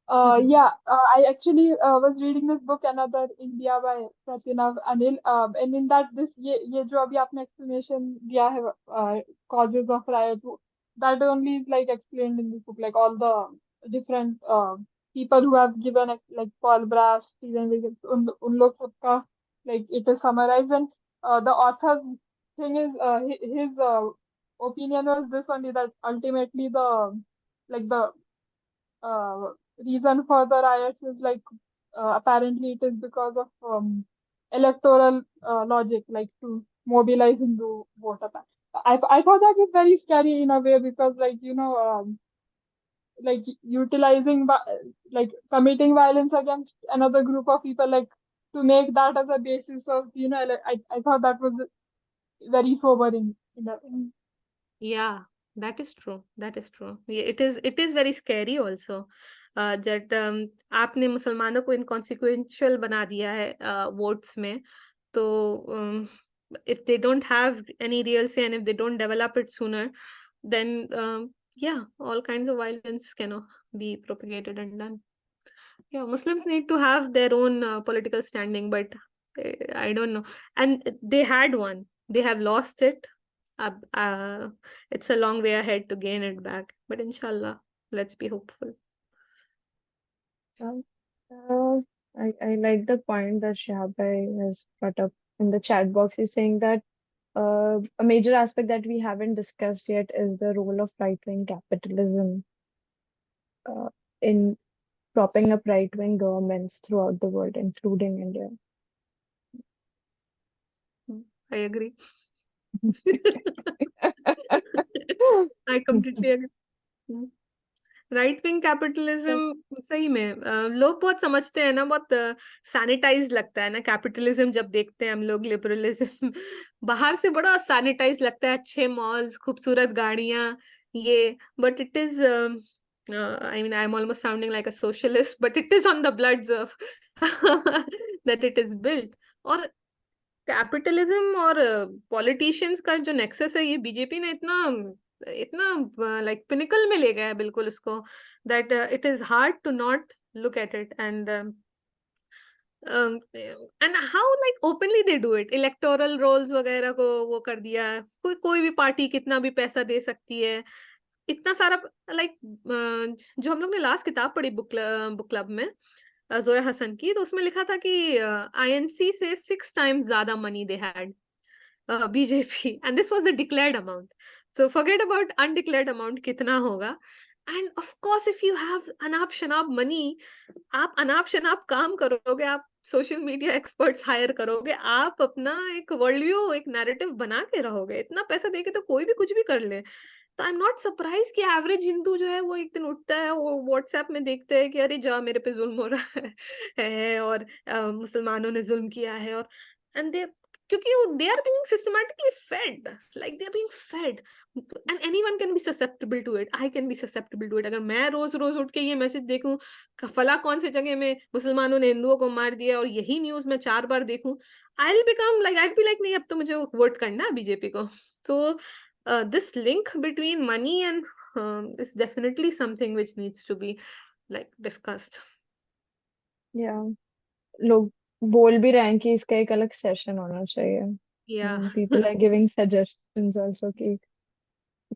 I actually was reading this book Another India by Satyanav Anil, and in that ये जो अभी आपने explanation दिया है causes of riots, that only is like explained in this book, like all the different people who have given like Paul Brass, Stephen Wilkinson, उन लोग सबका like it is summarized, and the author's thing is his opinion was this only, that ultimately the reason for the riots is like apparently it is because of electoral logic, like to mobilize Hindu voter. I thought that was very scary in a way because like utilizing like committing violence against another group of people, like to make that as a basis of like, I thought that was very sobering in that. Yeah, that is true. It is very scary also that आपने मुसलमानों को इनकॉन्सिक्वेंशियल बना दिया है वोट्स में। तो if they don't have any real say and if they don't develop it sooner, then yeah, all kinds of violence can be propagated and done. Yeah, Muslims need to have their own political standing, but I don't know. And they had one. They have lost it. अब it's a long way ahead to gain it back, but inshallah, let's be hopeful. Um, uh, I like the point that Shihab has brought up in the chat box. He's saying that a major aspect that we haven't discussed yet is the role of right-wing capitalism in propping up right-wing governments throughout the world, including India. I agree. I completely agree. Right wing capitalism सही में लोग बहुत समझते हैं ना, बहुत सैनिटाइज लगता है ना कैपिटलिज्म जब देखते हैं हम लोग. लिबरलिज्म बाहर से बड़ा सैनिटाइज लगता है, अच्छे मॉल्स, खूबसूरत गाड़ियां, ये. But it is I mean, I'm almost sounding like a socialist, but it is on the bloods of that it is built. और कैपिटलिज्म और पॉलिटिशियंस का जो नेक्सस है, ये बीजेपी ने इतना लाइक पिनिकल में ले गया है बिल्कुल इसको, that it is hard to not look at it. And how like openly they do it. Electoral rolls वगैरह को वो कर दिया. कोई भी पार्टी कितना भी पैसा दे सकती है, इतना सारा. लाइक जो हम लोग ने लास्ट किताब पढ़ी बुक क्लब में जोया हसन की, तो उसमें लिखा था कि INC से 6 times ज्यादा money they had BJP, and this was a declared amount. So forget about undeclared amount कितना होगा. And of course, if you have अनाप शनाप money, आप अनाप शनाप काम करोगे, आप सोशल मीडिया एक्सपर्ट्स हायर करोगे, आप अपना एक वर्ल्ड व्यू, एक नैरेटिव बना के रहोगे. इतना पैसा देके तो कोई भी कुछ भी कर ले. तो आई एम नॉट सरप्राइज कि एवरेज हिंदू जो है वो एक दिन उठता है, वो व्हाट्सएप में देखते हैं कि अरे जा मेरे पे जुल्म हो रहा है और मुसलमानों ने जुल्म किया है. और एंड दे, क्योंकि they are being systematically fed, like they are being fed, and anyone can be susceptible to it. I can be susceptible to it. अगर मैं रोज रोज उठ के ये मैसेज देखूं फला कौन से जगह में मुसलमानों ने हिंदुओं को मार दिया और यही न्यूज मैं 4 बार देखूं, I'll become like, I'd be like नहीं अब तो मुझे वोट करना है बीजेपी को. तो this link between money and is definitely something which needs to be like discussed. Yeah, लोग बोल भी रहे हैं कि इसका एक अलग सेशन होना चाहिए. Yeah. People are giving suggestions also कि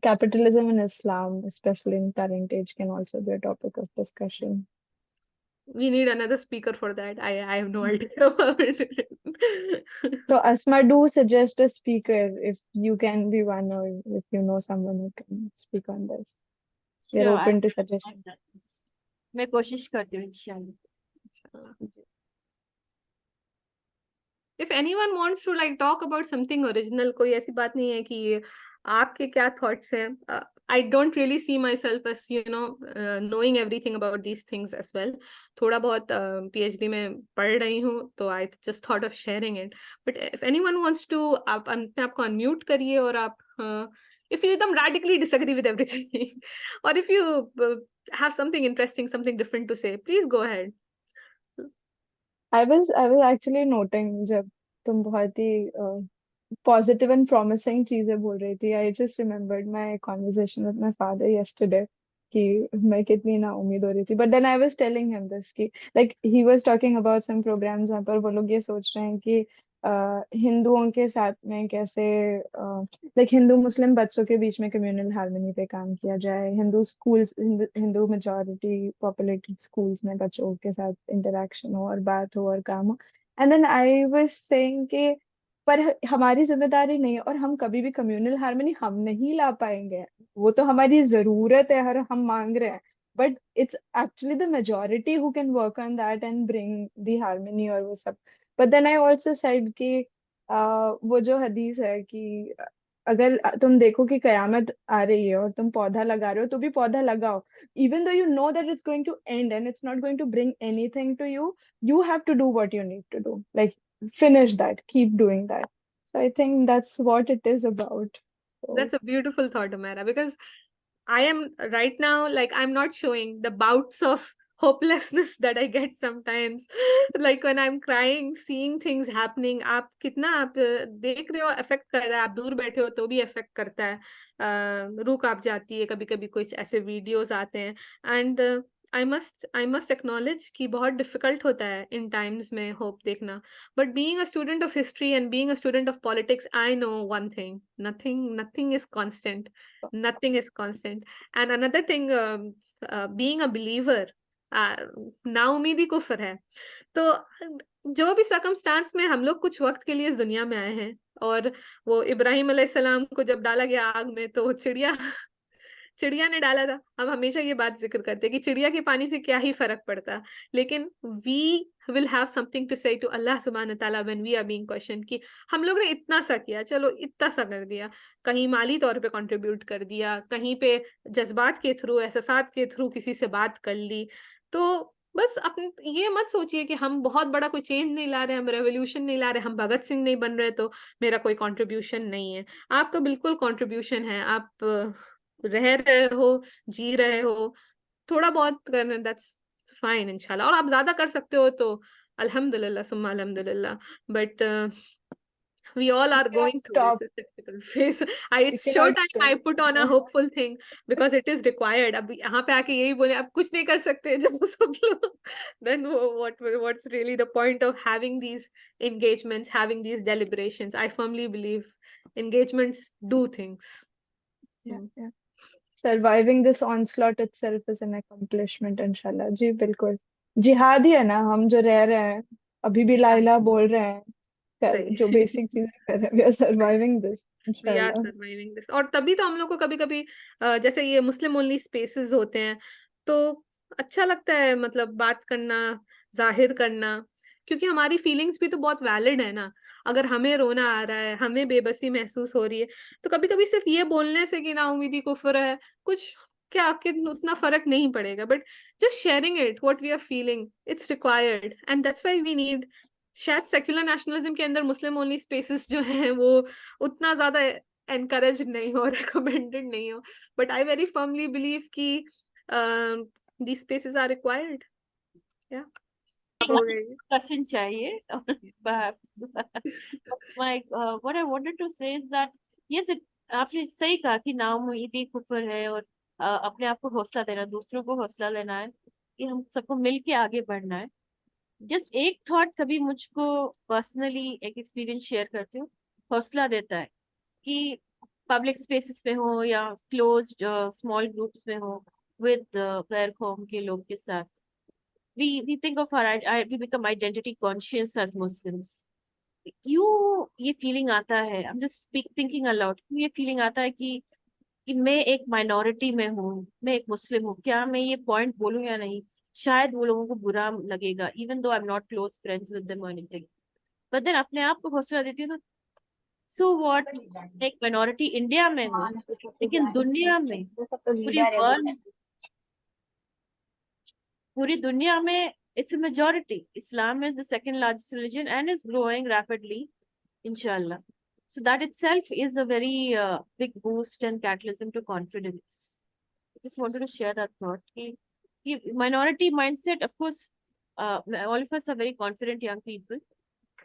capitalism in Islam, especially in current age, can also be a topic of discussion. We need another speaker for that. I have no idea about it. So Asma, do suggest a speaker if you can be one, or if you know someone who can speak on this. We are Sure, open to suggestions. मैं कोशिश करती हूँ इंशाल्लाह. If anyone wants to like talk about something original, कोई ऐसी बात नहीं है कि आपके क्या thoughts हैं. I don't really see myself as, you know, knowing everything about these things as well. थोड़ा बहुत PhD में पढ़ रही हूँ, तो I just thought of sharing it. But if anyone wants to, आप अपने आप को unmute करिए और आप if you एकदम radically disagree with everything or if you have something interesting, something different to say, please go ahead. I was actually noting जब तुम बहुत ही positive and promising चीजें बोल रही थी. I just remembered my conversation with my father yesterday कि मैं कितनी ना उम्मीद हो रही थी. But then I was telling him this कि like he was talking about some programs जहाँ पर वो लोग ये सोच रहे हैं कि हिंदुओं के साथ में कैसे like हिंदू मुस्लिम बच्चों के बीच में कम्युनल हार्मनी पे काम किया जाए. Hindu schools, Hindu majority populated schools में बच्चों के साथ इंटरेक्शन हो और बात हो और काम हो. And then I was saying कि पर हमारी जिम्मेदारी नहीं है और हम कभी भी कम्युनल हार्मनी हम नहीं ला पाएंगे. वो तो हमारी जरूरत है और हम मांग रहे हैं, but it's actually the majority who can work on that and bring the harmony और वो सब. But then I also said कि वो जो हदीस है कि अगर तुम देखो कि कयामत आ रही है और तुम पौधा लगा रहे हो तो भी पौधा लगाओ, even though you know that it's going to end and it's not going to bring anything to you, you have to do what you need to do, like finish that, keep doing that. So I think that's what it is about. So, That's a beautiful thought, Amara, because I am right now, like, I'm not showing the bouts of hopelessness that I get sometimes. Like when I'm crying, seeing things happening, आप कितना आप देख रहे हो, affect कर रहा है. आप दूर बैठे हो तो भी affect करता है. रूह कांप जाती है कभी कभी कुछ ऐसे videos आते हैं. And आई मस्ट एक्नॉलेज कि बहुत डिफिकल्ट होता है इन टाइम्स में होप देखना, but being a student of history and being a student of politics, I know one thing, nothing is constant, nothing is constant. And another thing, being a believer, नाउमीदी कुफ्र है। तो जो भी सर्कमस्टांस में हम लोग कुछ वक्त के लिए इस दुनिया में आए हैं, और वो इब्राहिम अलैहिस्सलाम को जब डाला गया आग में, तो चिड़िया ने डाला था। हम हमेशा ये बात जिक्र करते हैं कि चिड़िया के पानी से क्या ही फर्क पड़ता, लेकिन we will have something to say to Allah सुब्हान ताला when we are being question कि हम लोग ने इतना सा किया, चलो इतना सा कर दिया, कहीं माली तौर पे कंट्रीब्यूट कर दिया, कहीं पे जज्बात के थ्रू, एहसासात के थ्रू किसी से बात कर ली। तो बस अपने ये मत सोचिए कि हम बहुत बड़ा कोई चेंज नहीं ला रहे, हम रेवोल्यूशन नहीं ला रहे, हम भगत सिंह नहीं बन रहे, तो मेरा कोई कंट्रीब्यूशन नहीं है। आपका बिल्कुल कंट्रीब्यूशन है, आप रह रहे हो, जी रहे हो, थोड़ा बहुत करना, दैट्स फाइन इंशाल्लाह। और आप ज्यादा कर सकते हो तो अल्हम्दुलिल्लाह सुम्मा अल्हम्दुलिल्लाह, but we all are going through Stop. this difficult phase. It's We sure cannot time I stop. put on a hopeful thing because it is required. अब यहाँ पे आके यही बोले अब कुछ नहीं कर सकते जब सब लोग, then what's really the point of having these engagements, having these deliberations? I firmly believe engagements do things. Yeah. Surviving this onslaught itself is an accomplishment, इंशाल्लाह। जी बिल्कुल, जिहाद ही है ना, हम जो रह रहे हैं, अभी भी ला इलाहा बोल रहे हैं, सही। जो बेसिक चीजें कर रहे हैं, we are surviving this, We are इंशाल्लाह। surviving this। और तभी तो हम लोग को कभी कभी जैसे ये मुस्लिम ओनली स्पेसेस होते हैं, तो अच्छा लगता है, मतलब बात करना, जाहिर करना, क्योंकि हमारी फीलिंग्स भी तो बहुत वैलिड है ना। अगर हमें रोना आ रहा है, हमें बेबसी महसूस हो रही है, तो कभी कभी सिर्फ ये बोलने से कि नाउमीदी कुफ्र है, कुछ क्या कि उतना फर्क नहीं पड़ेगा, but just sharing it what we are feeling, it's required, and that's why we need. शायद सेक्युलर नेशनलिज्म के अंदर मुस्लिम ओनली स्पेसेस जो हैं वो उतना ज्यादा एनकरेज नहीं हो, रिकमेंडेड नहीं हो, but I very firmly believe कि these spaces are required. Yeah. हो गई। Discussion चाहिए perhaps. What I wanted to say is that yes, आपने सही कहा कि नाउमीदी कुफ्र है, और अपने आप को हौसला देना, दूसरों को हौसला देना है कि हम सबको मिल के आगे बढ़ना है। जस्ट एक थॉट कभी मुझको पर्सनली एक एक्सपीरियंस शेयर करती हूँ, हौसला देता है कि पब्लिक स्पेसेस में हो या क्लोज स्मॉल ग्रुप्स में हो, विद बैक होम के लोग के साथ, we think of we become identity conscious as Muslims. क्यों ये फीलिंग आता है, I'm just thinking aloud, क्यों ये फीलिंग आता है कि मैं एक माइनॉरिटी में हूँ, मैं एक मुस्लिम हूँ, क्या मैं ये पॉइंट बोलूँ या नहीं, शायद वो लोगों को बुरा लगेगा, even though I am not close friends with them और एनीथिंग, बट देन अपने आप को हौसला देती हूँ, सो व्हाट, एक माइनॉरिटी इंडिया में हूँ, लेकिन दुनिया में, पूरी दुनिया में it's a majority. Islam is the second largest religion and is growing rapidly, inshallah. So that itself is a very big boost and catalyst to confidence. I just wanted to share that thought. Ki minority mindset, of course, all of us are very confident young people.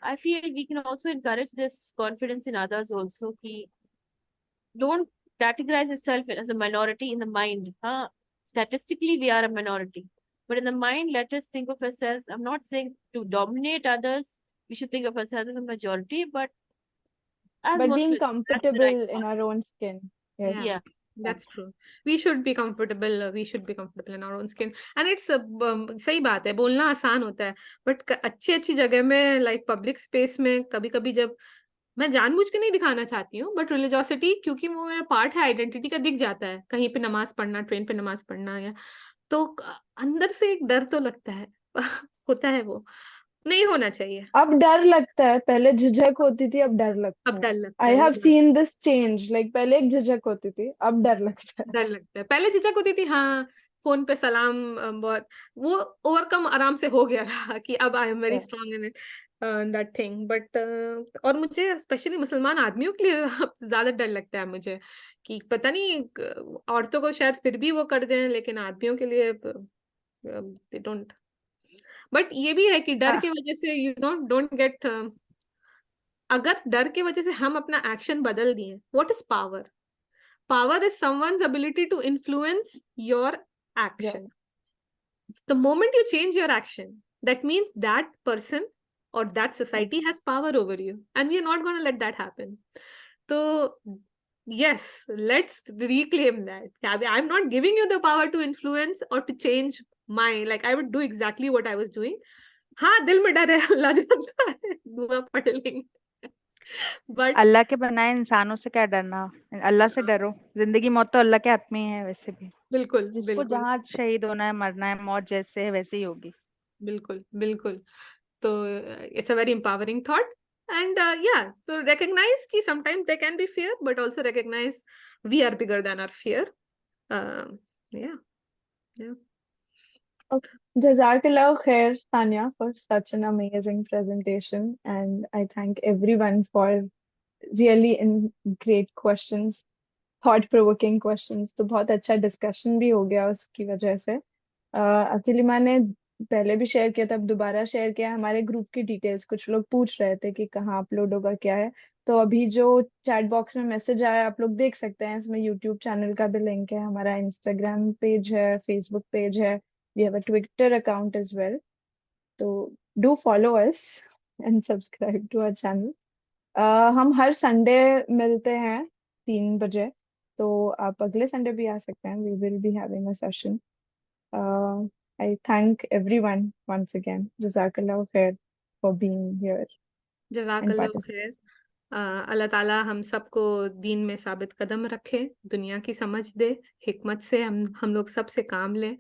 I feel we can also encourage this confidence in others also. Ki don't categorize yourself as a minority in the mind. Statistically, we are a minority. But in the mind, let us think of ourselves. I'm not saying to dominate others. We should think of ourselves as a majority, but as But being Muslims, comfortable that's the right in our own skin. Yes. Yeah, that's true. We should be comfortable. We should be comfortable in our own skin. And it's सही बात है, बोलना आसान होता है, but अच्छी जगह में, like public space में, कभी कभी जब मैं जानबूझ के नहीं दिखाना चाहती हूँ, बट रिलीजियोसिटी क्योंकि वो मेरा पार्ट है, आइडेंटिटी का, दिख जाता है, कहीं पे नमाज पढ़ना, ट्रेन पे नमाज पढ़ना, या तो अंदर से एक डर तो लगता है होता है, वो नहीं होना चाहिए। अब डर लगता है, पहले झिझक होती थी, अब डर लगता अब है। डर लगता आई है, have seen this change, like पहले एक झिझक होती थी, अब डर लगता है। डर लगता है। पहले झिझक होती थी, हाँ, फोन पे सलाम, बहुत वो ओवरकम आराम से हो गया था कि अब I am very strong in it, that thing. But और मुझे स्पेशली मुसलमान आदमियों के लिए ज्यादा डर लगता है मुझे, कि पता नहीं, औरतों को शायद फिर भी वो कर दें, लेकिन आदमियों के लिए दे डोंट। बट ये भी है कि डर की वजह से यू डोंट गेट, अगर डर की वजह से हम अपना एक्शन बदल दिए, what is power? Power is someone's ability to influence your action. the moment you change your action, that means that person or that society has power over you, and we are not going to let that happen. So yes, let's reclaim that. I'm not giving you the power to influence or to change my, like I would do exactly what I was doing. हाँ, दिल में डर है, अल्लाह जानता है, दुआ पढ़ लेंगे, बट अल्लाह के बनाए इंसानों से क्या डरना, अल्लाह से डरो, जिंदगी मौत तो अल्लाह के हाथ में ही है। वैसे भी बिल्कुल जिसको बिल्कुल जहाँ शहीद होना है, मरना है, मौत जैसे है वैसे ही होगी। बिल्कुल बिल्कुल। तो it's a very empowering thought, and yeah, so recognize कि sometimes there can be fear, but also recognize we are bigger than our fear. Yeah. Okay. Jazakallah khair, Tanya, for such an amazing presentation, and I thank everyone for really great questions, thought-provoking questions. तो बहुत अच्छा डिस्कशन भी हो गया उसकी वजह से। अखिलिमा ने पहले भी शेयर किया था, अब दोबारा शेयर किया। हमारे ग्रुप की डिटेल्स कुछ लोग पूछ रहे थे कि कहाँ अपलोड होगा, क्या है। तो अभी जो चैट बॉक्स में मैसेज आया आप लोग देख सकते हैं, इसमें यूट्यूब चैनल का भी लिंक है, हमारा इंस्टाग्राम पेज है, फेसबुक पेज है, we have a Twitter account as well. तो do follow us and subscribe to our channel. हम हर संडे मिलते हैं 3 बजे, तो आप अगले संडे भी आ सकते हैं। We will be having a session. I thank everyone once again. Jazakallah khair for being here and जज़ाकल्लाह participating. खैर। अल्लाह ताला हम सबको दीन में साबित कदम रखे, दुनिया की समझ दे, हिकमत से हम लोग सबसे काम लें,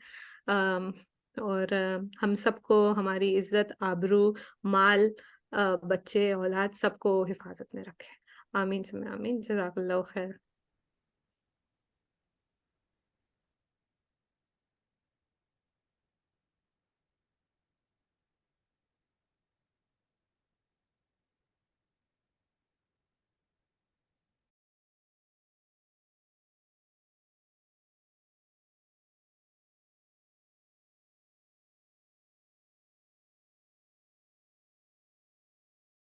और हम सबको हमारी इज्जत, आबरू, माल, बच्चे, औलाद सबको हिफाजत में रखे। आमीन सुम्मा आमीन। जज़ाकल्लाह खैर।